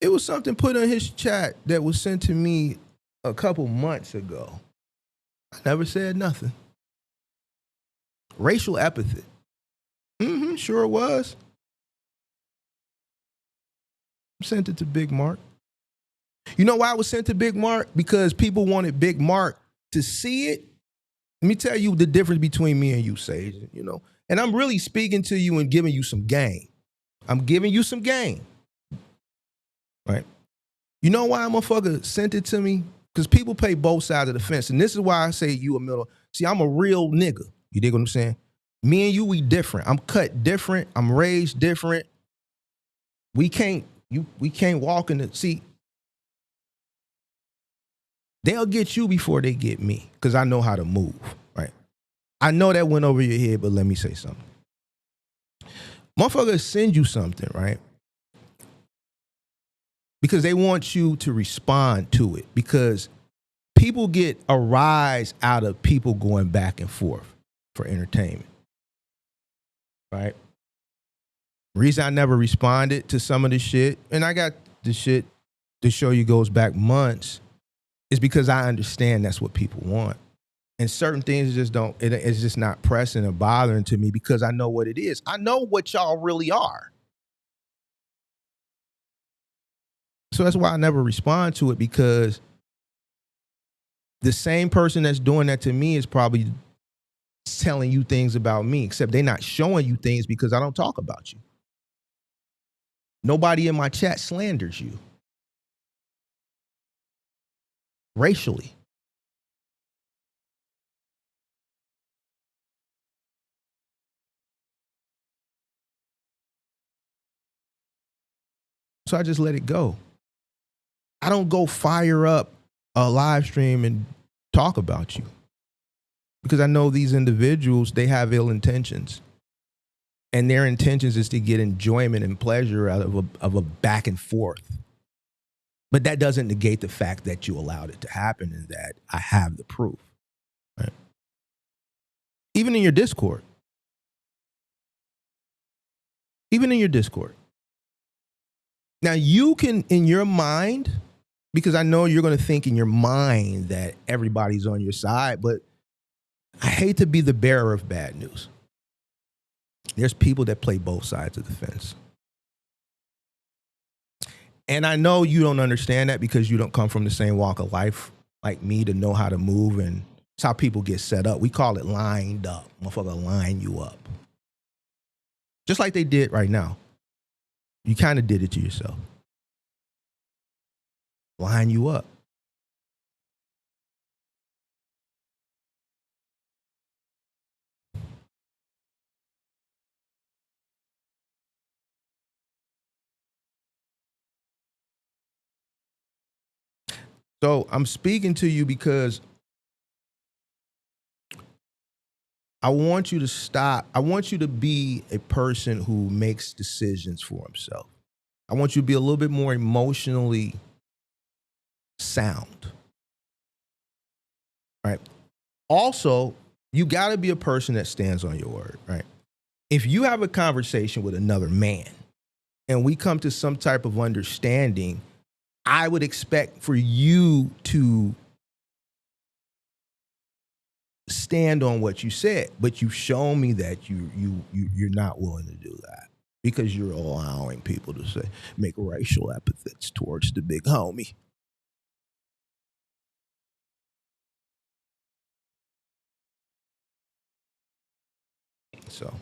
It was something put in his chat that was sent to me a couple months ago. I never said nothing. Racial epithet. Sure it was. Sent it to Big Mark. You know why I was sent to Big Mark? Because people wanted Big Mark to see it. Let me tell you the difference between me and you, Sage, you know. And I'm really speaking to you and giving you some game. I'm giving you some game. Right? You know why a motherfucker sent it to me? Because people play both sides of the fence. And this is why I say you a middle. See, I'm a real nigga. You dig what I'm saying? Me and you, we different. I'm cut different. I'm raised different. We can't walk in the see. They'll get you before they get me, because I know how to move, right? I know that went over your head, but let me say something. Motherfuckers send you something, right? Because they want you to respond to it, because people get a rise out of people going back and forth for entertainment, right? Reason I never responded to some of this shit, and I got the shit to show you goes back months, is because I understand that's what people want. And certain things just don't, it's just not pressing or bothering to me because I know what it is. I know what y'all really are. So that's why I never respond to it, because the same person that's doing that to me is probably telling you things about me, except they're not showing you things because I don't talk about you. Nobody in my chat slanders you racially. So I just let it go. I don't go fire up a live stream and talk about you, because I know these individuals, they have ill intentions, and their intentions is to get enjoyment and pleasure out of a back and forth. But that doesn't negate the fact that you allowed it to happen and that I have the proof. Right? Even in your Discord. Even in your Discord. Now you can, in your mind, because I know you're going to think in your mind that everybody's on your side, but I hate to be the bearer of bad news. There's people that play both sides of the fence. And I know you don't understand that because you don't come from the same walk of life like me to know how to move, and it's how people get set up. We call it lined up. Motherfucker line you up. Just like they did right now. You kind of did it to yourself. Line you up. So I'm speaking to you because I want you to stop. I want you to be a person who makes decisions for himself. I want you to be a little bit more emotionally sound. Right? Also, you got to be a person that stands on your word, right? If you have a conversation with another man and we come to some type of understanding, I would expect for you to stand on what you said, but you've shown me that you're not willing to do that because you're allowing people to say, make racial epithets towards the big homie. So.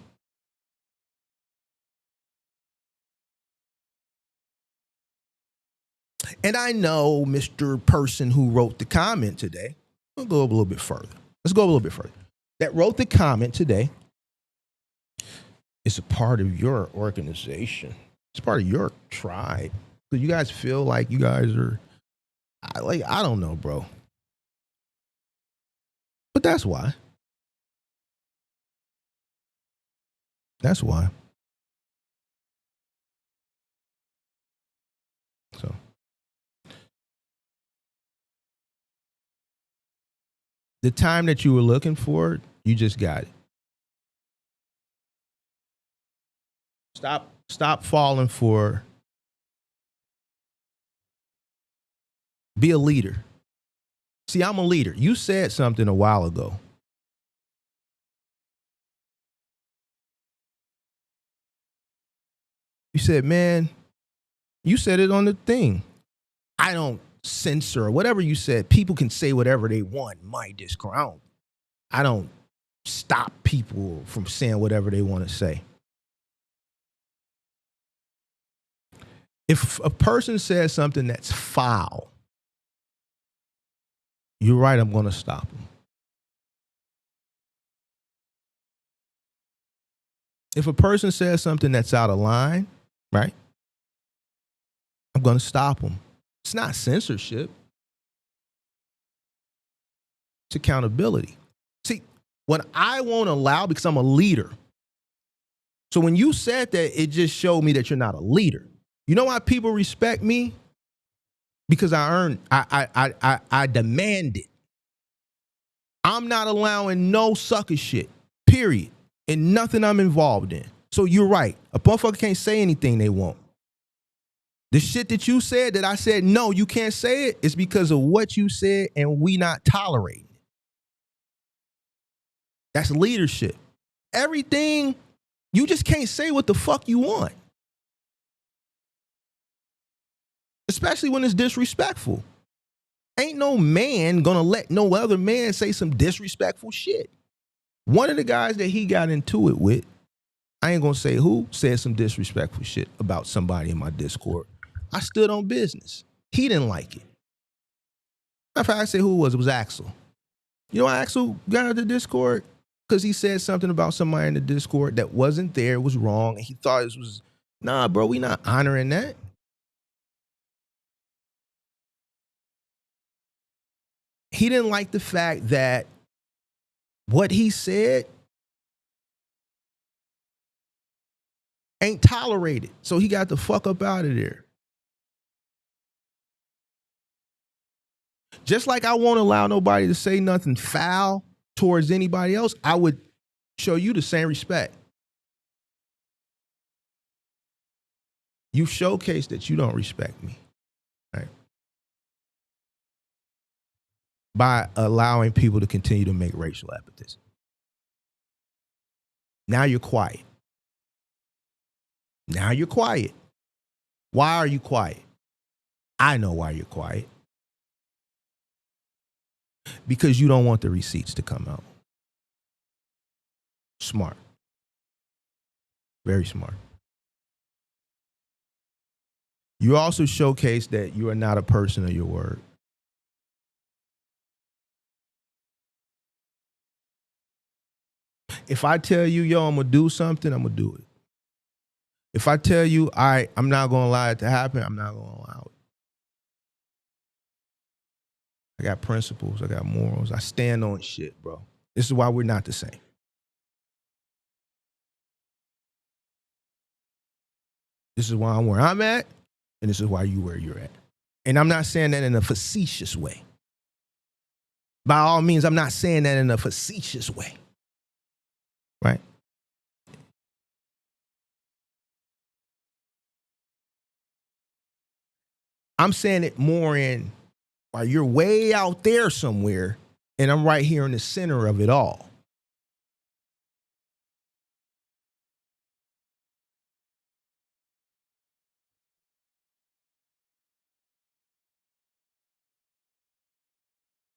And I know Mr. Person who wrote the comment today. We'll go a little bit further. Let's go a little bit further. That wrote the comment today is a part of your organization. It's part of your tribe. So you guys feel like you guys are, I don't know, bro. But that's why. That's why. So. The time that you were looking for, you just got it. Stop falling for. Be a leader. See, I'm a leader. You said something a while ago. You said, man, you said it on the thing. I don't censor or whatever you said. People can say whatever they want in my Discord. I don't stop people from saying whatever they want to say. If a person says something that's foul, you're right, I'm going to stop them. If a person says something that's out of line, right, I'm going to stop them. It's not censorship. It's accountability. See, what I won't allow, because I'm a leader. So when you said that, it just showed me that you're not a leader. You know why people respect me? Because I demand it. I'm not allowing no sucker shit, period, and nothing I'm involved in. So you're right. A motherfucker can't say anything they want. The shit that you said that I said, no, you can't say it, is because of what you said and we not tolerating it. That's leadership. Everything, you just can't say what the fuck you want. Especially when it's disrespectful. Ain't no man gonna let no other man say some disrespectful shit. One of the guys that he got into it with, I ain't gonna say who, said some disrespectful shit about somebody in my Discord. I stood on business. He didn't like it. Matter of fact, I say who it was. It was Axel. You know why Axel got out of the Discord? Because he said something about somebody in the Discord that wasn't there, was wrong, and he thought it was, nah, bro, we not honoring that. He didn't like the fact that what he said ain't tolerated. So he got the fuck up out of there. Just like I won't allow nobody to say nothing foul towards anybody else, I would show you the same respect. You showcase that you don't respect me, right? By allowing people to continue to make racial epithets. Now you're quiet. Now you're quiet. Why are you quiet? I know why you're quiet. Because you don't want the receipts to come out. Smart. Very smart. You also showcase that you are not a person of your word. If I tell you, yo, I'm going to do something, I'm going to do it. If I tell you, I'm not going to allow it to happen, I'm not going to allow it. I got principles, I got morals, I stand on shit, bro. This is why we're not the same. This is why I'm where I'm at, and this is why you where you're at. And I'm not saying that in a facetious way. By all means, I'm not saying that in a facetious way. Right? I'm saying it more in while you're way out there somewhere, and I'm right here in the center of it all.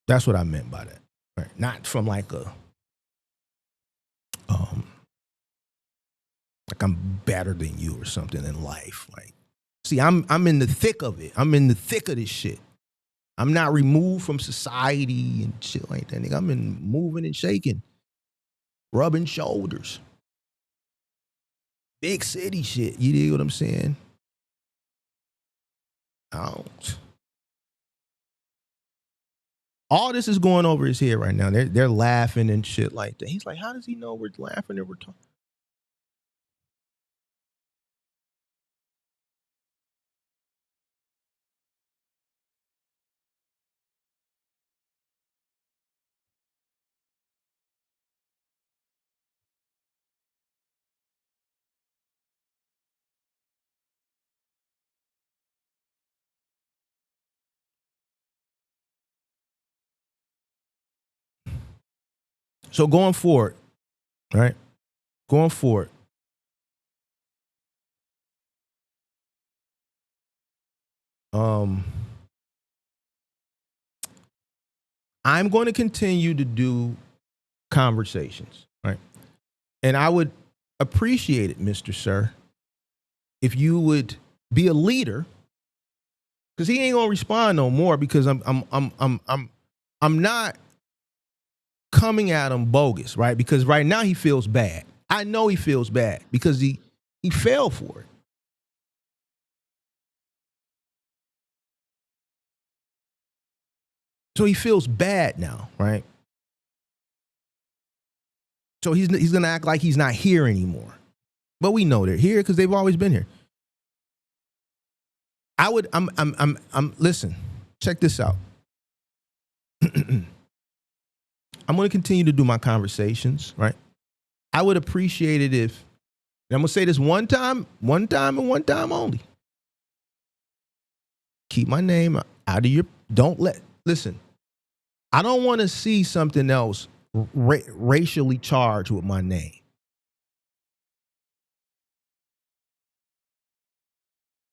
That's what I meant by that. Right? Not from like I'm better than you or something in life. Like, see, I'm in the thick of it. I'm in the thick of this shit. I'm not removed from society and shit like that, nigga. I'm in moving and shaking, rubbing shoulders. Big city shit. You dig what I'm saying? All this is going over his head right now. They're laughing and shit like that. He's like, how does he know we're laughing and we're talking? So going forward, right? Going forward, I'm going to continue to do conversations, right? And I would appreciate it, Mr. Sir, if you would be a leader, because he ain't gonna respond no more because I'm not coming at him bogus, right? Because right now he feels bad. I know he feels bad because he fell for it. So he feels bad now, right? So he's gonna act like he's not here anymore. But we know they're here because they've always been here. Listen, check this out. I'm gonna continue to do my conversations, right? I would appreciate it if, and I'm gonna say this one time and one time only. Keep my name out of your, listen, I don't want to see something else racially charged with my name.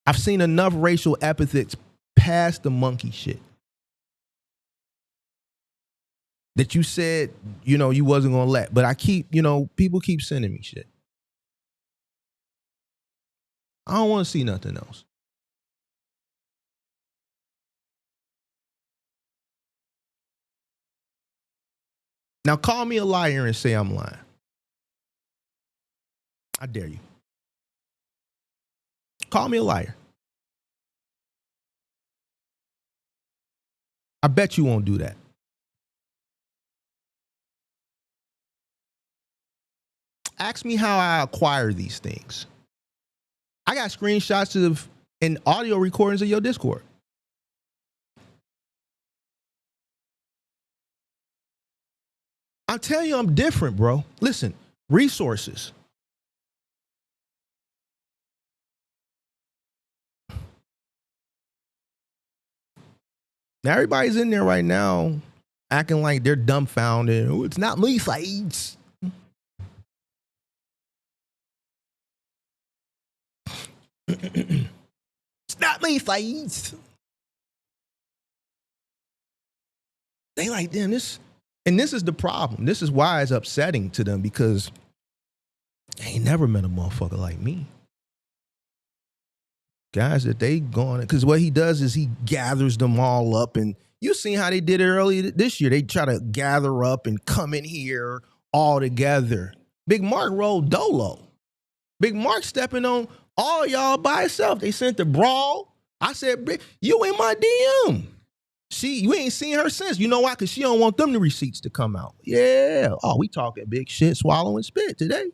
I've seen enough racial epithets past the monkey shit that you said, you wasn't going to let. But I keep, people keep sending me shit. I don't want to see nothing else. Now call me a liar and say I'm lying. I dare you. Call me a liar. I bet you won't do that. Ask me how I acquire these things. I got screenshots and audio recordings of your Discord. I tell you, I'm different, bro. Listen, resources. Now everybody's in there right now acting like they're dumbfounded. Oh, it's not me, Sage. It's not me, Sage. They like, damn, this. And this is the problem. This is why it's upsetting to them, because they ain't never met a motherfucker like me. Guys that they going, because what he does is he gathers them all up, and you seen how they did it earlier this year. They try to gather up and come in here all together. Big Mark rolled dolo. Big Mark stepping on all y'all by himself. They sent the brawl. I said, you in my DM. You ain't seen her since. You know why? Because she don't want them the receipts to come out. Yeah. Oh, we talking big shit, swallowing spit today.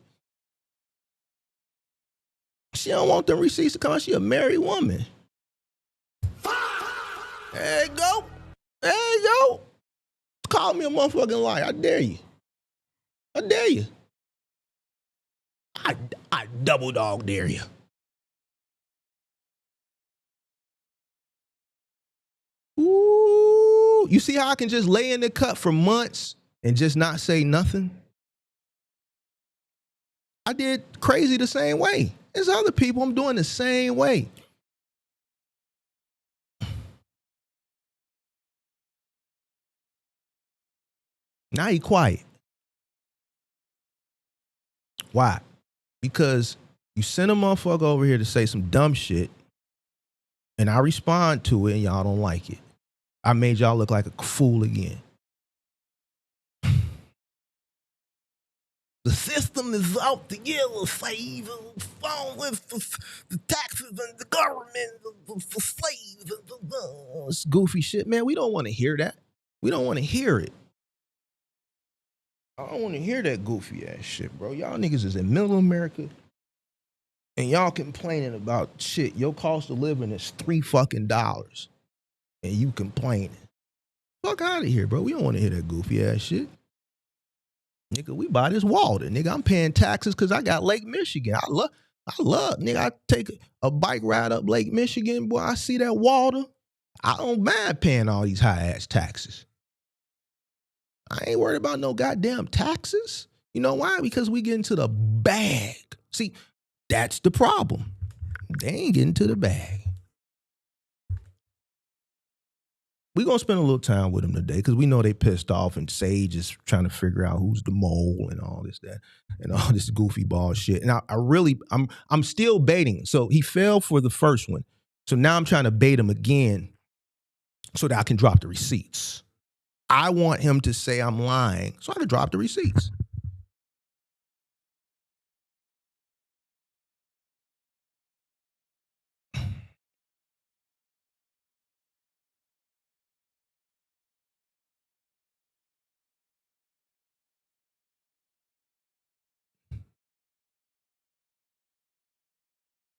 She don't want them receipts to come out. She a married woman. There you go. There you go. Call me a motherfucking liar. I dare you. I dare you. I double dog dare you. Ooh, you see how I can just lay in the cut for months and just not say nothing? I did crazy the same way. There's other people I'm doing the same way. Now he quiet. Why? Because you send a motherfucker over here to say some dumb shit, and I respond to it, and y'all don't like it. I made y'all look like a fool again. The system is out to save with the taxes and the government for slaves. It's goofy shit, man. We don't want to hear that. We don't want to hear it. I don't want to hear that goofy ass shit, bro. Y'all niggas is in middle America, and y'all complaining about shit. Your cost of living is $3 and you complaining. Fuck out of here, bro. We don't want to hear that goofy ass shit. Nigga, we buy this water. Nigga, I'm paying taxes because I got Lake Michigan. I love, nigga, I take a bike ride up Lake Michigan, boy, I see that water. I don't mind paying all these high-ass taxes. I ain't worried about no goddamn taxes. You know why? Because we get into the bag. See, that's the problem. They ain't getting to the bag. We're going to spend a little time with them today because we know they pissed off and Sage is trying to figure out who's the mole and all this, that, and all this goofy ball shit. And I'm still baiting. So he fell for the first one. So now I'm trying to bait him again so that I can drop the receipts. I want him to say I'm lying so I can drop the receipts.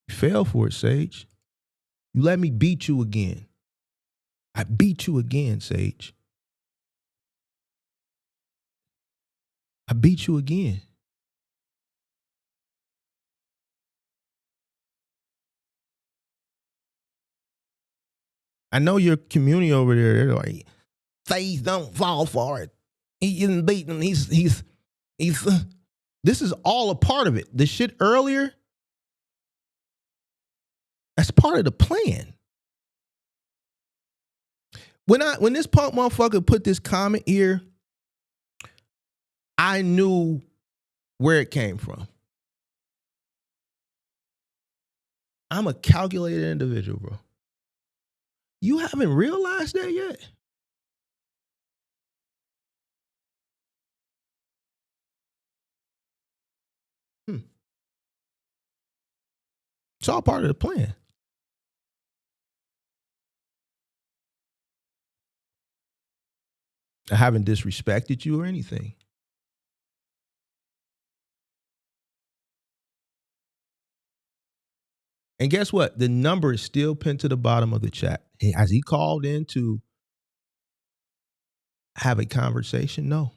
You fell for it, Sage. You let me beat you again. I beat you again, Sage. I beat you again. I know your community over there, they're like, Sage, don't fall for it. He isn't beaten. He's this is all a part of it. The shit earlier, that's part of the plan. When this punk motherfucker put this comment here, I knew where it came from. I'm a calculated individual, bro. You haven't realized that yet? It's all part of the plan. I haven't disrespected you or anything. And guess what? The number is still pinned to the bottom of the chat. Has he called in to have a conversation? No.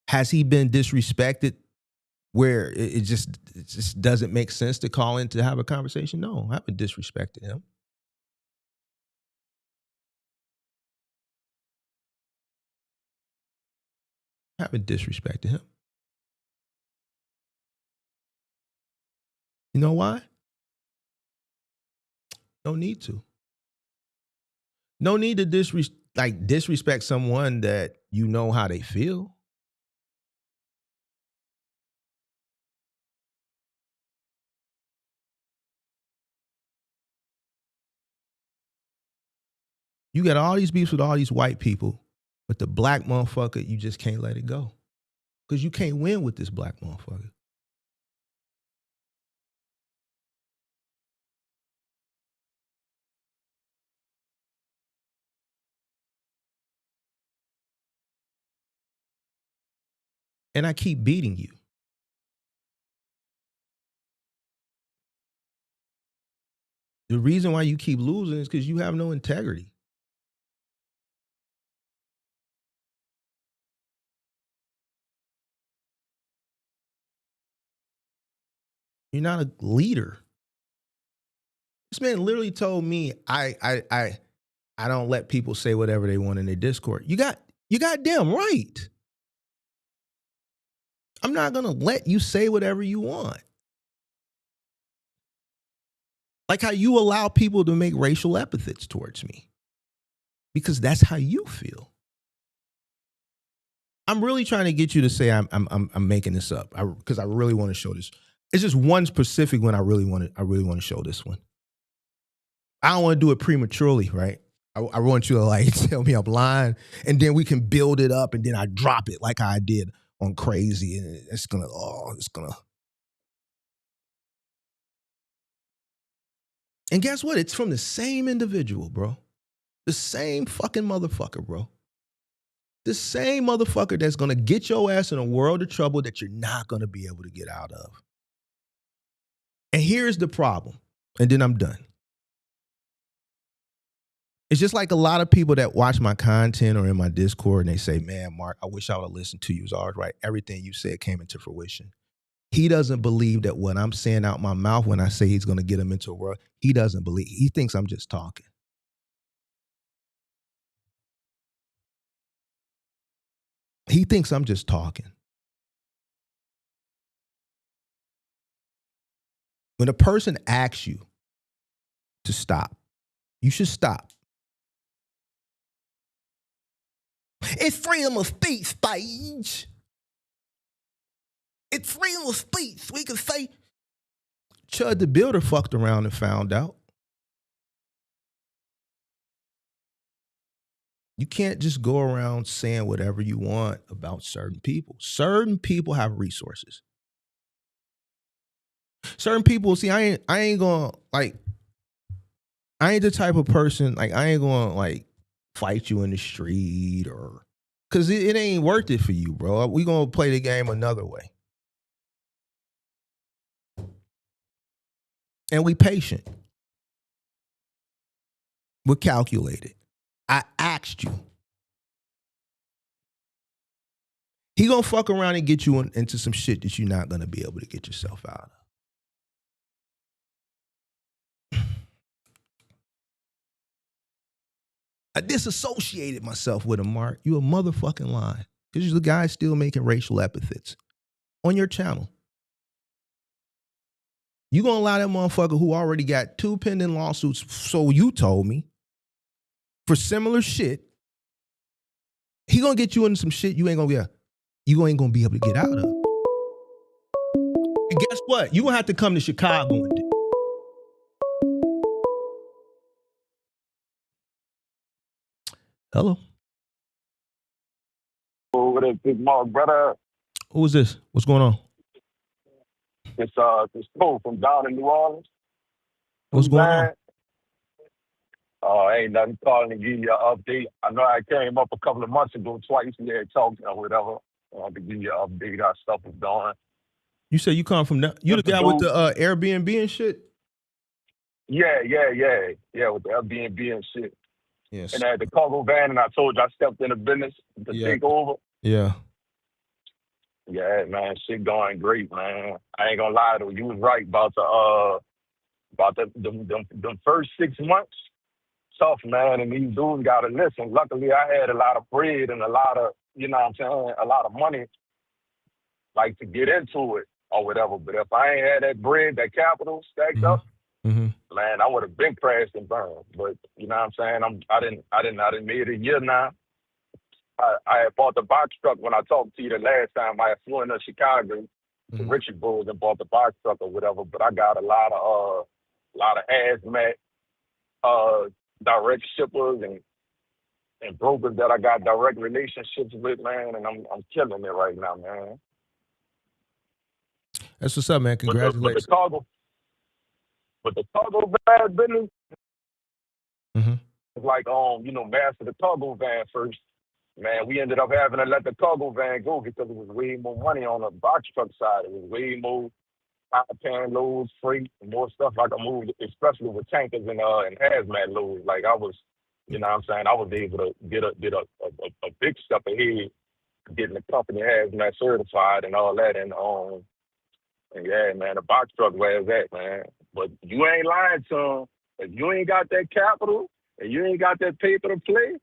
Has he been disrespected where it just doesn't make sense to call in to have a conversation? No, I haven't disrespected him. I haven't disrespected him. You know why? No need to. No need to disrespect someone that you know how they feel. You got all these beefs with all these white people, but the black motherfucker, you just can't let it go. Because you can't win with this black motherfucker. And I keep beating you. The reason why you keep losing is because you have no integrity. You're not a leader. This man literally told me I don't let people say whatever they want in their Discord. You goddamn right. I'm not gonna let you say whatever you want. Like how you allow people to make racial epithets towards me. Because that's how you feel. I'm really trying to get you to say I'm making this up because I really want to show this. It's just one specific one I really want to show this one. I don't want to do it prematurely, right? I want you to like tell me I'm lying, and then we can build it up, and then I drop it like I did on Crazy, and it's gonna. And guess what? It's from the same individual, bro. The same fucking motherfucker, bro. The same motherfucker that's gonna get your ass in a world of trouble that you're not gonna be able to get out of. And here's the problem, and then I'm done. It's just like a lot of people that watch my content or in my Discord and they say, man, Mark, I wish I would have listened to you. It was always right. Everything you said came into fruition. He doesn't believe that what I'm saying out my mouth when I say he's going to get him into a world, he doesn't believe. He thinks I'm just talking. He thinks I'm just talking. When a person asks you to stop, you should stop. It's freedom of speech, stage. It's freedom of speech. We can say Chud the Builder fucked around and found out. You can't just go around saying whatever you want about certain people. Certain people have resources. Certain people, see, I ain't gonna like, I ain't the type of person, like, I ain't gonna like fight you in the street or, cause it ain't worth it for you, bro. We gonna play the game another way. And we patient. We're calculated. I asked you. He gonna fuck around and get you into some shit that you're not gonna be able to get yourself out of. I disassociated myself with him, Mark. You a motherfucking lie. Because you're the guy still making racial epithets on your channel. You gonna allow that motherfucker who already got 2 pending lawsuits, so you told me, for similar shit, he gonna get you into some shit you ain't gonna be able to get out of. And guess what? You gonna have to come to Chicago and do. Hello. Over there, Big Mark, brother. Who is this? What's going on? It's Cole from down in New Orleans. What's going on? Ain't nothing, calling to give you an update. I know I came up a couple of months ago twice and they talked or whatever. To give you an update how stuff was going. You say you come from you the guy with the Airbnb and shit? Yeah, with the Airbnb and shit. Yes. And I had the cargo van and I told you I stepped in the business to take over. Yeah. Yeah, man, shit going great, man. I ain't gonna lie though, you was right about them first 6 months. Tough, man, and these dudes gotta listen. Luckily, I had a lot of bread and a lot of, you know what I'm saying, a lot of money, like to get into it or whatever. But if I ain't had that bread, that capital stacked Mm-hmm. up, Mm-hmm. man, I would have been crashed and burned. But you know what I'm saying? I didn't made it a year now. I had bought the box truck when I talked to you the last time. I flew into Chicago to Mm-hmm. Richard Bulls and bought the box truck or whatever. But I got a lot of hazmat uh direct shippers and brokers that I got direct relationships with, man, and I'm killing it right now, man. That's what's up, man. But the Congratulations. cargo van business Mm-hmm. is like master the cargo van first. Man, we ended up having to let the cargo van go because it was way more money on the box truck side. It was way more high paying loads, freight, and more stuff I could move, especially with tankers and hazmat loads. Like I was, you know what I'm saying, I was able to get a big step ahead getting the company hazmat certified and all that and yeah, man, the box truck where it's at, man. But you ain't lying to 'em. If you ain't got that capital and you ain't got that paper to play,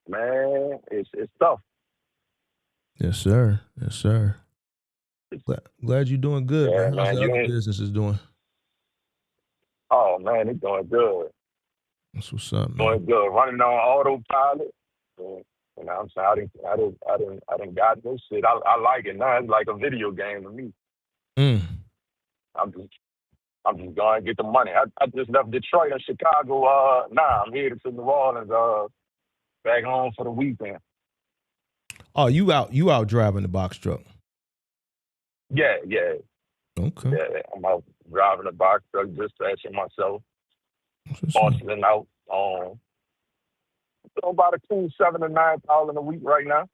man, it's tough. Yes, sir. Yes, sir. Glad you're doing good, Yeah, man. How's man, the you other ain't. businesses doing? Oh man, it's doing good. That's what's up, man. Doing good. Running on autopilot. Yeah, you know what I'm saying? I didn't got this shit. I like it now. It's like a video game to me. Mm. I'm just I'm just going to get the money. I just left Detroit and Chicago. I'm headed to New Orleans. Back home for the weekend. Oh, you out driving the box truck. Yeah, yeah, Okay. yeah. I'm out driving a box truck, dispatching myself, That's what's up. parceling out. So about a cool 7 to 9 thousand a week right now.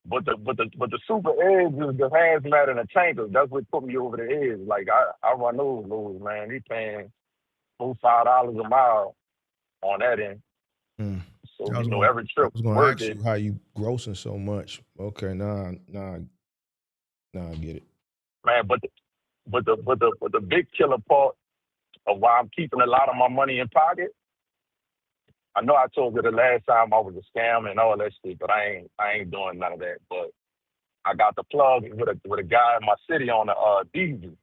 But the super edge is the hazmat and the tankers. That's what put me over the edge. Like I run those loads, man. They paying $4-5 a mile on that end. Mm. So I was every trip gonna worth ask it. you how you grossing so much. Okay, nah, I get it. Man. But the big killer part of why I'm keeping a lot of my money in pocket. I know I told you the last time I was a scam and all that shit, but I ain't doing none of that. But I got the plug with a guy in my city on the diesel.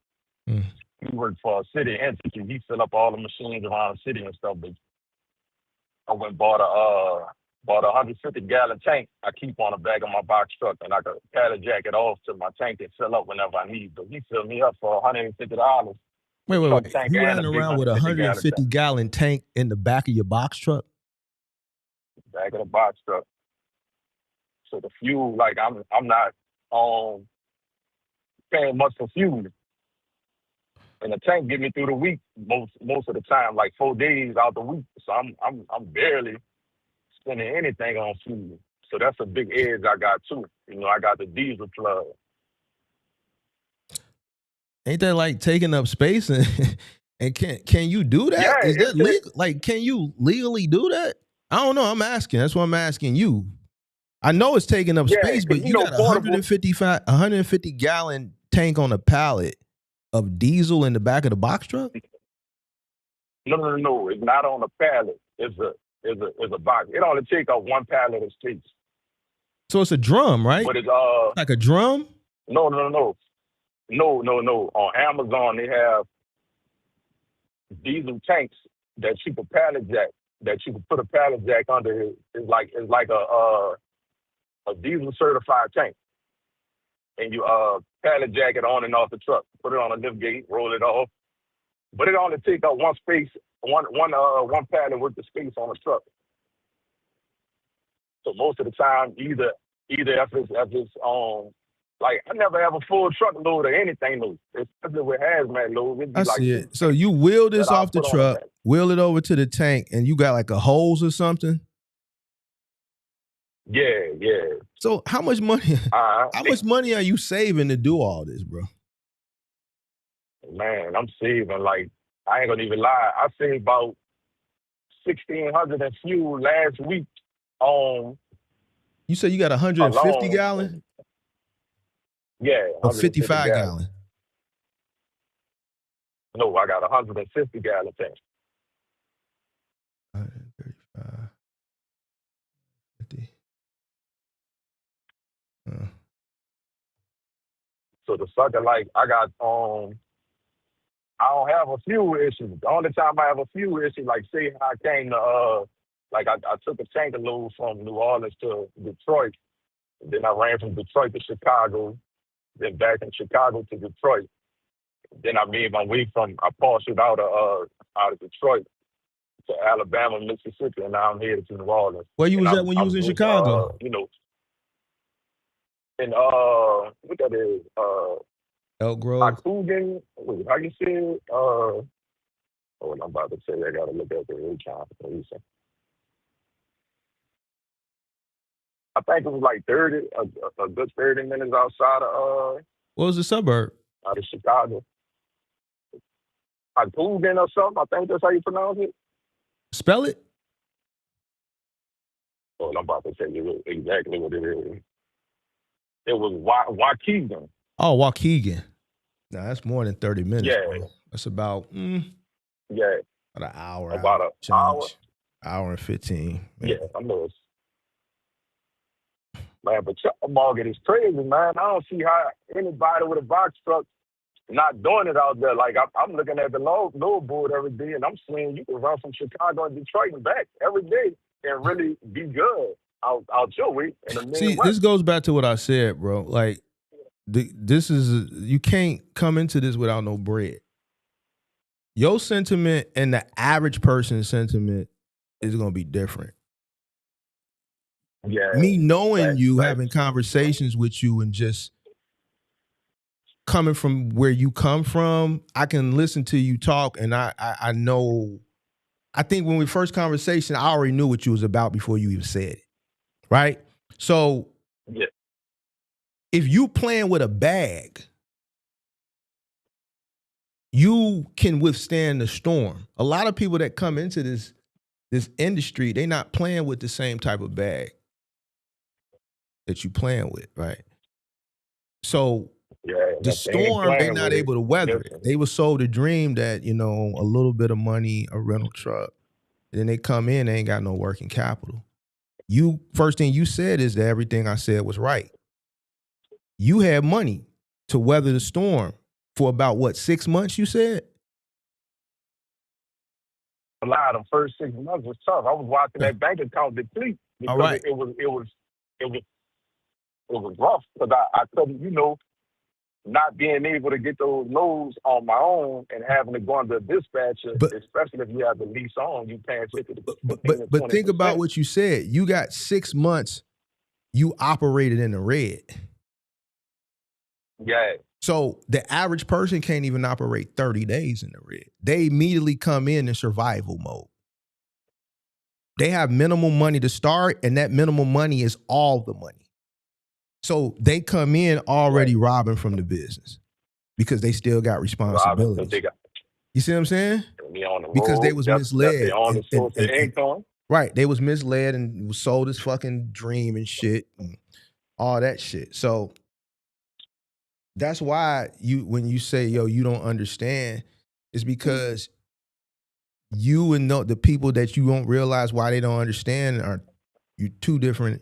Mm. He worked for a city entity. He fill up all the machines around the city and stuff. But I went and bought a 150-gallon tank. I keep on the back of my box truck, and I could pallet jack it off to my tank and fill up whenever I need. But he filled me up for $150. Truck Wait. tank You and a riding big around with a 150-gallon tank. 150-gallon tank in the back of your box truck? Back of the box truck. So the fuel, like I'm not paying much for fuel. And the tank get me through the week most of the time, like 4 days out the week. So I'm barely spending anything on fuel. So that's a big edge I got too. I got the diesel plug. Ain't that like taking up space and and can you do that? Yeah, Is that legal? Like, can you legally do that? I don't know. I'm asking. That's why I'm asking you. I know it's taking up space, but you got a portable. 150-gallon tank on a pallet of diesel in the back of the box truck? No. It's not on a pallet. It's a box. It only take up one pallet of space. So it's a drum, right? But it's like a drum? No. On Amazon they have diesel tanks that you can pallet jack. That you can put a pallet jack under. It's like a diesel certified tank, and you pallet jack it on and off the truck. Put it on a lift gate, roll it off. But it only take up one space, one pallet worth of space on the truck. So most of the time, either if it's like I never have a full truckload of anything load, especially with hazmat loads. It'd be I like see it. So you wheel this that I off the put on the truck, tank. wheel it over to the tank, and you got like a hose or something? Yeah. So how much money? Uh, How much money are you saving to do all this, bro? Man, I'm saving like I ain't gonna even lie. I saved about 1,600 in fuel last week on You said you got a 150 alone. gallon? Yeah, Or 150 55 gallons. gallon? No, I got a 150 gallon tank. 135, 50. So the sucker, like, I don't have a fuel issue. The only time I have a fuel issue, like, say I came to, like, I took a tanker load from New Orleans to Detroit. Then I ran from Detroit to Chicago, then back in Chicago to Detroit. Then I made my way I parceled out of Detroit to Alabama, Mississippi, and now I'm headed to New Orleans. Where you And was at when you was I'm in just, Chicago? in what that is, Elk Grove. Coogan, how you say it? What I'm about to say, I gotta look at the real. I think it was like 30, a good 30 minutes What was the suburb? out of Chicago. Coogan or something. I think that's how you pronounce it. Spell it? Oh, I'm about to tell you exactly what it is. It was Waukegan. Oh, Waukegan. No, that's more than 30 minutes, Yeah, bro. That's about yeah, an hour, about an hour. hour and 15. Yeah, Maybe. I know it's. Man, but your market is crazy, man. I don't see how anybody with a box truck not doing it out there. Like, I'm looking at the load board every day, and I'm seeing you can run from Chicago and Detroit and back every day and really be good out your way in the See, Midwest. this goes back to what I said, bro. Like, this is, you can't come into this without no bread. Your sentiment and the average person's sentiment is going to be different. Yeah. Me knowing you, Facts. having conversations with you, and just coming from where you come from, I can listen to you talk, and I know. I think when we first conversation, I already knew what you was about before you even said it, right? So, Yeah. if you playing with a bag, you can withstand the storm. A lot of people that come into this industry, they not playing with the same type of bag that you playing with, right? So the storm, they not able to weather it. They were sold a dream that, a little bit of money, a rental truck. Then they come in, they ain't got no working capital. First thing you said is that everything I said was right. You had money to weather the storm for about 6 months, you said? A lot of the first 6 months was tough. I was watching that bank account deplete because All right. it was rough because I couldn't, not being able to get those loads on my own and having to go under a dispatcher, especially if you have the lease on, you paying 50 to 15 to 20%. But think about what you said. You got 6 months, you operated in the red. Yeah. So the average person can't even operate 30 days in the red. They immediately come in survival mode. They have minimal money to start, and that minimal money is all the money. So they come in already robbing from the business because they still got responsibilities. You see what I'm saying? Because they was misled. Right. They was misled and was sold this fucking dream and shit and all that shit. So that's why when you say, yo, you don't understand, it's because you and the people that you don't realize why they don't understand are two different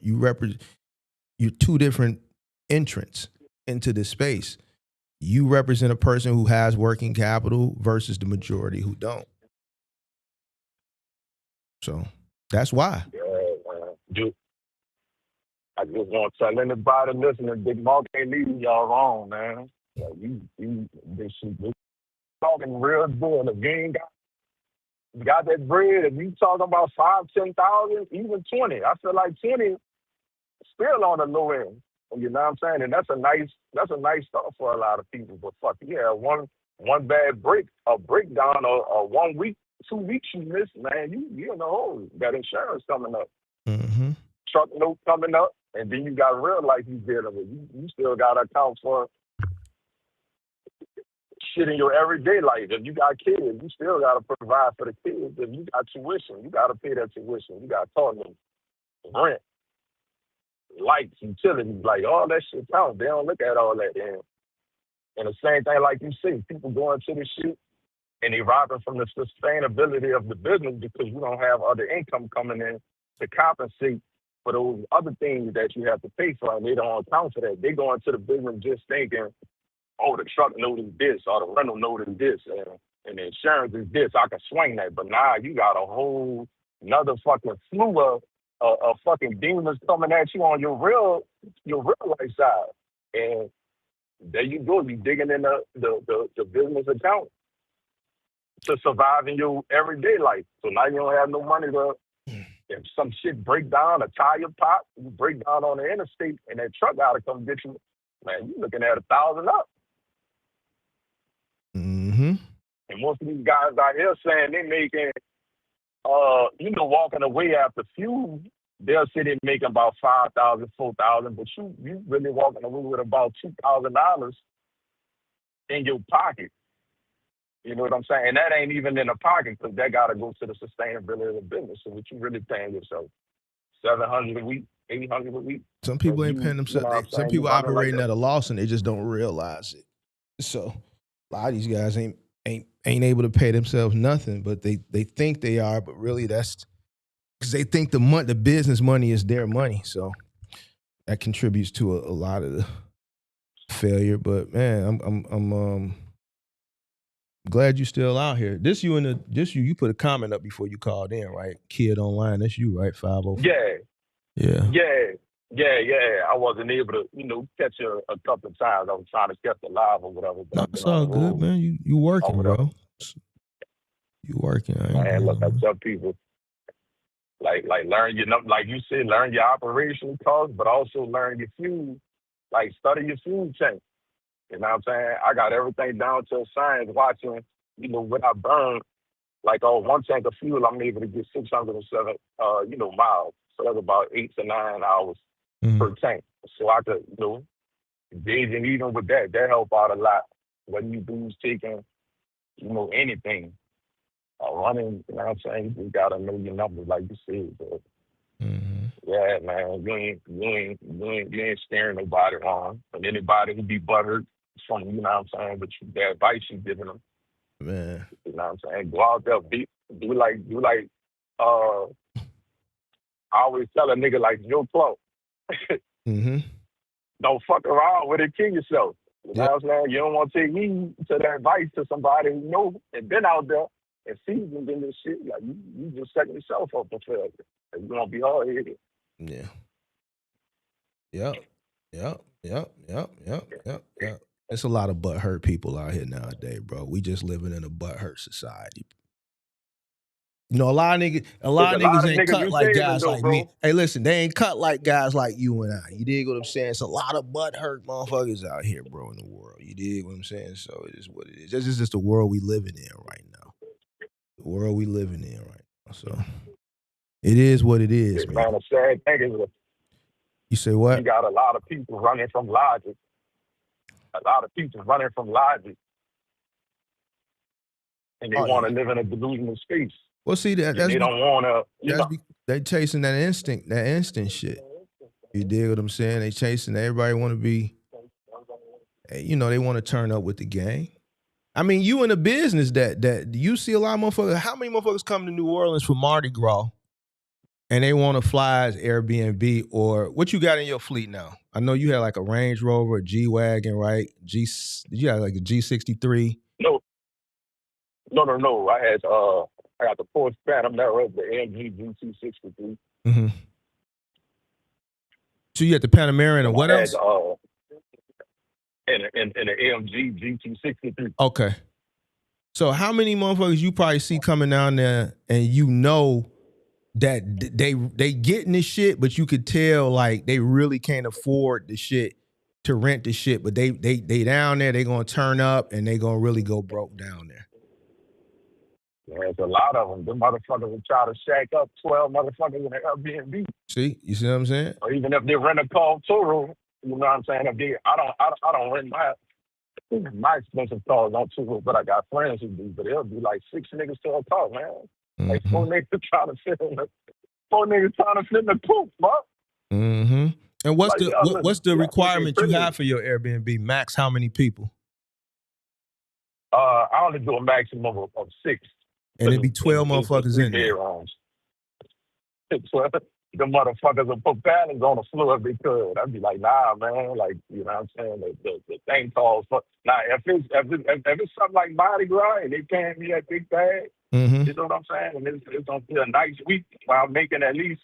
entrants into this space. You represent a person who has working capital versus the majority who don't. So that's why. Yeah, I just want to tell anybody listening, Big Mark ain't leaving y'all wrong, man. Like, this talking real good. If you ain't got that bread, if you talking about 5,000, 10,000, even 20, I feel like 20 still on the low end. You know what I'm saying? And that's a nice stuff for a lot of people. But fuck yeah, one bad breakdown or 1 week, 2 weeks you miss, man, you in the hole. You got insurance coming up. Mm-hmm. Truck note coming up, and then you got real life you dealing with. You still got to account for shit in your everyday life. If you got kids, you still got to provide for the kids. If you got tuition, you got to pay that tuition. You got to them rent. lights, utilities, like all that shit counts. They don't look at all that. And the same thing, like you see, people going to this shit and they robbing from the sustainability of the business because you don't have other income coming in to compensate for those other things that you have to pay for, and they don't account for that. They go into the business just thinking, oh, the truck note is this, or the rental note is this, and the insurance is this. I can swing that, but now you got a whole another fucking slew of fucking demons coming at you on your real life side, and there you go. You digging in the business account to survive in your everyday life. So now you don't have no money to. If some shit break down, a tire pop, you break down on the interstate, and that truck gotta come get you. Man, you looking at 1,000 up. Mm-hmm. And most of these guys out here saying they making, walking away after fuel, they'll say they're making about 5,000, 4,000, but you really walking away with about $2,000 in your pocket. You know what I'm saying? And that ain't even in the pocket because that got to go to the sustainability of the business. So what you really paying yourself? $700 a week, $800 a week? Some people ain't paying themselves. Some people operating at a loss and they just don't realize it. So a lot of these guys ain't able to pay themselves nothing, but they think they are, but really that's because they think the business money is their money. So that contributes to a lot of the failure. But man, I'm glad you're still out here. You put a comment up before you called in, right? Kid Online, that's you, right? 504. Yeah. I wasn't able to, catch you a couple of times. I was trying to catch the live or whatever. No, it's all good, man. You working, bro. You working. Man, look, I tell people, like learn like you said, learn your operational costs, but also learn your fuel. Like study your fuel chain. You know what I'm saying? I got everything down to a science watching, what I burn. Like on one tank of fuel, I'm able to get 607, miles. So that's about 8 to 9 hours per tank. So I could, gauge and even with that help out a lot. When you booze taking, anything. Running, you know what I'm saying? You gotta know your numbers, like you said. But yeah, man, you ain't steering nobody wrong. And anybody who be buttered from, you know what I'm saying, but the advice you giving them, man. You know what I'm saying? Go out there, do like I always tell a nigga like Joe Clo. Don't fuck around with it, kill yourself. You know what I'm saying? You don't want to take heed to that advice to somebody who know and been out there and seasoned in this shit. Like you just setting yourself up for failure. You're gonna be hard headed. Yeah. Yep. There's a lot of butthurt people out here nowadays, bro. We just living in a butthurt society. A lot of niggas ain't cut like guys like me. Hey, listen, they ain't cut like guys like you and I. You dig what I'm saying? It's a lot of butthurt motherfuckers out here, bro, in the world. You dig what I'm saying? So it is what it is. This is just the world we living in right now. The world we living in right now. So it is what it is, man. The sad thing is, you say what? You got a lot of people running from logic. And they want to live in a delusional space. Well, see, they don't want to. They chasing that instant shit. You dig what I'm saying? They chasing. Everybody want to be. They want to turn up with the gang. I mean, you in a business that you see a lot of motherfuckers. How many motherfuckers come to New Orleans for Mardi Gras, and they want to fly as Airbnb or what you got in your fleet now? I know you had like a Range Rover, a G-Wagon, right? You had like a G63. No. I got the Porsche Phantom, that was the AMG GT63. Mm-hmm. So you had the Panamera and what else? And the AMG GT63. Okay. So how many motherfuckers you probably see coming down there and that they getting this shit, but you could tell like they really can't afford the shit to rent the shit, but they down there, they gonna turn up and they gonna really go broke down there. There's a lot of them. Them motherfuckers will try to shack up 12 motherfuckers in an Airbnb. See, you see what I'm saying? Or even if they rent a car Turo, you know what I'm saying? I don't rent my expensive cars on Turo, but I got friends who do. But it'll be like 6 niggas to a car, man. Like 4 niggas trying to fit in the coupe, bro. And what's Like, the y'all look, what's the y'all looking requirement you crazy. have for your Airbnb? Max how many people? I only do a maximum of 6 And it'd be in 12 motherfuckers three in there. bedrooms. So the motherfuckers will put panels on the floor if they could. I'd be like, nah, man. Like, you know what I'm saying? The thing calls for. Now, if it's something like Mardi Gras and they paying me that big bag, Mm-hmm. you know what I'm saying? And it's gonna be a nice week while I'm making at least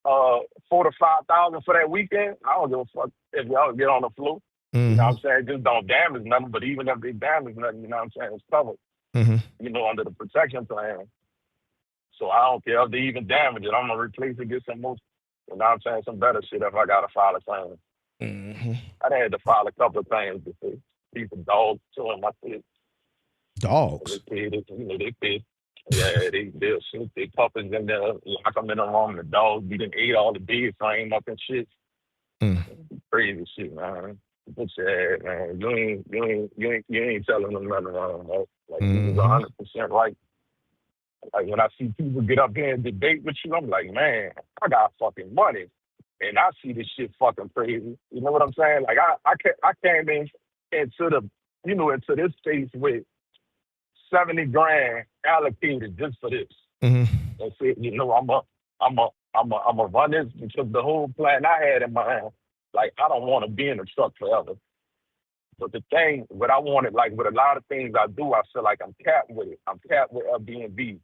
4 to 5,000 for that weekend. I don't give a fuck if y'all get on the floor. You know what I'm saying? Just don't damage nothing. But even if they damage nothing, you know what I'm saying? It's covered. Mm-hmm. You know, under the protection plan. So I don't care if they even damage it. I'm gonna replace it, get some more. You know what I'm saying? Some better shit if I gotta file a claim. Mm-hmm. I had to file a couple of things to see people dogs chewing my shit. Dogs. They pay. Yeah, they'll shoot their puppies in there, lock them in the room. The dogs be done ate all the bed frame up and shit. Mm. Crazy shit, man. What's that, man? You ain't telling them nothing wrong, man. Like you was 100% right. Like when I see people get up here and debate with you, I'm like, man, I got fucking money, and I see this shit fucking crazy. You know what I'm saying? Like I came into the into this space with 70 grand allocated just for this. Mm-hmm. And said, I'm a run this because the whole plan I had in mind, like I don't want to be in the truck forever. But the thing, what I wanted, like with a lot of things I do, I feel like I'm capped with it. I'm capped with Airbnb.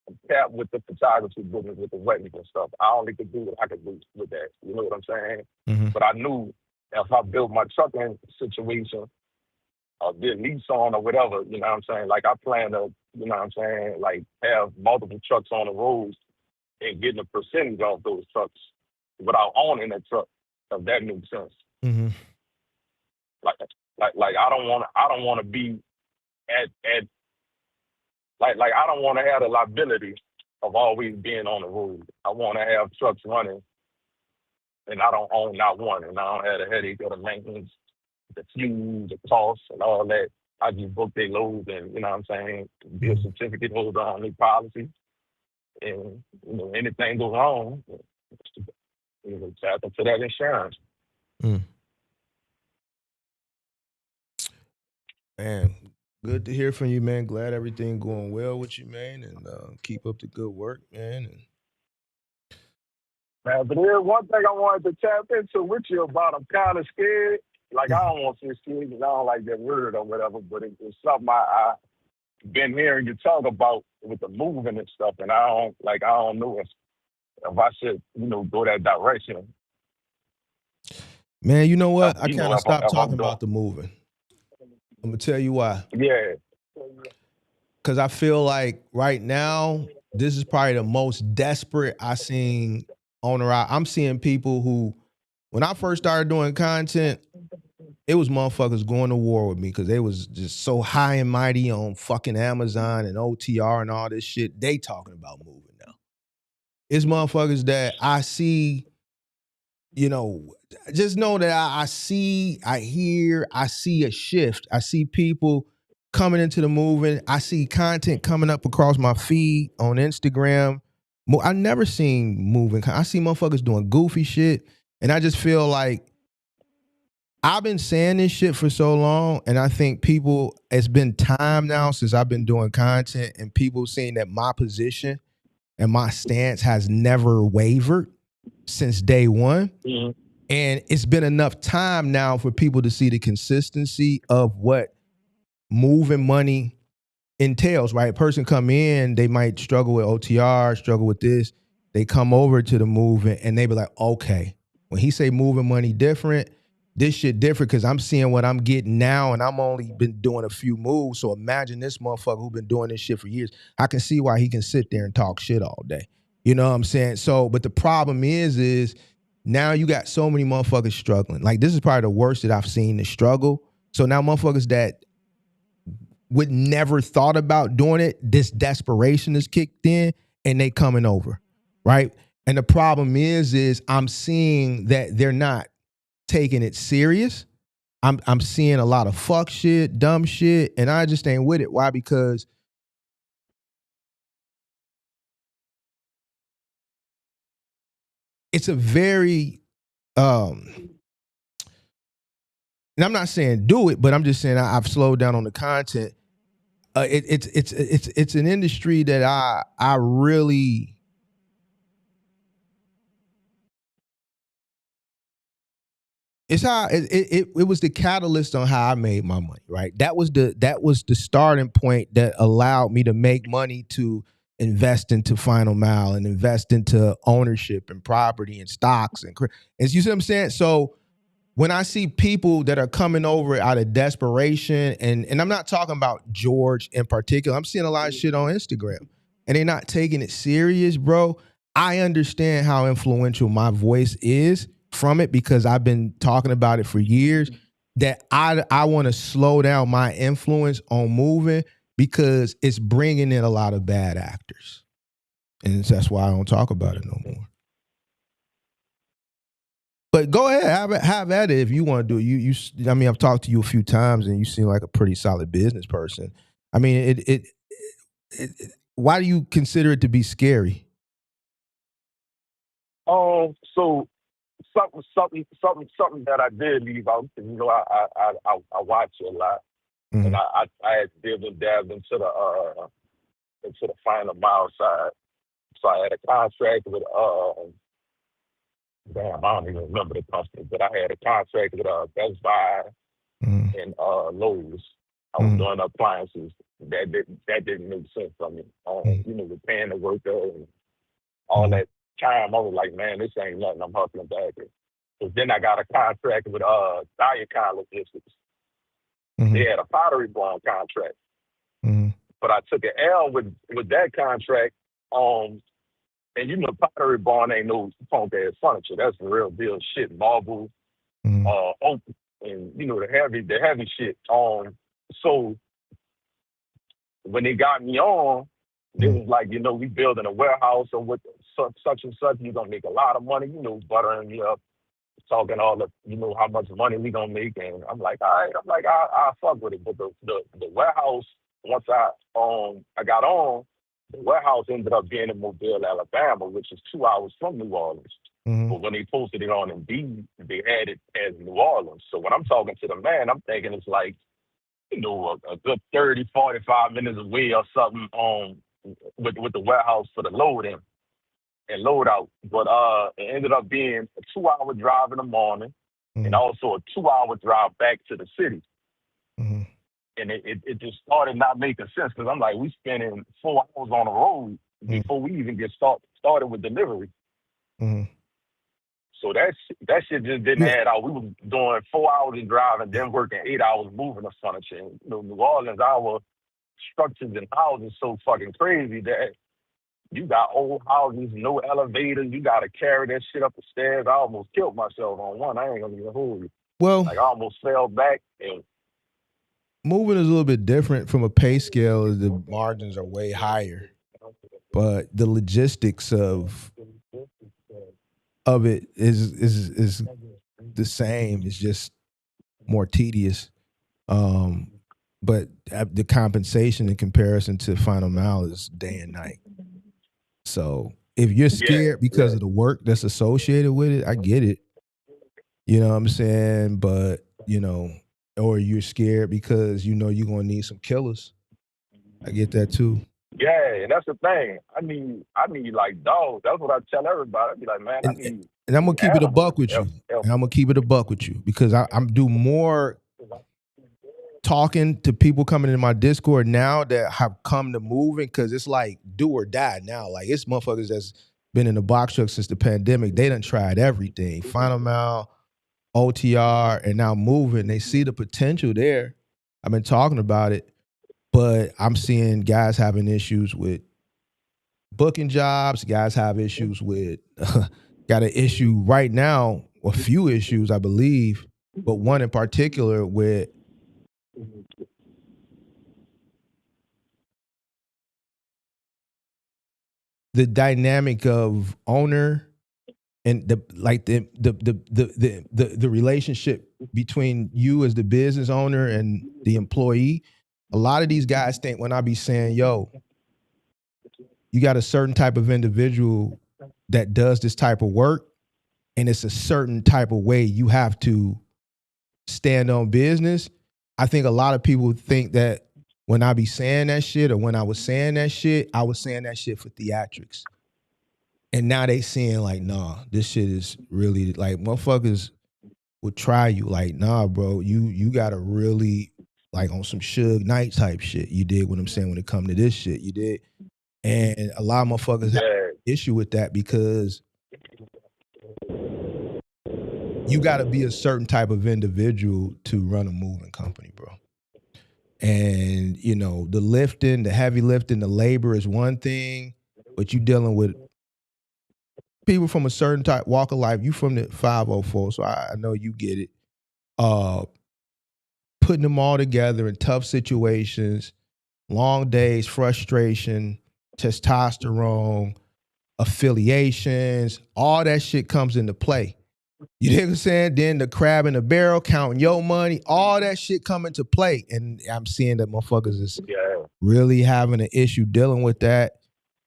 I'm capped with the photography business, with the weddings and stuff. I only could do what I could do with that. You know what I'm saying? Mm-hmm. But I knew if I built my trucking situation, or did lease on or whatever, you know what I'm saying? Like I plan to, you know what I'm saying, like have multiple trucks on the roads and getting a percentage off those trucks without owning that truck, if that makes sense. Mm-hmm. Like I don't want to be at like I don't want to have the liability of always being on the road. I want to have trucks running, and I don't own not one, and I don't have the headache of the maintenance, the fuel, the costs, and all that. I just book their loads, and you know what I'm saying, be a certificate holder on their policy, and anything goes wrong, tap into that insurance. Mm. Man, good to hear from you, man. Glad everything going well with you, man, and keep up the good work, man. And Man, but there's one thing I wanted to tap into with you about. I'm kind of scared. Like, I don't want to say scared because I don't like that word or whatever, but it's something I've been hearing you talk about with the moving and stuff, and I don't know if I should, go that direction. man, you know what? I You know, kind of stopped if I'm talking doing, about the moving. I'm gonna tell you why. yeah. Because I feel like right now, this is probably the most desperate I seen on the ride. I'm seeing people who, when I first started doing content, it was motherfuckers going to war with me because they was just so high and mighty on fucking Amazon and OTR and all this shit. They talking about moving now. It's motherfuckers that I see, just know that I see, I hear, I see a shift. I see people coming into the movement. I see content coming up across my feed on Instagram. I never seen moving. I see motherfuckers doing goofy shit. And I just feel like I've been saying this shit for so long. And I think it's been time now since I've been doing content and people seeing that my position and my stance has never wavered since day one. Mm-hmm. And it's been enough time now for people to see the consistency of what moving money entails, right? A person come in, they might struggle with OTR, struggle with this. They come over to the movement and they be like, okay, when he say moving money different, this shit different because I'm seeing what I'm getting now and I'm only been doing a few moves. So imagine this motherfucker who been doing this shit for years. I can see why he can sit there and talk shit all day. You know what I'm saying? So, but the problem is now you got so many motherfuckers struggling. Like this is probably the worst that I've seen, the struggle. So now motherfuckers that would never thought about doing it, this desperation is kicked in and they coming over, right? And the problem is I'm seeing that they're not taking it serious. I'm seeing a lot of fuck shit, dumb shit, and I just ain't with it. Why? Because it's a very and I'm not saying do it, but I'm just saying I've slowed down on the content. It's an industry that I really it's how it was the catalyst on how I made my money, right? That was the starting point that allowed me to make money to invest into Final Mile and invest into ownership and property and stocks and you see what I'm saying? So when I see people that are coming over out of desperation, and I'm not talking about George in particular, I'm seeing a lot of shit on Instagram and they're not taking it serious, bro. I understand how influential my voice is from it because I've been talking about it for years, that I want to slow down my influence on moving because it's bringing in a lot of bad actors. And that's why I don't talk about it no more. But go ahead, have at it if you want to do it. I mean, I've talked to you a few times, and you seem like a pretty solid business person. I mean, why do you consider it to be scary? So something that I did leave out. You know, I watch it a lot, Mhm. and I had dabbed into the Final Mile side. So I had a contract with damn, I don't even remember the company, but I had a contract with Best Buy Mhm. and Lowe's. I was Mhm. doing appliances. That didn't make sense for me. Mhm. You know, with paying the worker and all Mhm. that time, I was like, man, this ain't nothing. I'm hustling back. So then I got a contract with Diacon Logistics. They Mhm. had a pottery barn contract, Mhm. but I took an L with that contract. And you know, pottery barn ain't no punk ass furniture. That's the real deal shit. Marble, Mhm. oak, and you know the heavy shit. So when they got me on, they Mhm. was like, you know, we building a warehouse or with such and such. You're gonna make a lot of money. You know, buttering me up, talking all the, you know, how much money we gonna make. And I'm like, all right. I'm like, I fuck with it. But the warehouse, once I got on, the warehouse ended up being in Mobile, Alabama, which is 2 hours from New Orleans. Mhm. But when they posted it on Indeed, they had it as New Orleans. So when I'm talking to the man, I'm thinking it's like, you know, a good 30, 45 minutes away or something with the warehouse for the load in and load out. But it ended up being a 2 hour drive in the morning and Mhm. also a 2 hour drive back to the city. Mhm. And it just started not making sense because I'm like, we spending 4 hours on the road before we even get started with delivery. Mhm. So that shit just didn't Yeah. add out. We was doing 4 hours in driving, then working 8 hours moving the furniture. And, you know, New Orleans, our structures and houses so fucking crazy that you got old houses, no elevators. You got to carry that shit up the stairs. I almost killed myself on one. I ain't gonna even hold you. Well, Like I almost fell back. And moving is a little bit different from a pay scale. The margins are way higher, but the logistics of it is the same. It's just more tedious. But the compensation in comparison to Final Mile is day and night. So if you're yeah, scared because yeah. of the work that's associated with it, I get it. You know what I'm saying? But, or you're scared because you know you're gonna need some killers. I get that too. Yeah, and that's the thing. I need like dogs. That's what I tell everybody. I be like, man, I And need and I'm gonna keep it a animals. buck with you. And I'm gonna keep it a buck with you because I'm do more talking to people coming in my Discord now that have come to moving because it's like do or die now. Like it's motherfuckers that's been in the box truck since the pandemic. They done tried everything. Final Mile, OTR, and now moving. They see the potential there. I've been talking about it, but I'm seeing guys having issues with booking jobs. Guys have issues with got an issue right now, a few issues, I believe, but one in particular with the dynamic of owner and the relationship between you as the business owner and the employee. A lot of these guys think when I be saying, yo, you got a certain type of individual that does this type of work, and it's a certain type of way you have to stand on business. I think a lot of people think that when I be saying that shit, or when I was saying that shit, I was saying that shit for theatrics. And now they seeing like, nah, this shit is really like, motherfuckers would try you. Like, nah, bro, you gotta really, like, on some Suge Knight type shit. You did what I'm saying when it come to this shit. You did. And a lot of motherfuckers have Yeah. issue with that because you got to be a certain type of individual to run a moving company, bro. And, you know, the lifting, the heavy lifting, the labor is one thing, but you dealing with people from a certain type walk of life. You from the 504, so I know you get it. Putting them all together in tough situations, long days, frustration, testosterone, affiliations, all that shit comes into play. You know what I'm saying? Then the crab in the barrel, counting your money, all that shit come into play. And I'm seeing that motherfuckers is really having an issue dealing with that.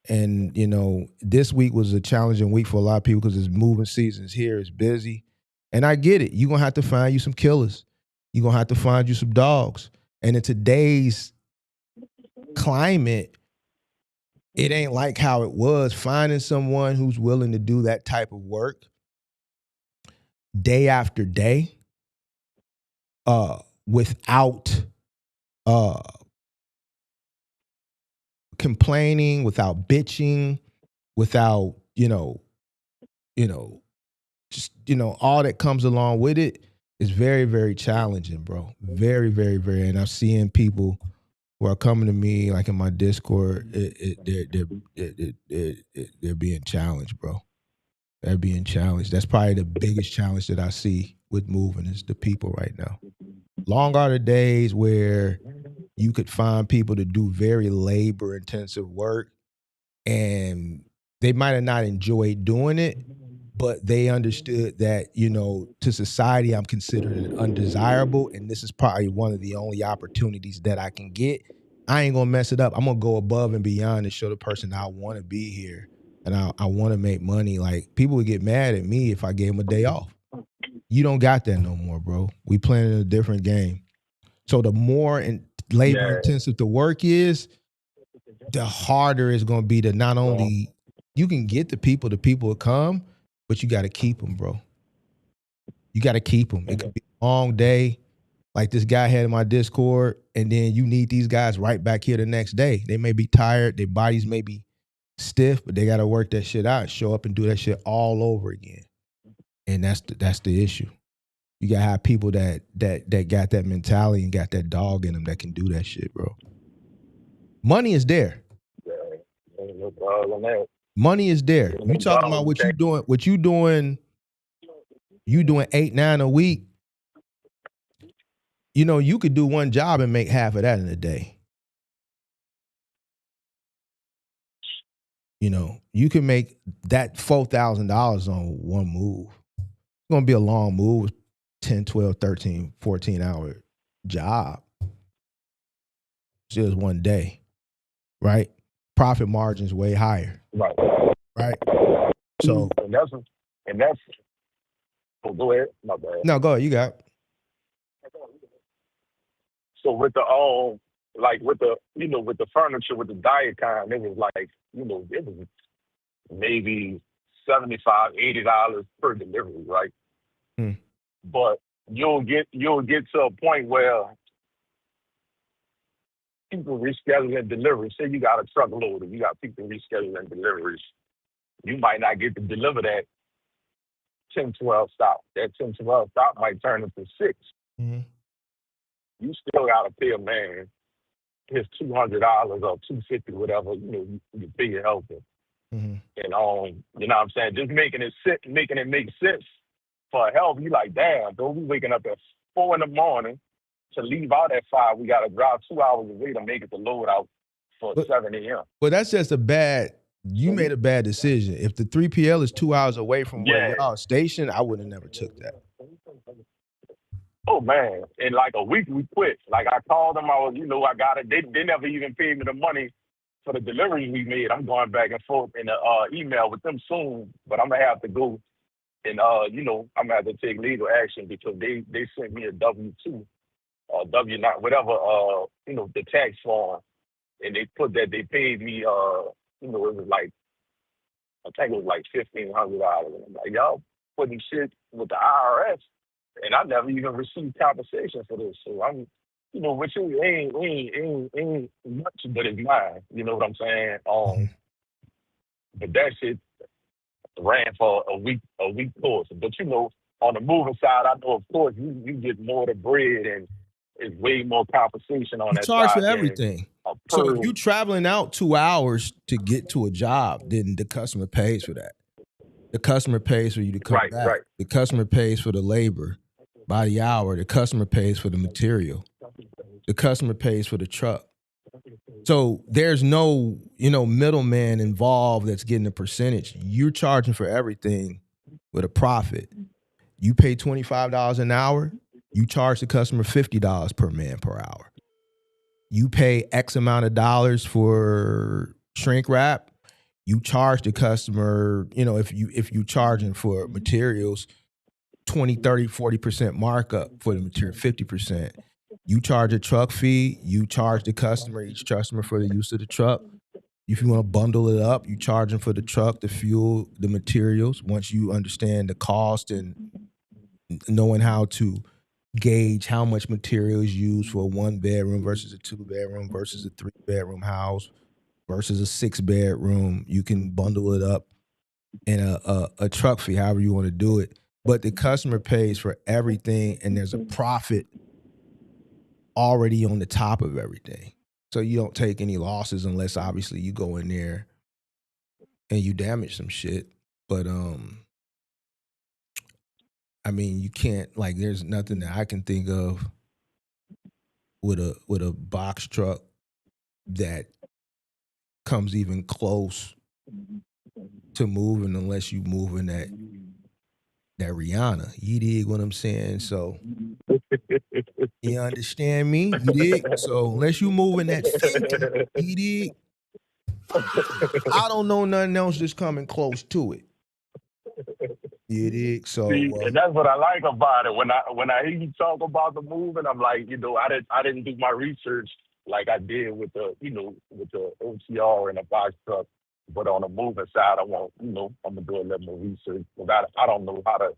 And, you know, this week was a challenging week for a lot of people because it's moving seasons here, it's busy. And I get it. You're going to have to find you some killers. You're going to have to find you some dogs. And in today's climate, it ain't like how it was. Finding someone who's willing to do that type of work day after day, without complaining, without bitching, without, just, all that comes along with it is very, very challenging, bro. Very, very, very. And I'm seeing people who are coming to me, like in my Discord, they're being challenged, bro. They're being challenged. That's probably the biggest challenge that I see with moving is the people right now. Long are the days where you could find people to do very labor-intensive work, and they might have not enjoyed doing it, but they understood that, to society, I'm considered undesirable, and this is probably one of the only opportunities that I can get. I ain't gonna mess it up. I'm gonna go above and beyond and show the person I want to be here, and I want to make money. Like, people would get mad at me if I gave them a day off. You don't got that no more, bro. We playing in a different game. So the more labor intensive the work is, the harder it's going to be to not only, you can get the people will come, but you got to keep them, bro. You got to keep them. It could be a long day, like this guy had in my Discord, and then you need these guys right back here the next day. They may be tired, their bodies may be stiff, but they got to work that shit out, show up and do that shit all over again. And that's the issue. You gotta have people that got that mentality and got that dog in them that can do that shit, bro. Money is there. Money is there. You talking about what you doing? What you doing? You doing 8-9 a week? You could do one job and make half of that in a day. You can make that $4,000 on one move. It's gonna be a long move. 10, 12, 13, 14-hour job. Just one day, right? Profit margins way higher. Right? So and that's oh, go ahead. My bad. No, go ahead. You got it. So with the with the furniture, with the diet kind, it was like, it was maybe $75, $80 per delivery, right? But you'll get to a point where people rescheduling deliveries. Say you got a truckload and you got people rescheduling deliveries. You might not get to deliver that 10, 12 stop. That 10, 12 stop might turn into 6. Mm-hmm. You still got to pay a man his $200 or $250, whatever, you pay your helper. Mm-hmm. And you know what I'm saying? Just making it make sense. For help, you like, damn, bro, we waking up at 4 in the morning to leave out at 5. We got to drive 2 hours away to make it the load out for 7 a.m. Well, that's just you made a bad decision. If the 3PL is 2 hours away from where y'all stationed, I would have never took that. Oh, man. In like a week, we quit. Like, I called them. I got it. They never even paid me the money for the delivery we made. I'm going back and forth in the email with them soon, but I'm going to have to go And I'm gonna have to take legal action because they sent me a W-2 or W-9, whatever, the tax form, and they put that they paid me, it was like, I think it was like $1,500. I'm like, y'all putting shit with the IRS, and I never even received compensation for this. So I'm, which ain't much, but it's mine. You know what I'm saying? But that shit ran for a week course. But on the moving side, I know of course you get more to bread and it's way more compensation on You that charge for side than everything. a So per. if you traveling out 2 hours to get to a job, then the customer pays for that. The customer pays for you to come Right, back. right. The customer pays for the labor by the hour. The customer pays for the material. The customer pays for the truck. So there's no, middleman involved that's getting a percentage. You're charging for everything with a profit. You pay $25 an hour, you charge the customer $50 per man per hour. You pay X amount of dollars for shrink wrap, you charge the customer, if you charging for materials, 20, 30, 40% markup for the material, 50%. You charge a truck fee, you charge the customer, each customer for the use of the truck. If you want to bundle it up, you charge them for the truck, the fuel, the materials. Once you understand the cost and knowing how to gauge how much material is used for a 1-bedroom versus a 2-bedroom versus a 3-bedroom house versus a 6-bedroom, you can bundle it up in a truck fee, however you want to do it. But the customer pays for everything, and there's a profit already on the top of everything. So you don't take any losses unless obviously you go in there and you damage some shit. But you can't, there's nothing that I can think of with a box truck that comes even close to moving unless you moving that Rihanna. You dig what I'm saying? So you understand me? You dig? So unless you moving that Fenty, you dig? I don't know nothing else that's coming close to it. You dig? So See, and that's what I like about it. When I hear you talk about the movement, I'm like, I didn't do my research like I did with the OTR and the box truck. But on the moving side, I'm gonna do a little more research. But I don't know how to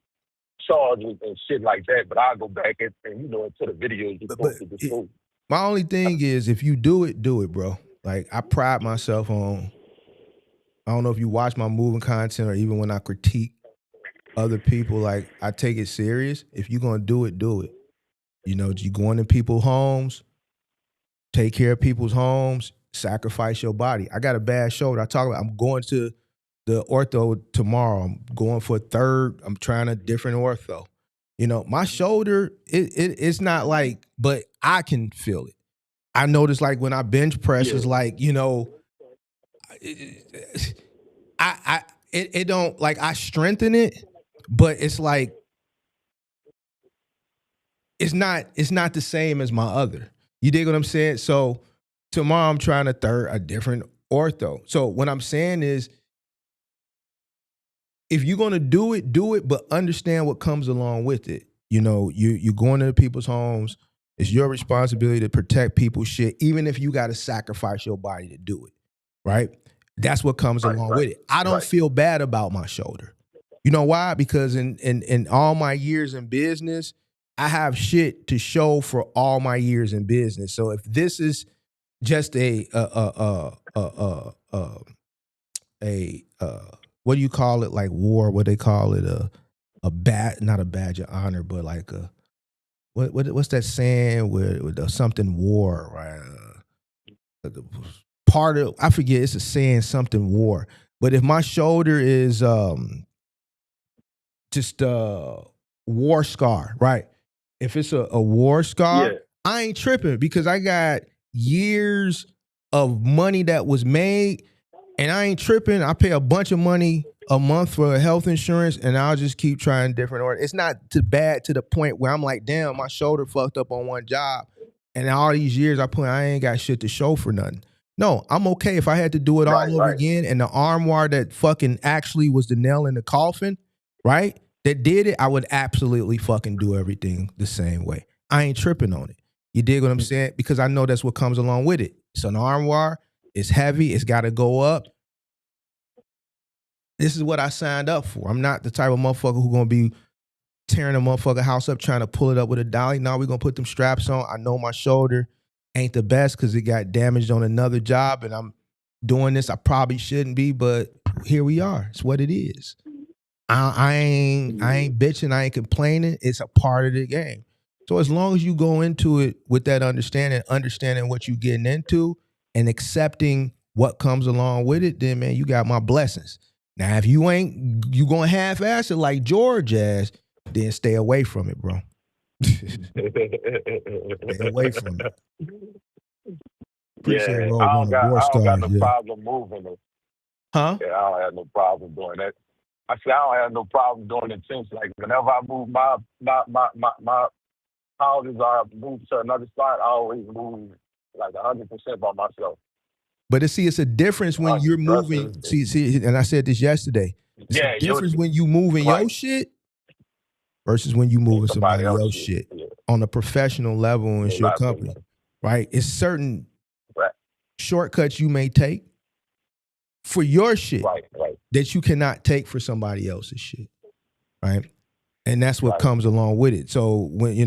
charge it and shit like that. But I'll go back and into the videos you posted before. My only thing is, if you do it, bro. Like, I pride myself on, I don't know if you watch my moving content or even when I critique other people, like, I take it serious. If you're going to do it, do it. You go into people's homes, take care of people's homes, sacrifice your body. I got a bad shoulder. I'm going to the ortho tomorrow. I'm going for a third. I'm trying a different ortho. My shoulder, it's not like, but I can feel it. I notice, like, when I bench press, it's like, it don't, like, I strengthen it, but it's like, it's not the same as my other. You dig what I'm saying? So tomorrow I'm trying a different ortho. So what I'm saying is, if you're gonna do it, but understand what comes along with it. You're going into people's homes. It's your responsibility to protect people's shit, even if you got to sacrifice your body to do it, right? That's what comes along with it. I don't feel bad about my shoulder. You know why? Because in all my years in business, I have shit to show for all my years in business. So if this is just a what do you call it? Like war? What they call it? Not a badge of honor, but like a what's that saying with something war, right? Part of, I forget, it's a saying something war. But if my shoulder is just a war scar, right? If it's a war scar, I ain't tripping because I got years of money that was made, and I ain't tripping. I pay a bunch of money a month for health insurance, and I'll just keep trying different orders. It's not too bad to the point where I'm like, damn, my shoulder fucked up on one job, and all these years I ain't got shit to show for nothing. No, I'm okay if I had to do it all over again, and the armoire that fucking actually was the nail in the coffin, right? that did it, I would absolutely fucking do everything the same way. I ain't tripping on it. You dig what I'm saying? Because I know that's what comes along with it. It's an armoire. It's heavy. It's got to go up. This is what I signed up for. I'm not the type of motherfucker who gonna be tearing a motherfucker house up trying to pull it up with a dolly. Now we're gonna put them straps on. I know my shoulder ain't the best because it got damaged on another job, and I'm doing this. I probably shouldn't be, but here we are. It's what it is. I ain't bitching. I ain't complaining. It's a part of the game. So as long as you go into it with that understanding what you're getting into, and accepting what comes along with it, then man, you got my blessings. Now, if you gonna half-ass it like George ass, then stay away from it, bro. Stay away from it. Appreciate Yeah, Rogue I on don't the got war I don't got scars, no yeah. problem moving it. Huh? Yeah, I don't have no problem doing that. I said I don't have no problem doing it since like whenever I move my houses are moved to another spot, I always move like 100% by myself. But it's a difference when you're moving. Undressing. See, and I said this yesterday. It's a Yeah, difference when you moving your right. shit versus when you moving Somebody somebody else else's shit. shit Yeah, on a professional level in no your lie to company, you. right? It's certain Right, shortcuts you may take for your shit right, that you cannot take for somebody else's shit, right? And that's what right. comes along with it. So when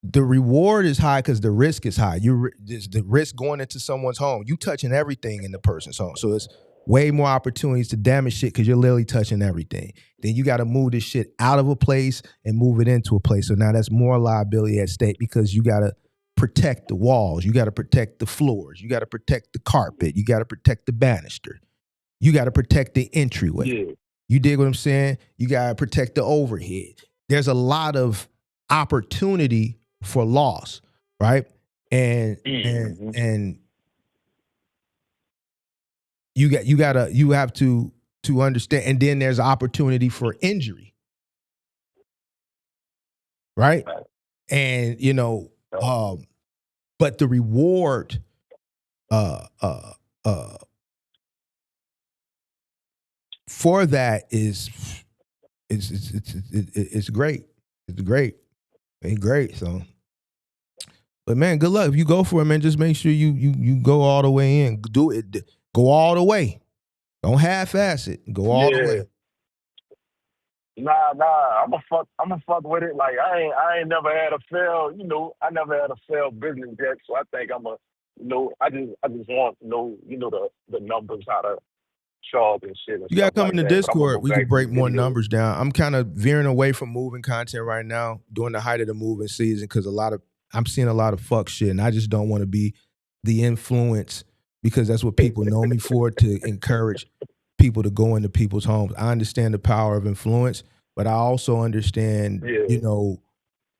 the reward is high because the risk is high. The risk going into someone's home. You touching everything in the person's home, so it's way more opportunities to damage shit because you're literally touching everything. Then you got to move this shit out of a place and move it into a place. So now that's more liability at stake because you got to protect the walls. You got to protect the floors. You got to protect the carpet. You got to protect the banister. You got to protect the entryway. Yeah, You dig what I'm saying? You got to protect the overhead. There's a lot of opportunity for loss, right? And you have to understand. And then there's opportunity for injury, right? right. And but the reward for that is it's great. It's great. It's great. So, but man, good luck. If you go for it, man, just make sure you go all the way in. Do it. Go all the way. Don't half-ass it. Go all the Yeah. way. Nah, I'ma fuck with it. Like I ain't never had a failed, I never had a failed business yet. So I think I just want to know, the numbers, how to charge and shit and You gotta stuff come like in the that. But I'm gonna Discord. go We could back to the break more video. numbers down. I'm kind of veering away from moving content right now during the height of the moving season because I'm seeing a lot of fuck shit, and I just don't want to be the influence because that's what people know me for, to encourage people to go into people's homes. I understand the power of influence, but I also understand, Yeah.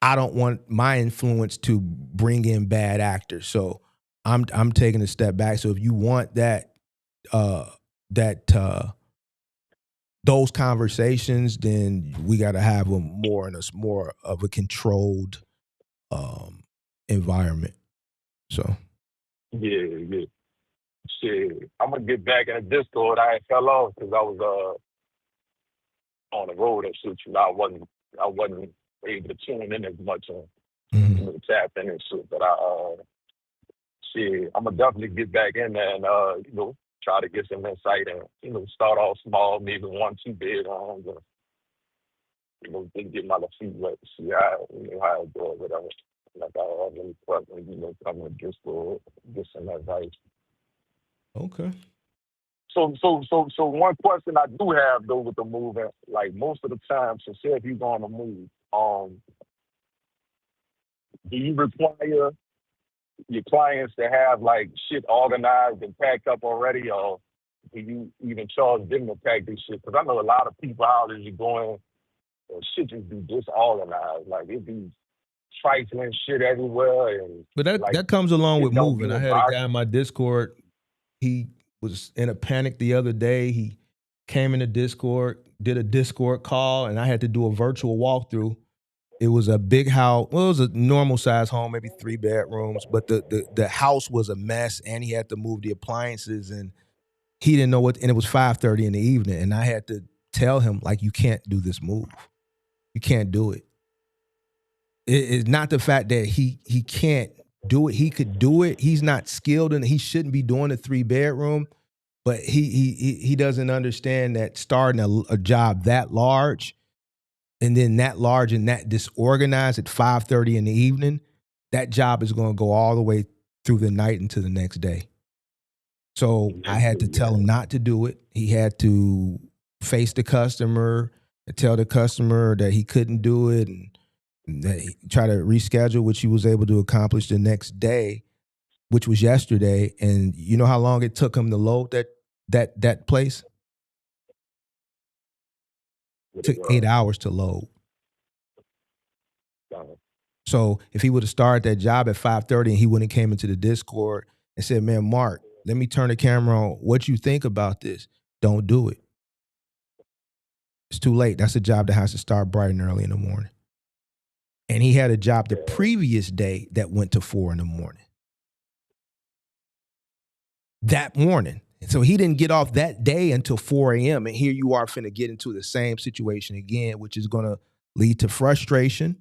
I don't want my influence to bring in bad actors. So I'm taking a step back. So if you want those conversations, then we got to have them more of a controlled environment. So Yeah. Shit. I'm gonna get back in the Discord. I fell off because I was on the road and shit. I wasn't able to tune in as much on tap in and shit. But I'm gonna definitely get back in there and try to get some insight and start off small, maybe 1-2 bedrooms, and just get my feet wet, see how it goes, whatever. Like I always questions, come to Discord, get some advice. okay. So one question I do have though with the moving, like most of the time, so say if you're going to move, do you require your clients to have like shit organized and packed up already, or do you even charge them to pack this shit? Because I know a lot of people houses you going and shit just be disorganized, like it be trifling shit everywhere, and But like that comes along with it don't be moving. I no had a box. guy in my Discord. He was in a panic the other day. He came in the Discord, did a Discord call, and I had to do a virtual walkthrough. It was a big house. Well, it was a normal size home, maybe 3 bedrooms, but the house was a mess, and he had to move the appliances, and he didn't know what. And it was 5:30 in the evening, and I had to tell him, like, you can't do this move. You can't do it. It's not the fact that he can't do it. He could do it. He's not skilled and he shouldn't be doing a 3-bedroom, but he doesn't understand that starting a job that large and then that large and that disorganized at 5:30 in the evening, that job is going to go all the way through the night into the next day. So I had to tell him not to do it. He had to face the customer and tell the customer that he couldn't do it and that he try to reschedule, which he was able to accomplish the next day, which was yesterday. And you know how long it took him to load that place? It took 8 hours to load. So if he would have started that job at 5:30 and he wouldn't have came into the Discord and said, man, Mark, let me turn the camera on. What you think about this? Don't do it. It's too late. That's a job that has to start bright and early in the morning. And he had a job the previous day that went to 4 in the morning. That morning. So he didn't get off that day until 4 a.m. And here you are finna get into the same situation again, which is going to lead to frustration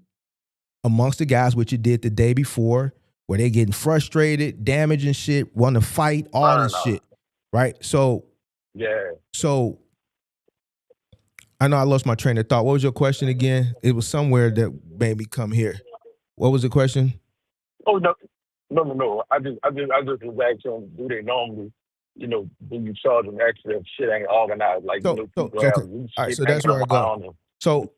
amongst the guys, which you did the day before, where they getting frustrated, damaging shit, want to fight, all this shit, right? So, So I know I lost my train of thought. What was your question again? It was somewhere that made me come here. What was the question? Oh no. I just was asking, do they normally, do you charge them extra if shit ain't organized? Like, people have loose all right, shit so that's hanging where I go. around them. So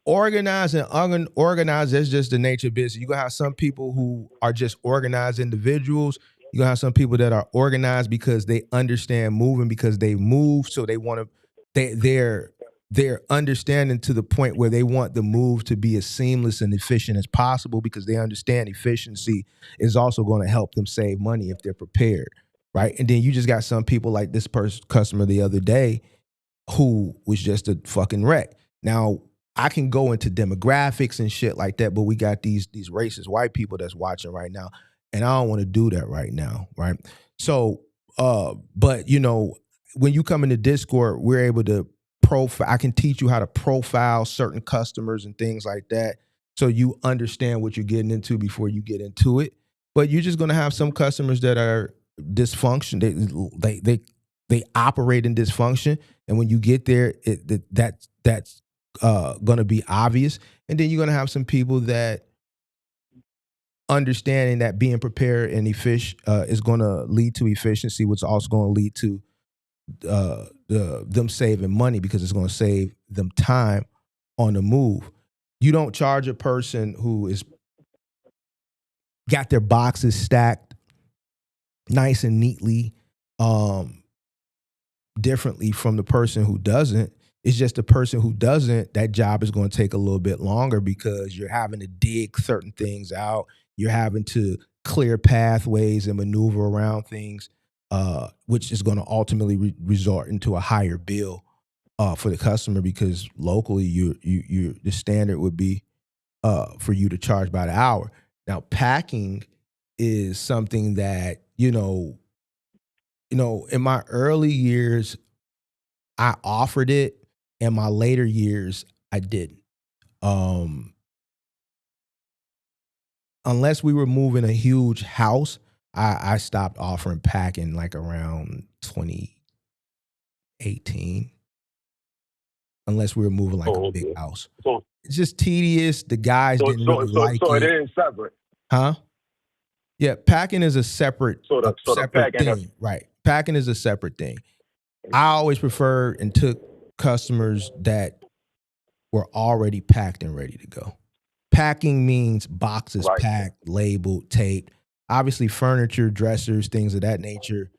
organized and unorganized, that's just the nature of business. You're going to have some people who are just organized individuals. You're going to have some people that are organized because they understand moving, because they move. So they want to, they're understanding to the point where they want the move to be as seamless and efficient as possible, because they understand efficiency is also going to help them save money if they're prepared, right? And then you just got some people like this customer the other day who was just a fucking wreck. Now, I can go into demographics and shit like that, but we got these racist white people that's watching right now, and I don't want to do that right now, right? So, but when you come into Discord, we're able to profile. I can teach you how to profile certain customers and things like that, so you understand what you're getting into before you get into it. But you're just gonna have some customers that are dysfunction. They operate in dysfunction, and when you get there, that's going to be obvious. And then you're going to have some people that understanding that being prepared and efficient is going to lead to efficiency, which is also going to lead to them saving money, because it's going to save them time on the move. You don't charge a person who is got their boxes stacked nice and neatly differently from the person who doesn't. It's just the person who doesn't, that job is going to take a little bit longer, because you're having to dig certain things out. You're having to clear pathways and maneuver around things, which is going to ultimately result into a higher bill for the customer, because locally you the standard would be for you to charge by the hour. Now, packing is something that, in my early years, I offered it. In my later years, I didn't. Unless we were moving a huge house, I stopped offering packing like around 2018. Unless we were moving like a big house. So it's just tedious. The guys didn't really like it. So it is separate. Huh? Yeah, packing is a separate, separate packing thing. Right. Packing is a separate thing. I always preferred and took customers that were already packed and ready to go. Packing means boxes packed, labeled, taped. Obviously, furniture, dressers, things of that nature.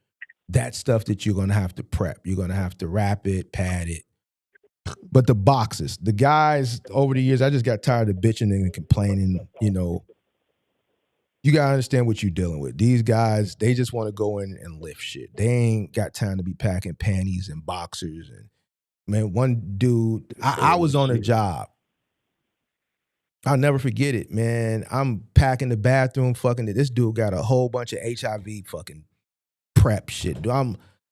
That's stuff that you're going to have to prep. You're going to have to wrap it, pad it. But the boxes, the guys over the years, I just got tired of bitching and complaining. You got to understand what you're dealing with. These guys, they just want to go in and lift shit. They ain't got time to be packing panties and boxers. And man, one dude, I was on a job. I'll never forget it, man. I'm packing the bathroom, fucking it. This dude got a whole bunch of HIV fucking prep shit.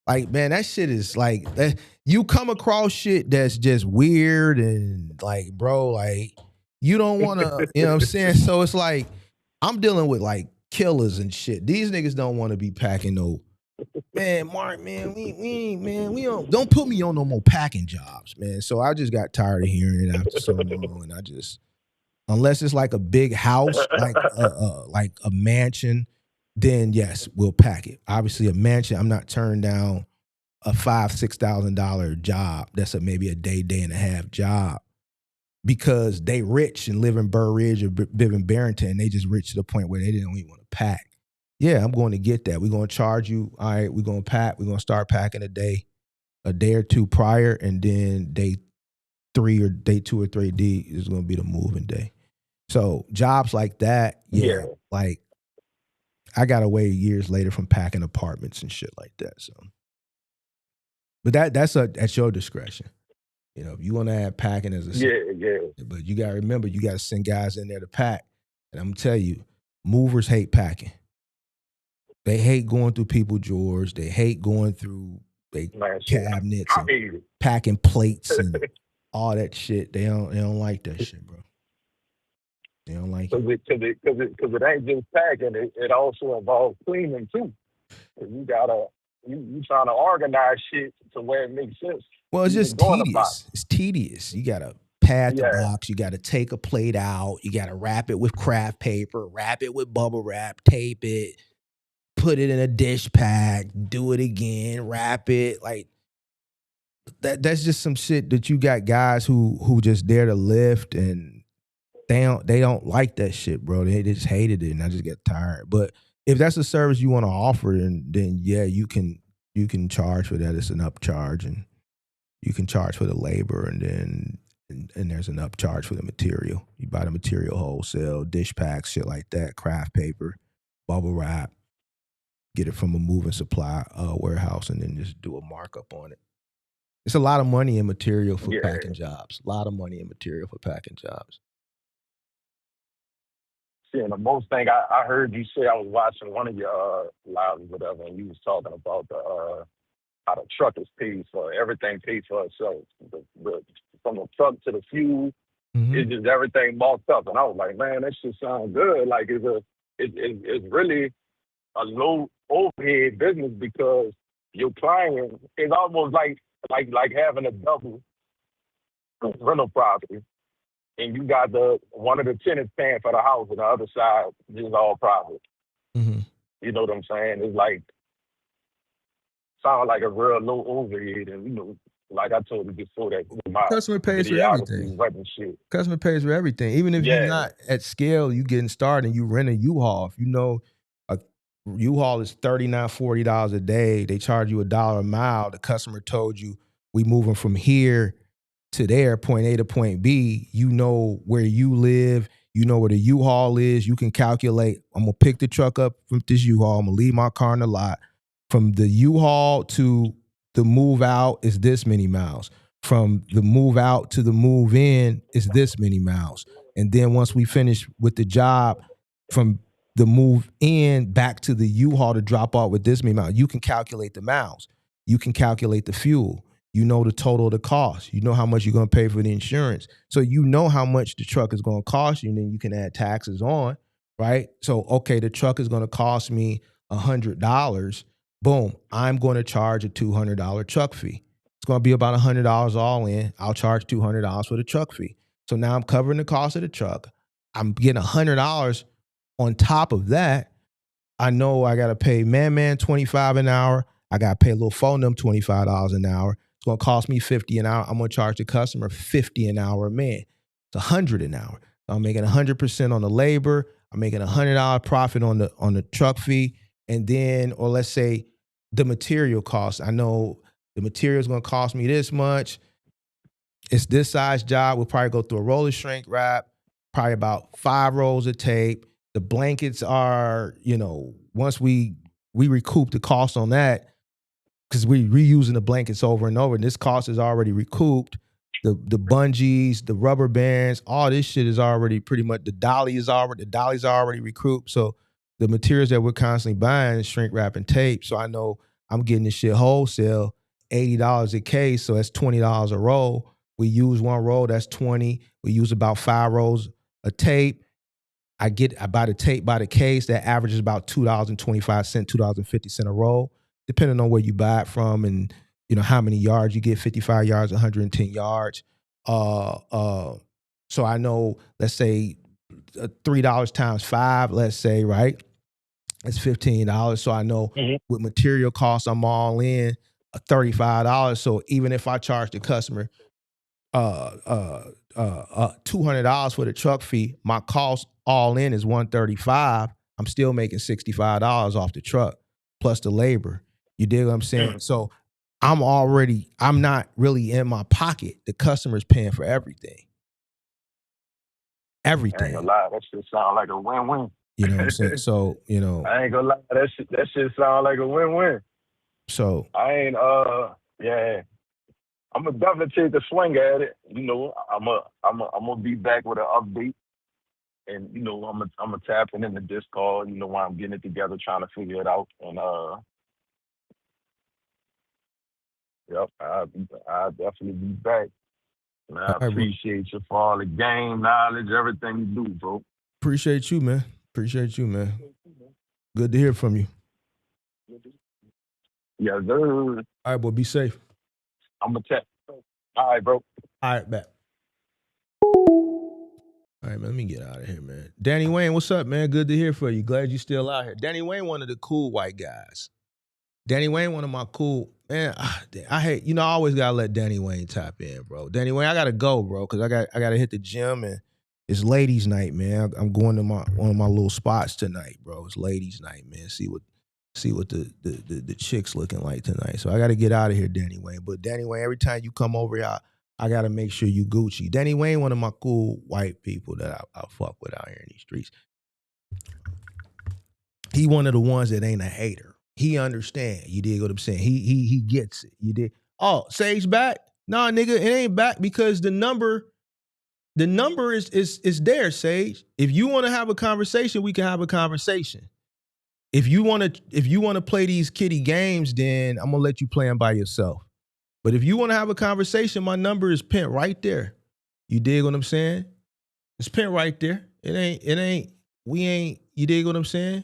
Like, man, that shit is like that. You come across shit that's just weird and like, bro, like you don't want to, you know what I'm saying? So it's like I'm dealing with like killers and shit. These niggas don't want to be packing no. Man, Mark, man, we don't put me on no more packing jobs, man. So I just got tired of hearing it after so long, and I just, unless it's like a big house, like a mansion, then yes, we'll pack it. Obviously, a mansion, I'm not turning down a $5,000-$6,000 job. That's maybe a day and a half job because they rich and live in Burr Ridge or live in Barrington. And they just rich to the point where they didn't even want to pack. Yeah, I'm going to get that. We're going to charge you. All right, we're going to pack. We're going to start packing a day or two prior, and then day 2 or 3D is going to be the moving day. So jobs like that, yeah. Like I got away years later from packing apartments and shit like that. So, but that's at your discretion. You know, if you want to add packing as a but you got to remember, you got to send guys in there to pack. And I'm gonna tell you, movers hate packing. They hate going through people's drawers. They hate going through cabinets and packing plates and all that shit. They don't like that shit, bro. They don't like it. Because it ain't just packing. It also involves cleaning too. You gotta you trying to organize shit to where it makes sense. Well, it's just tedious. It's tedious. You gotta pad the box. You gotta take a plate out. You gotta wrap it with craft paper. Wrap it with bubble wrap. Tape it. Put it in a dish pack. Do it again. Wrap it. Like that's just some shit that you got guys who just there to lift, and they don't like that shit, bro. They just hated it, and I just get tired. But if that's a service you want to offer, then yeah, you can charge for that. It's an upcharge, and you can charge for the labor, and then and there's an upcharge for the material. You buy the material wholesale, dish packs, shit like that, craft paper, bubble wrap, get it from a moving supply warehouse, and then just do a markup on it. It's a lot of money in material for packing jobs. A lot of money in material for packing jobs. See, and the most thing I heard you say, I was watching one of your lives or whatever, and you was talking about how the truck is paid for, everything paid for itself. From the truck to the fuel, it's just everything marked up. And I was like, man, that shit sounds good. Like it's really a low overhead business because your client is almost like having a double rental property. And you got one of the tenants paying for the house, and the other side is all private. Mm-hmm. You know what I'm saying? It's like sound like a real low overhead, and like I told you before, that my customer pays for everything. Shit. Customer pays for everything, even if you're not at scale. You getting started, and you rent a U-Haul. If you know a U-Haul is $39, $40 a day, they charge you $1 a mile. The customer told you we moving from here to there, point A to point B. You know where you live. You know where the U-Haul is. You can calculate, I'm going to pick the truck up from this U-Haul. I'm going to leave my car in the lot. From the U-Haul to the move out is this many miles. From the move out to the move in is this many miles. And then once we finish with the job, from the move in back to the U-Haul to drop off with this many miles, you can calculate the miles. You can calculate the fuel. You know the total of the cost. You know how much you're going to pay for the insurance. So you know how much the truck is going to cost you, and then you can add taxes on, right? So, okay, the truck is going to cost me $100. Boom, I'm going to charge a $200 truck fee. It's going to be about $100 all in. I'll charge $200 for the truck fee. So now I'm covering the cost of the truck. I'm getting $100 on top of that. I know I got to pay man $25 an hour. I got to pay a little phone them $25 an hour. It's going to cost me $50 an hour. I'm going to charge the customer $50 an hour, man. It's $100 an hour. So I'm making 100% on the labor. I'm making $100 profit on the truck fee. And then, or let's say the material cost. I know the material is going to cost me this much. It's this size job. We'll probably go through a roller shrink wrap, probably about 5 rolls of tape. The blankets are, once we recoup the cost on that, because we're reusing the blankets over and over, and this cost is already recouped. The bungees, the rubber bands, all this shit is already pretty much, the dollies are already recouped. So the materials that we're constantly buying is shrink wrap and tape. So I know I'm getting this shit wholesale, $80 a case, so that's $20 a roll. We use one roll, that's 20. We use about 5 rolls of tape. I buy the tape by the case, that averages about $2.25, $2.50 a roll, depending on where you buy it from and how many yards you get, 55 yards, 110 yards. So I know, let's say $3 times 5, let's say, right? It's $15. So I know with material costs, I'm all in $35. So even if I charge the customer $200 for the truck fee, my cost all in is $135. I'm still making $65 off the truck plus the labor. You dig what I'm saying? So I'm not really in my pocket. The customer's paying for everything. I ain't gonna lie, that shit sound like a win-win. You know what I'm saying? So, I ain't gonna lie, that shit sound like a win-win. So I ain't yeah. I'm gonna definitely take a swing at it. I'm gonna be back with an update, and I'm gonna tap in the Discord. While I'm getting it together, trying to figure it out, and yep, I'll definitely be back. And I appreciate you for all the game knowledge, everything you do, bro. Appreciate you, man. Good to hear from you. Yeah, sir. All right, boy, be safe. I'm gonna tap. All right, bro. All right, back. All right, man, let me get out of here, man. Danny Wayne, what's up, man? Good to hear from you. Glad you still out here. Danny Wayne, one of the cool white guys. Danny Wayne, one of my cool, man, I hate, I always gotta let Danny Wayne tap in, bro. Danny Wayne, I gotta go, bro, because I gotta hit the gym, and it's ladies' night, man. I'm going to one of my little spots tonight, bro. It's ladies' night, man. See what the chicks looking like tonight. So I gotta get out of here, Danny Wayne. But Danny Wayne, every time you come over here, I gotta make sure you Gucci. Danny Wayne, one of my cool white people that I fuck with out here in these streets. He one of the ones that ain't a hater. He understand. You dig what I'm saying? He gets it. You dig? Oh, Sage back? Nah, nigga, it ain't back because the number is there, Sage. If you want to have a conversation, we can have a conversation. If you want to play these kiddie games, then I'm gonna let you play them by yourself. But if you want to have a conversation, my number is pinned right there. You dig what I'm saying? It's pinned right there. You dig what I'm saying?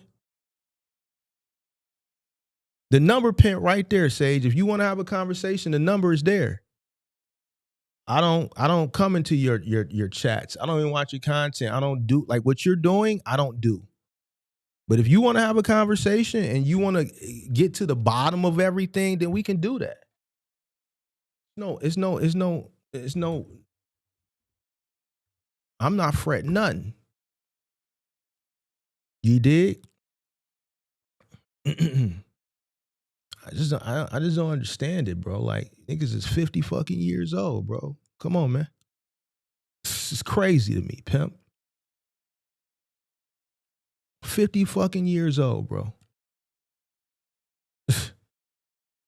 The number pinned right there, Sage. If you want to have a conversation, the number is there. I don't come into your chats. I don't even watch your content. I don't do like what you're doing, I don't do. But if you want to have a conversation and you want to get to the bottom of everything, then we can do that. It's no. I'm not fretting nothing. You dig? I just don't understand it, bro. Like, niggas is 50 fucking years old, bro. Come on, man. This is crazy to me, pimp. 50 fucking years old, bro.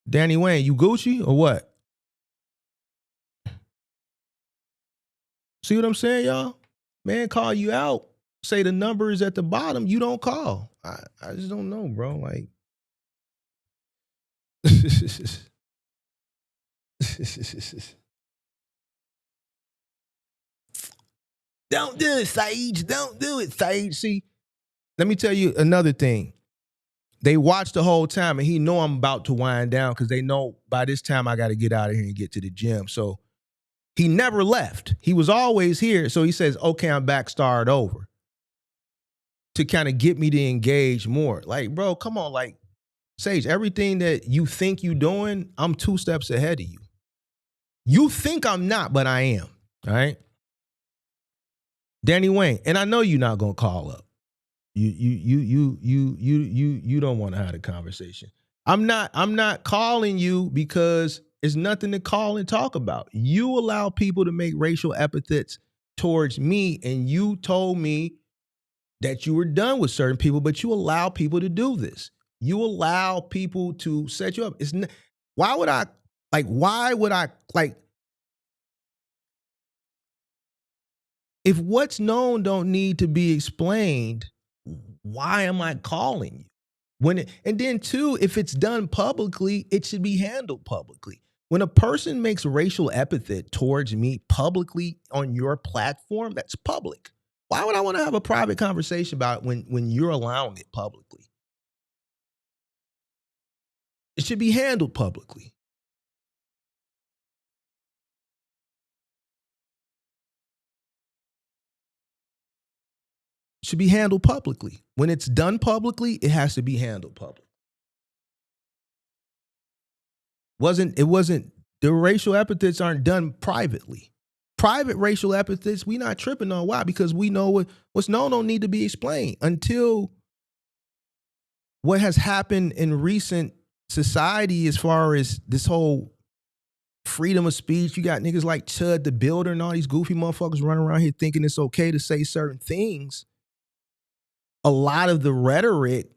Danny Wayne, you Gucci or what? See what I'm saying, y'all? Man, call you out. Say the number is at the bottom. You don't call. I just don't know, bro. Like, don't do it, Sage. Don't do it, Sage. See, let me tell you another thing. They watch the whole time, and he know I'm about to wind down because they know by this time I got to get out of here and get to the gym. So he never left. He was always here. So he says, okay, I'm back, start over. To kind of get me to engage more. Like, bro, come on. Like, Sage, everything that you think you doing, I'm 2 steps ahead of you. You think I'm not, but I am. All right? Danny Wayne, and I know you're not gonna call up. You don't want to have a conversation. I'm not calling you because it's nothing to call and talk about. You allow people to make racial epithets towards me, and you told me that you were done with certain people, but you allow people to do this. You allow people to set you up. Why would I if what's known don't need to be explained, why am I calling you? And then too, if it's done publicly, it should be handled publicly. When a person makes racial epithet towards me publicly on your platform, that's public. Why would I want to have a private conversation about it when you're allowing it publicly? It should be handled publicly. It should be handled publicly. When it's done publicly, it has to be handled publicly. The racial epithets aren't done privately. Private racial epithets, we not tripping on. Why? Because we know what's known don't need to be explained until what has happened in recent society as far as this whole freedom of speech. You got niggas like Chud the Builder and all these goofy motherfuckers running around here thinking it's okay to say certain things. A lot of the rhetoric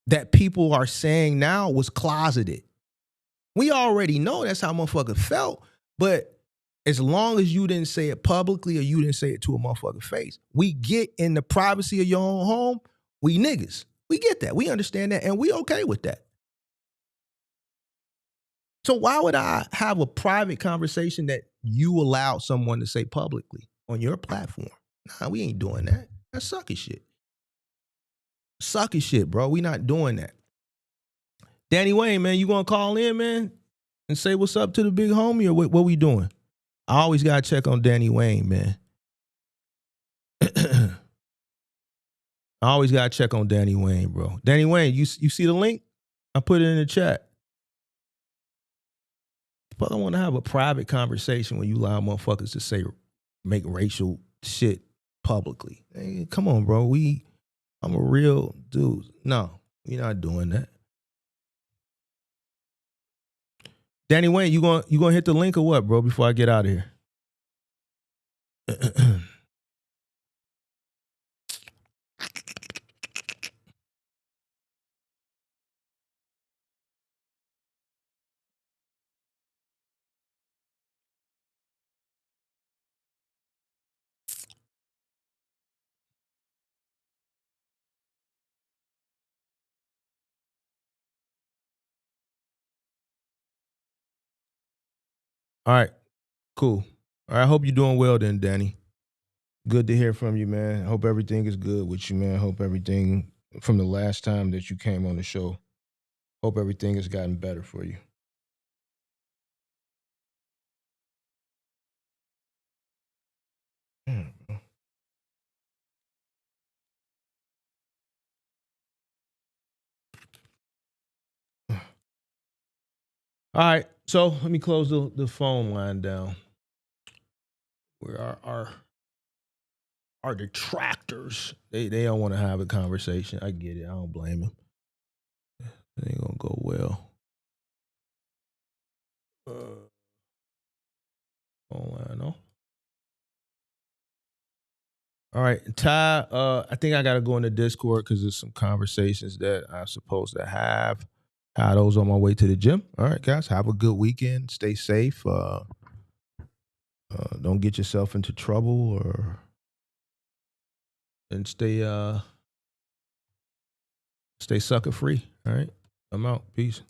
that people are saying now was closeted. We already know that's how motherfucker felt, but as long as you didn't say it publicly or you didn't say it to a motherfucker's face, we get in the privacy of your own home, we niggas. We get that. We understand that, and we okay with that. So why would I have a private conversation that you allowed someone to say publicly on your platform? Nah, we ain't doing that. That's sucky shit. Sucky shit, bro. We not doing that. Danny Wayne, man, you gonna call in, man, and say what's up to the big homie, or what we doing? I always gotta check on Danny Wayne, man. I always gotta check on Danny Wayne, bro. Danny Wayne, you see the link? I put it in the chat. But I want to have a private conversation when you allow motherfuckers to make racial shit publicly. Hey, come on, bro. I'm a real dude. No, we not doing that. Danny Wayne, you gonna hit the link or what, bro, before I get out of here? All right, cool. All right, I hope you're doing well then, Danny. Good to hear from you, man. I hope everything is good with you, man. I hope everything from the last time that you came on the show, hope everything has gotten better for you. All right, so let me close the phone line down. Where our detractors, they don't want to have a conversation. I get it. I don't blame them. It ain't gonna go well. Phone line, no. All right, Ty, I think I got to go into Discord because there's some conversations that I'm supposed to have. Had those on my way to the gym. All right, guys, have a good weekend. Stay safe. Don't get yourself into trouble and stay sucker free. All right, I'm out. Peace.